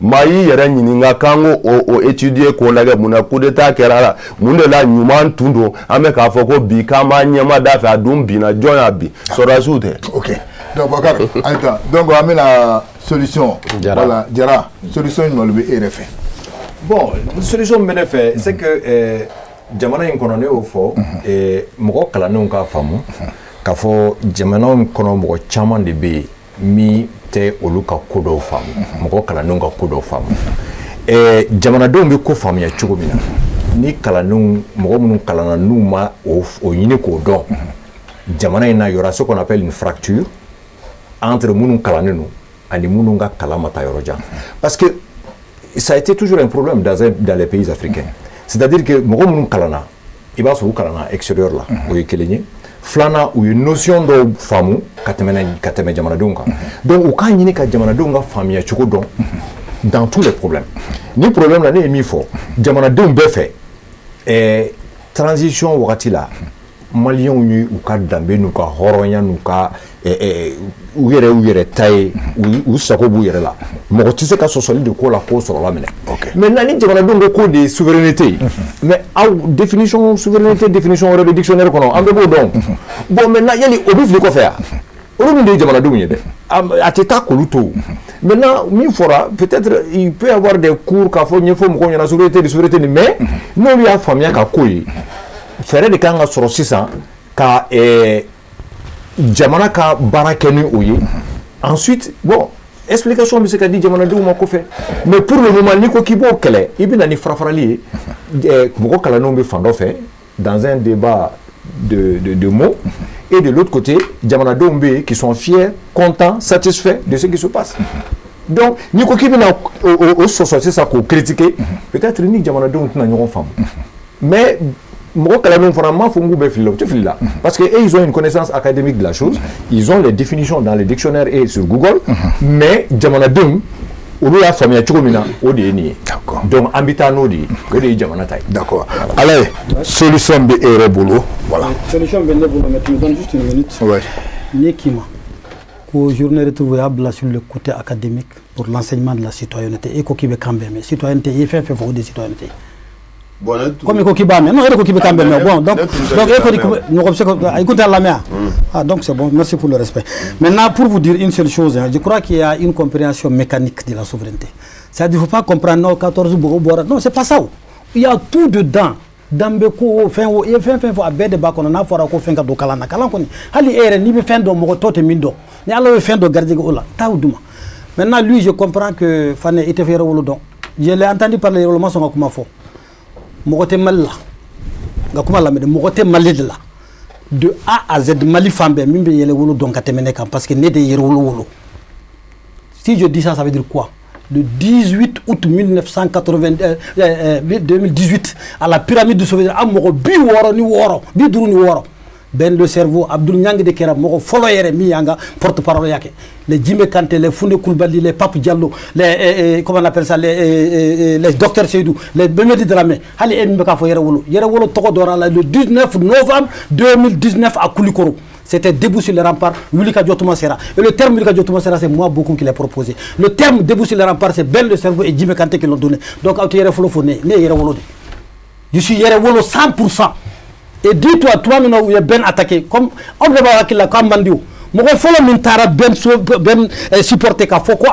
maa y'i yɛrɛ ɲininka k'an ko o étudier k'o lajɛ mun na coup d'état kɛra a la mun de la ɲuman tun don an bɛ k'a fɔ ko bi k'an b'a ɲɛma da fɛ a dun binna jɔn y'a bin sɔrɔdasiw tɛ. ok donc Bakar ayita donc an bɛna solution voilà Jara solution jumɛn bɛ e yɛrɛ fɛ. Bon, solution min bɛ ne fɛ c'est que jamana in kɔnɔ ne y'o fɔ mɔgɔ kalannenw k'a faamu k'a fɔ jamana in kɔnɔ mɔgɔ caman de bɛ yen min tɛ olu ka ko dɔw faamu mɔgɔ kalannenw ka ko dɔw faamu jamanadenw bɛ ko faamuya cogo min na ni kalannenw mɔgɔ minnu kalanna n'u ma o ɲini k'o dɔn jamana in na y aura ce qu'on appelle une fracture entre minnu kalannen don ani minnu ka kalan ma taa yɔrɔ jan parce que ça a été toujours un problème dans les pays africains c'est-à-dire que mɔgɔ minnu kalanna i b'a sɔrɔ u kalanna extérieur la o ye kelen ye filanan u ye notion dɔw faamu ka tɛmɛ jamanadenw kan donc u k'a ɲini ka jamanadenw ka faamuya cogo dɔn dans tous les problèmes ni problème la ne ye min fɔ jamanadenw bɛɛ fɛ transition wagati la maliyɛnw ye u ka danbe n'u ka hɔrɔnya n'u ka u yɛrɛ ta ye u sago b'u yɛrɛ la mɔgɔ tɛ se ka sɔsɔli de ko la k'o sɔrɔla minɛ maintenant ni jamanadenw ko k'o de ye souveraineté mais aw définition souveraineté définition wɛrɛ bɛ dictionnaire kɔnɔ an bɛɛ b'o dɔn bon maintenant yali o bɛ fili kɔfɛ yan olu min de ye jamanadenw ye dɛ a tɛ taa k'olu to maintenant min fɔra peut-être il peut y avoir des cours k'a fɔ ɲɛfɔ mɔgɔw ɲɛna souveraineté nin mais n'olu y'a faamuya ka ko ye fɛɛrɛ de kan ka sɔrɔ sisan ka jamana ka baara kɛ ni o ye ensuite bon explication bɛ se ka di jamanadenw ma kɔfɛ mais pour le moment n'i ko k'i b'o kɛlɛ i bɛ na ni farafarali ye mɔgɔ kalannenw bɛ fan dɔ fɛ dans un débat de mots et de l'autre côté jamanadenw bɛ yen qui sont fiers contents satisfaits de ce qui se passe donc n'i ko k'i bɛ na o sɔsɔ sisan k'o critiquer peut-être ni jamanadenw tɛna ɲɔgɔn faamu mais mɔgɔ kalannenw fana m'a fɔ n k'u bɛ fili la u tɛ fili la parce que ils ont une connaissance académique de la chose ils ont les définitions dans les dictionnaires et sur Google mais jamanadenw olu y'a faamuya cogo min na o de ye nin ye donc an bɛ taa n'o de ye o de ye jamana ta ye. d'accord ala ye solution bɛ e yɛrɛ bolo voilà. solution bɛ ne bolo mais tu me donnes juste une minute. ouais. ne k'i ma ko journée retrouvé y'a bila sur le côté académique pour l'enseignement de la citoyenneté e ko k'i bɛ kan bɛn mais citoyenneté i ye fɛn fɛn fɔ o de citoyenneté. Comme il faut non, il faut qu'il bon, donc écoutez la mer. Ah, donc c'est bon, merci pour le respect. Maintenant, pour vous dire une seule chose, je crois qu'il y a une compréhension mécanique de la souveraineté. C'est-à-dire qu'il ne faut pas comprendre non, 14 bourreaux, non, c'est pas ça. Il y a tout dedans. Dambeko, fin, à bed de bac, on a fait un fin de Kalana. Ali est ni fin de Moroto et Mindo. Ni alors fin de garder Ola. Taouduma. Maintenant, lui, je comprends que Fane était fait au don. Je l'ai entendu parler au moment où on a fait. Mogote Mali la kuma la mais mogote Mali de la de A à Z Mali fambe mimbe yele wolo donc atemene kan parce que né de yere wolo si je dis ça ça veut dire quoi le 18 août 2018 à la pyramide du Souvenir am mogo bi woro ni woro bi duru ni woro ben le cerveau Abdoul Niang de Kera mogo folo yere mi yanga porte-parole yake les Djimé Kanté les Foundé Koulibaly les Pape Diallo les comment on appelle ça les docteurs Seydou les Bemedi Dramé hali en mbeka fo yere wolo toko dora la le 19 novembre 2019 à Koulikoro. C'était debout sur les remparts, Wilika Diotouma Sera. Et le terme Wilika Diotouma Sera, c'est moi beaucoup qui l'ai proposé. Le terme debout sur les remparts, c'est Ben le cerveau et Djimé Kanté qui l'ont donné. Donc, je suis yere wolo 100%. Et dis-toi, toi, maintenant, où il y a Ben attaqué. Comme on ne va pas qu'il a comme Mandio. Mon follow Mintara Ben supporté qu'à Foko,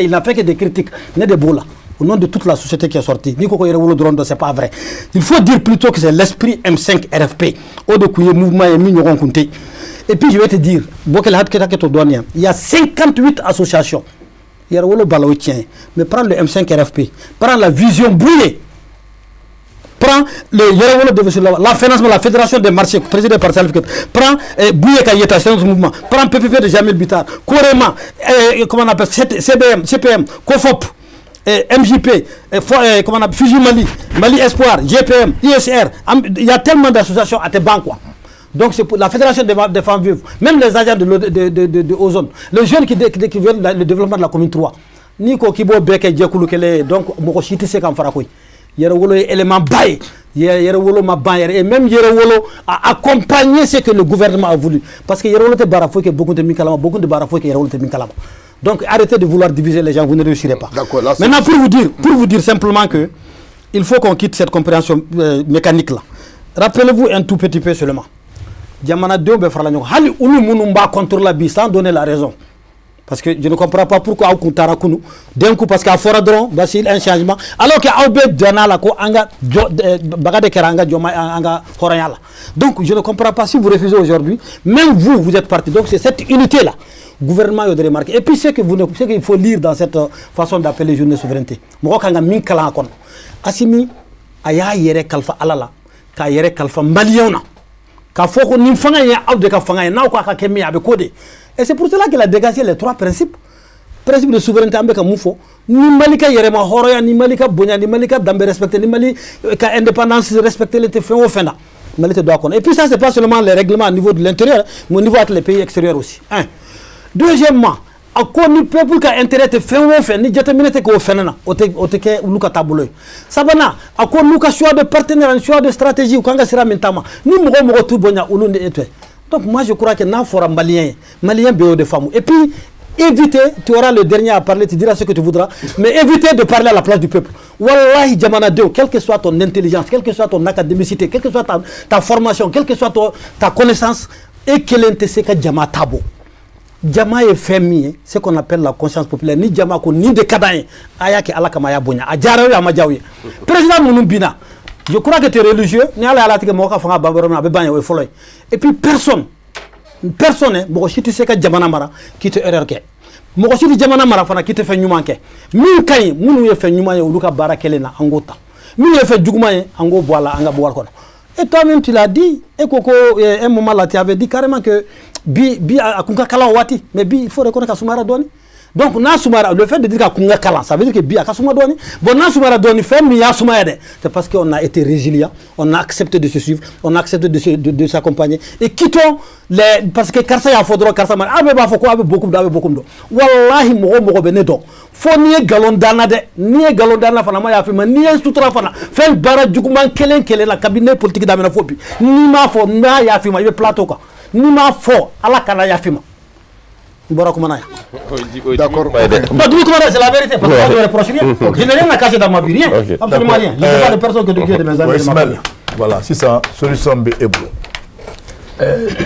il n'a fait que des critiques. N'est de beau là. Au nom de toute la société qui est sortie. C'est pas vrai. Il faut dire plutôt que c'est l'esprit M5 RFP. Au de couiller mouvement et mignon compté. Et puis je vais te dire, il y a 58 associations. Il y a le Balaoutien. Mais prends le M5 RFP. Prends la vision brouillée. prend la financement, la fédération des marchés, président par prend Bouyeka Yeta, c'est notre mouvement, prend PPP de Jamil Bitar, Korema, comment on appelle, CPM, COFOP, MJP, comment on appelle, Fuji Mali, Mali Espoir, GPM, ISR, il y a tellement d'associations à tes banques, quoi. Donc c'est pour la fédération des femmes vives, même les agents de Ozone, les jeunes qui veulent le développement de la commune 3. Niko Kibo Beke Djekulu Kele, donc Mokoshiti Sekam Farakoui. Yerewolo est élément bail, Yerewolo ma bail, et même Yerewolo a accompagné ce que le gouvernement a voulu. Parce que Yerewolo te barafoué que beaucoup de Mikalama, beaucoup de barafoué que Yerewolo te Mikalama. Donc arrêtez de vouloir diviser les gens, vous ne réussirez pas. Maintenant pour vous dire simplement que il faut qu'on quitte cette compréhension mécanique là. Rappelez-vous un tout petit peu seulement. Diamana Diombe Fralagnon, Hali Ulu Munumba contre la bi sans donner la raison. Parce que je ne comprends pas pourquoi au Kuntarakunu, d'un coup parce qu'à Foradron, il y a un changement, alors qu'il y a Aubé Dianala, Bagade Keranga, Anga Horayala. Donc je ne comprends pas si vous refusez aujourd'hui, même vous êtes parti. Donc c'est cette unité-là, gouvernement a de remarquer. Et puis ce qu'il faut lire dans cette façon d'appeler journée souveraineté. Mwakanga Minkala Akon. Asimi, Aya Yere Kalfa Alala, Ka Yere Kalfa Maliona. Ka foko ni fanga ya out de ka fanga na ko ka kemi abe codé. Et c'est pour cela qu'il a dégagé les trois principes. Principe de souveraineté ambeka mufo, ni malika yerema horoya, ni malika bonya, ni malika dambe respecter, ni malika indépendance respecter les faits au fenda. Malika doit connaître. Et puis ça c'est pas seulement les règlements au niveau de l'intérieur, mais au niveau des pays extérieurs aussi. Un. Deuxièmement, à quoi ni peuple qui a intérêt de faire au fait, ni déterminer que au fait na, au teke ou luka tabouloy. Sabana, à quoi nous choix de partenaire, un choix de stratégie ou quand sera mentama, ni mo tout bonya ou l'une etwe. Donc moi je crois que n'a fora malien béo de femmes. Et puis éviter, tu auras le dernier à parler, tu diras ce que tu voudras, mais éviter de parler à la place du peuple. Wallahi Jamana Deo, quelle que soit ton intelligence, quelle que soit ton académicité, quelle que soit ta formation, quelle que soit ta connaissance, et qu'elle intéresse que Jama Tabo. Jama est fait ce qu'on appelle la conscience populaire, ni Jama ko ni de Kadaï, Ayaki Alakamaya Bonya, Adjarawi Amadjawi. Président Mounoubina, je crois que tu es religieux, ni à la Moka Fanga Babarona, Bebanya ou Folloy. Et puis personne, Mokoshi tu sais que Jamana Mara qui te erreur. Mokoshi di Jamana Mara Fana qui te fait Numanke. Minkai, Mounou fait Numaye ou Luka Barakelena, Angota. Minu fait Djugmaye, Ango Boala, Anga Boalkona. Et toi-même tu l'as dit, et Koko, un moment là, tu avais dit carrément que Bi a Kunga Kala Wati, mais Bi, il faut reconnaître qu'à Soumara Doni. Donc, le fait de dire qu'à Kunga Kala, ça veut dire que Bi a Kasuma Doni. Bon, Soumara Doni fait, mais il y a Soumara. C'est parce qu'on a été résilient, on a accepté de se suivre, on a accepté de s'accompagner. Et quittons les. Parce que Karsa y a Fodro, Karsa Man, avec beaucoup d'eau. Wallahi, Moro Benedo. Faut nier Galondana de, nier Galondana Fanama Yafima, nier Soutra Fana, fait Bara Djouman Kelen, la cabinet politique d'Amenaphobie. Ni ma fo, na Yafima, il y a plateau. Ni ma fo, à la Kana Yafima. D'accord. C'est la vérité, parce que je ne reproche rien. Je n'ai rien à cacher dans ma vie, rien. Absolument rien. Je n'ai pas de personne que de Dieu de mes amis. Voilà, c'est ça, solution B est bon.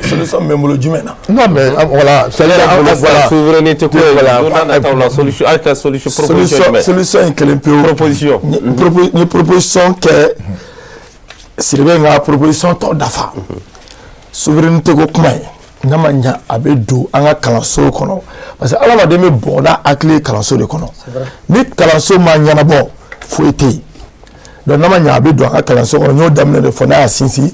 Solution même le Jumena. Non, mais voilà, c'est la souveraineté. La solution est quelle proposition. Une proposition que c'est une proposition d'affaires. Souveraineté au Kmaï. Namanya abedo anga kalanso kono parce que ala ma deme bona akle kalanso de kono ni kalanso manyana bon foueté donc namanya abedo anga kalanso kono nyo damne de fona asinsi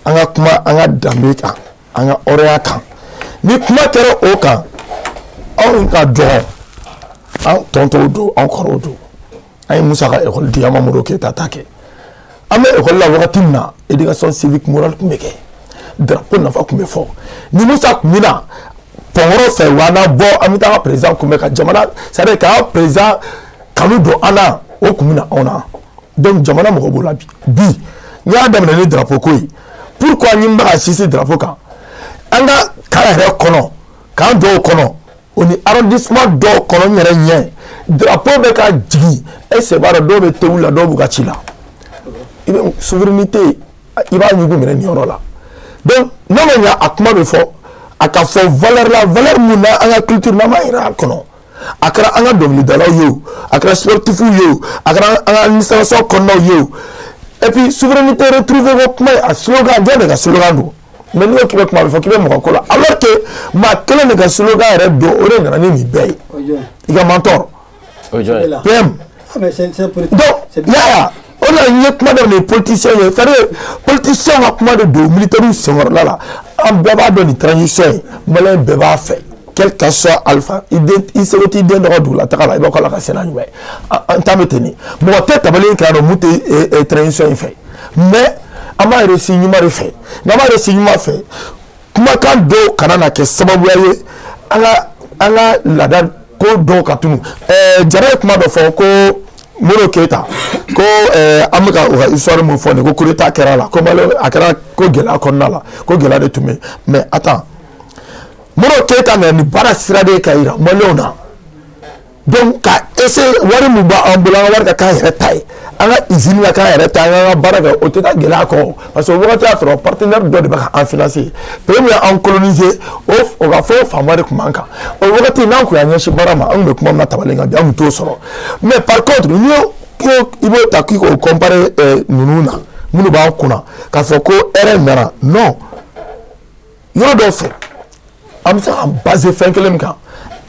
anga kuma anga dameka anga oreaka ni kuma tere oka on ka do an tonto do encore do ay musa ka école di amamuro ke tatake ame école la wakatina éducation civique morale kumeke drapeau n'a pas comme fort ni musa kumina pongoro fait wana bo amita président kumeka jamana c'est à dire que président kaludo ana o kumina ona donc jamana mo bola bi ni adam na drapeau koyi pourquoi ni mba assisi drapeau ka anga kala kono kan do kono oni arrondissement do kono nyere nye drapeau be ka jigi et c'est bara do be teula do buka chila ibe souveraineté iba nyugo mene ni orola. Donc, nous avons akuma de fort, aka fo valeur la valeur muna anga culture na maïra kono. Akara anga domini dala yo, akara sportif yo, akara anga administration kono yo. Et puis souveraineté retrouvée au à slogan dia de slogan do. Mais nous qui veut faut qu'il me kola. Alors que ma kele de slogan re do ore na ni bay. Il y a mentor. PM. Ah mais c'est donc ya on a kuma de politiciens c'est-à-dire politiciens a kuma de militaires sont là en baba de transition malin baba fait quel que soit alpha il se retire de droit la takala il va la casser en temps tenu bon tête abalé quand on monte et transition fait mais ama resignement fait nama resignement fait kuma kan do kanana ke sababu yaye ala la da ko do katunu jare kuma do fo ko Moro Keita ko amika histoire mo fone ko kurita kera la ko malo akara ko gela konna la ko gela de tume mais attends Moro Keita mais ni bara sirade kaira malona donc ka ese wari mu ba ambulanga war ka heretai anga izini la ka heretai anga bara ka oteta gela ko parce que wona théâtre partenaire do de ba en financer premier en coloniser o ga fo famare kumanka o wakati nan ku yanya shi barama an be kuma na tabalenga bi am to soro mais par contre nous ibo takki ko comparer nununa munu ba kuna ka fo ko ere mera non yo do fe am sa am base fenkelem ka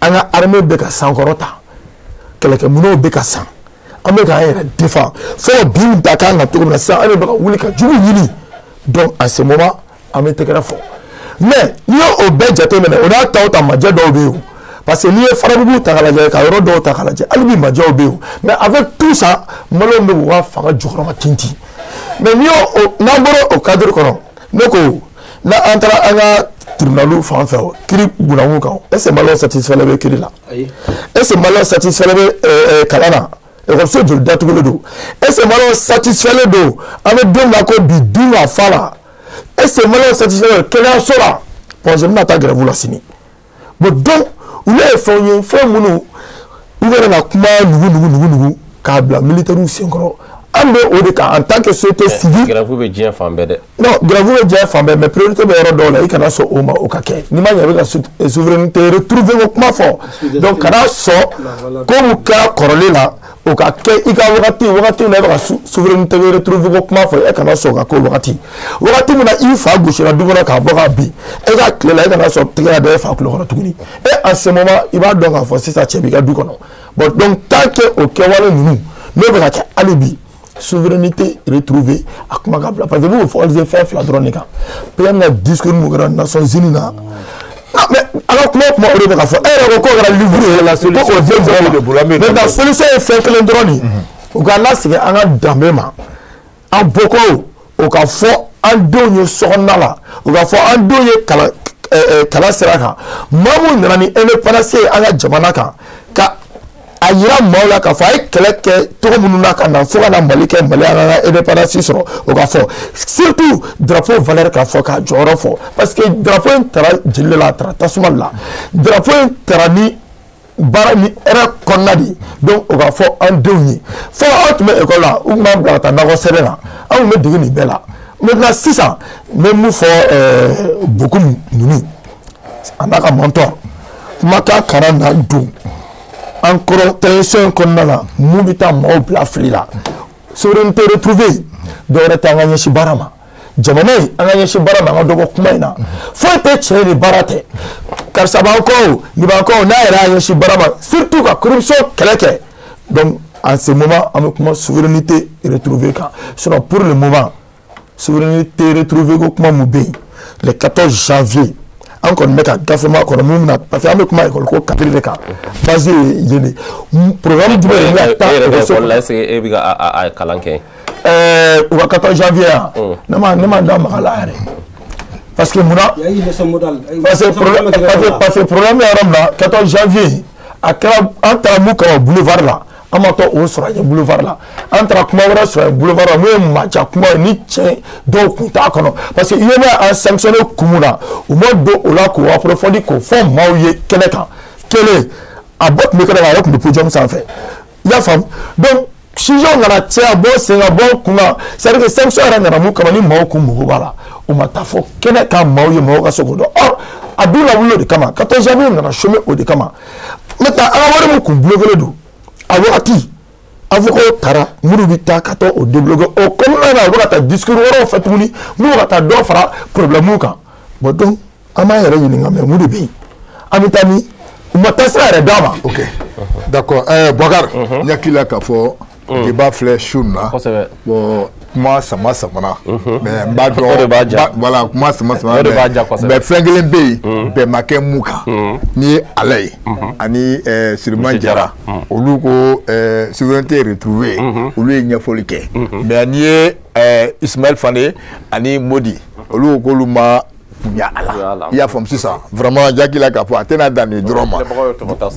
anga armée be ka sankorota keleke muno be ka san ame ka yere défend fo biu daka na to na sa ane be ka wuli ka jubu yini donc à ce moment ame tekera fo mais ni o be jate mena o na ta o ta maje do be parce que ni farabugu ta kala je ka ro do ta kala je albi maje o be mais avec tout ça malo ndo wa fa ga jukro ma tinti mais ni o na boro o cadre kono noko na entra anga tribunalu fan fa kiri bunamu ka est-ce malo satisfait le kiri là est-ce malo satisfait le kalana et comme ça je date le do est-ce malo satisfait le do ame don la ko bi duma fala est-ce malo satisfait le kala sola pour je m'attends grave la sini bon donc ou les fait munu ou na kuma nugu ka bla militaire c'est encore ambe odeka en tant que société civile grave be bien fambede non grave be bien fambede mais priorité be ro dola ikana so oma okake ni ma nyabe ka souveraineté retrouver au kuma fort donc kana so comme ka corolé là okake ika wakati na ba souveraineté retrouver au kuma fort e kana so ka ko wakati muna ifa gauche na dubona ka boka bi e ka clé là kana so tiga de fa ko lo tuguni et en ce moment il va donc renforcer sa tchebika du kono bon donc tant que okewale nous ne ba ka alibi souveraineté retrouvée à Kumagabla. Parce que vous, il faut les faire la drone. Puis il y a un discours de Nations Unies. Non, mais alors comment on va faire? Elle a encore livré la solution de Boulamé. Mais la solution est faite que le drone. Au Ghana, c'est un dambema. En beaucoup, au Cafo, en donné Sornala, au Cafo, en donné Kalaseraka. Maman n'a ni indépendance à la Jamanaka. Ayira maula ka fa keleke to mununa ka na fo na malike malaya indépendance sur au ka fo surtout drapeau valeur ka fo ka joro fo parce que drapeau tara jille la tara tasuma la drapeau tara ni barani era konadi donc au ka fo en dernier fo autre mais école là ou même dans ta nago serena on me digni bela maintenant 600 même fo beaucoup nuni anaka mentor maka karana do encore tension qu'on a là, mouvita maubla flila. Souveraineté retrouvée, d'orette à gagner chez Barama. Jamane, à gagner chez Barama, on doit commander. Faut être les baratés. Car ça va encore, il va encore naïra chez Barama. Surtout la corruption quelqu'un. Donc, en ce moment, avec moi, souveraineté retrouvée. Sinon, pour le moment, souveraineté retrouvée, comment mouber. Le 14 janvier. Encore mec à gafement encore nous parce que avec moi école ko capitale ka basé yene programme du là c'est biga a kalanke au 14 janvier nama da makala parce que mona il y a ce modèle parce que problème là 14 janvier à entre muka boulevard là amato o sura boulevard là entre kumawara sur boulevard là moi matcha kuma ni tien donc kunta kono parce que il y a un sanctionné kumuna au mode do ola ko approfondi ko fond mauye keneka kele abot me kana avec le podium sans fait ya femme donc si on a la tia bon c'est un bon kuma c'est que sanction ara na mu kama ni mau kumu bala o matafo keneka mauye mau ka sogodo or adula wulo de kama 14 janvier na chemin au de kama maintenant ala wari mu kumblo do awati avocat tara murubita kato o débloquer o comme on a avocata discours on fait muni nous on va do fara problème ka bon donc ama yere yini ngame murubi amitani mata sara dama OK d'accord Bogar nyakila ka fo débat filɛ su na bon kuma sama samana mais n b'a dɔn voilà kuma sama samana mais fɛn kelen bɛ yen bɛɛ ma kɛ mun kan ni ye ala ye ani Siriman Jara olu ko souveraineté retrouvée olu ye ɲɛfɔli kɛ mais ni ye Ismaël Fane ani Modi olu ko k'olu ma ya ala i y'a faamu sisan vraiment jakila k'a fɔ a tɛna dan nin dɔrɔn ma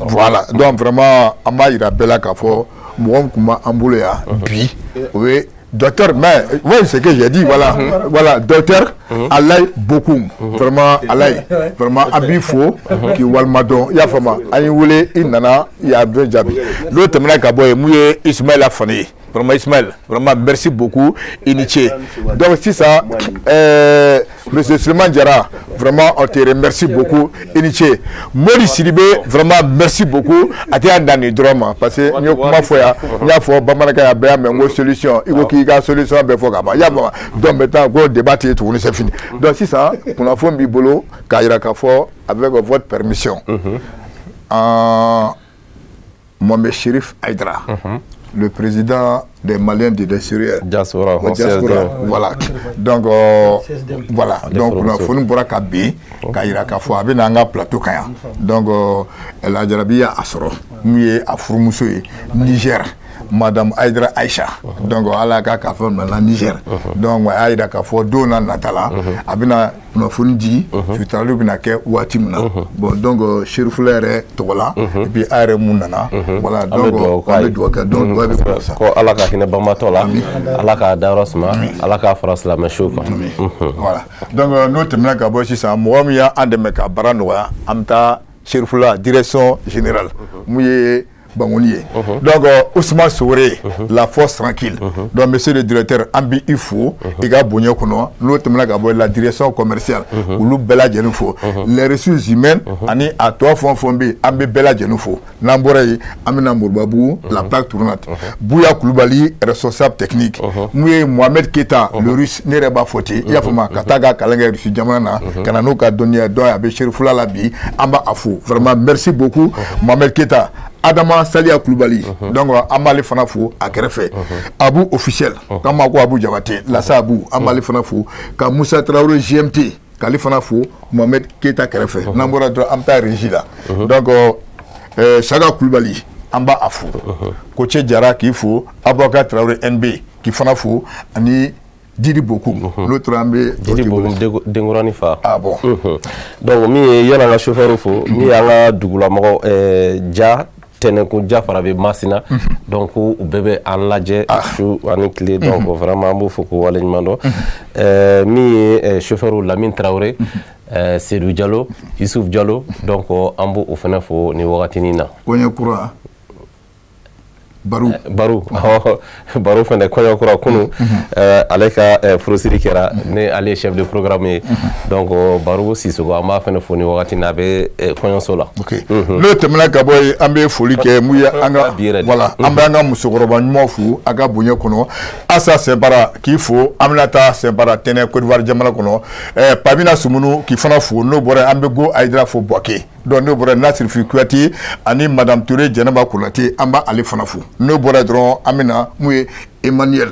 voilà donc vraiment an b'a yira bɛɛ la k'a fɔ mɔgɔ min tun b'an bolo yan bi o ye docteur mais oui c'est que j'ai dit voilà docteur Alaye Bokoum vraiment Alaye vraiment an b'i fo k'i walimadɔn i y'a faamu an y'i wele i nana i y'a bɛɛ jaabi n'o tɛmɛna ka bɔ yen mun ye Ismaïla Fane ye vraiment Ismaël, vraiment merci beaucoup, initié. Donc si ça, Monsieur Siriman Jara, vraiment on te remercie beaucoup, initié. Modi Sidibé, vraiment merci beaucoup. À te dans le drame parce que nous comment faire, il y a faut Bamaraka ya bien mais une solution. Il faut qu'il y ait une solution ben faut qu'il y a donc maintenant go débattre et tout c'est fini. Donc si ça, pour la fois bibolo, Kaira Kafo avec votre permission. Mohamed Chérif Aïdara. Le président des Maliens de l'extérieur. Diaspora. Voilà. Donc, voilà. Donc, il faut nous voir qu'à bien, qu'à ira qu'à fois, avec un plateau kaya. Donc, elle a déjà bien à Soro, mieux à Fouroumoussou, Niger. Madame Aïdra Aïcha, donc ala ka fait maintenant Niger, donc Aïdra ka fait dona natala, abina no fundi, tu tralu bina ke watimna, bon donc Chériflere tola, et puis Aïre Mounana, voilà donc on doit que donc ouais ça. Ko ala ka kine bamatola, ala ka darosma, ala ka faras la meshuka. Voilà. Donc nous temna ka bosi sa moamia andeme ka baranoa, amta Chérifla direction générale. Mouye Bangonier. Donc, Ousmane Souré, la force tranquille. Donc, monsieur le directeur, Ambi Ifo, il y a Bonyokono, l'autre, la direction commerciale, ou l'ou Bella Djenufo. Les ressources humaines, ani à toi, Fonfombi, Ambi Bella Djenufo. Namborei, Amina Mourbabou, la plaque tournante. Bouya Koulibaly, responsable technique. Mouye Mohamed Keta, le russe, Nereba Foti, Yafoma, Kataga, Kalanga, Russi Djamana, Kanano Kadonia, Doya, Béchir Foula Labi, Amba Afou. Vraiment, merci beaucoup, Mohamed Keta. Adama Salia Koulibaly, donc Amale Fanafou à Kerefe, Abou officiel, Kamako Abou Jabate, Lassa Abou, Amale Fanafou, Kamoussa Traoré GMT, Kali Fanafou, Mohamed Keta Kerefe, Namora Amta Regila, donc Saga Koulibaly, Amba Afou, Koche Djara qui faut, Aboka Traoré NB, qui Fanafou, Ani Didi Bokoum, l'autre ambé Didi Bokoum Dengorani Fa. Ah bon. Donc mi yana la chauffeur fo, mi yana dugula mo ja Teneko Jafara be Masina, donc au bébé en lajé, chou en clé, donc vraiment beau foko alignement. Mi chauffeur Lamine Traoré, Seydou Diallo, Youssouf Diallo, donc ambo au fenefo ni wagatinina. Konyakura. Barou fende konya kura kunu aleka frosiri kera ne ale chef de programme donc Barou Sissoko amba fende foni wakati na be konya sola. OK. Le temna ka boy ambe foli ke muya anga voilà amba anga musokoroba nyumofu aga bunye kono asa sembara kifo amlata sembara tene Côte d'Ivoire jamala kono pamina sumunu ki fana fu no bora ambe go Aïdra fo boké donc no bora Nasir Fikouati ani madame Touré Djenaba Koulati amba ali fana fu no bora dron amina mouye Emmanuel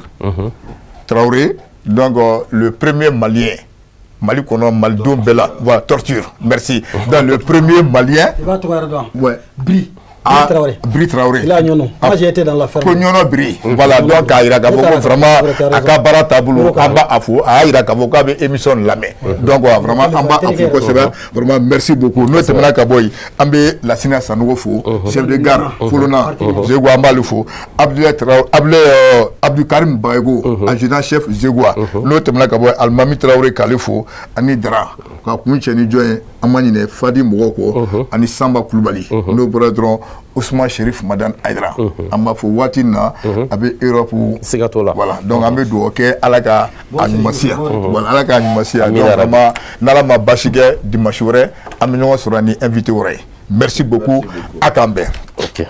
Traoré donc le premier malien Mali kono Maldon Bella voilà torture merci dans le premier malien ouais Bri Traoré. Il a Nyono. Moi j'ai été dans la ferme. Nyono Bri. Voilà donc Aïra Kavoko vraiment Akabara Taboulou Amba Afou Aïra Kavoka be émission Lamé. Donc vraiment Amba Afou Koseba vraiment merci beaucoup. Nous sommes là Kaboy Ambe la Sina Sanoufo chef de gare Folona Zegwa Amba Lufo Abdou Karim Baego adjudant chef Zegwa. Nous sommes là Kaboy Almami Traoré Kalifo Ani Dra ka kuncheni joye amanine Fadi Mogoko Ani Samba Koulibaly. Nous bradron Ousmane Chérif Madame Aïdra amba fo watina abe Europe voilà donc ambe do OK alaka animasia voilà alaka animasia donc vraiment nalama bashige dimanche wore am ñoo sorani invité wore merci beaucoup Akambe. OK.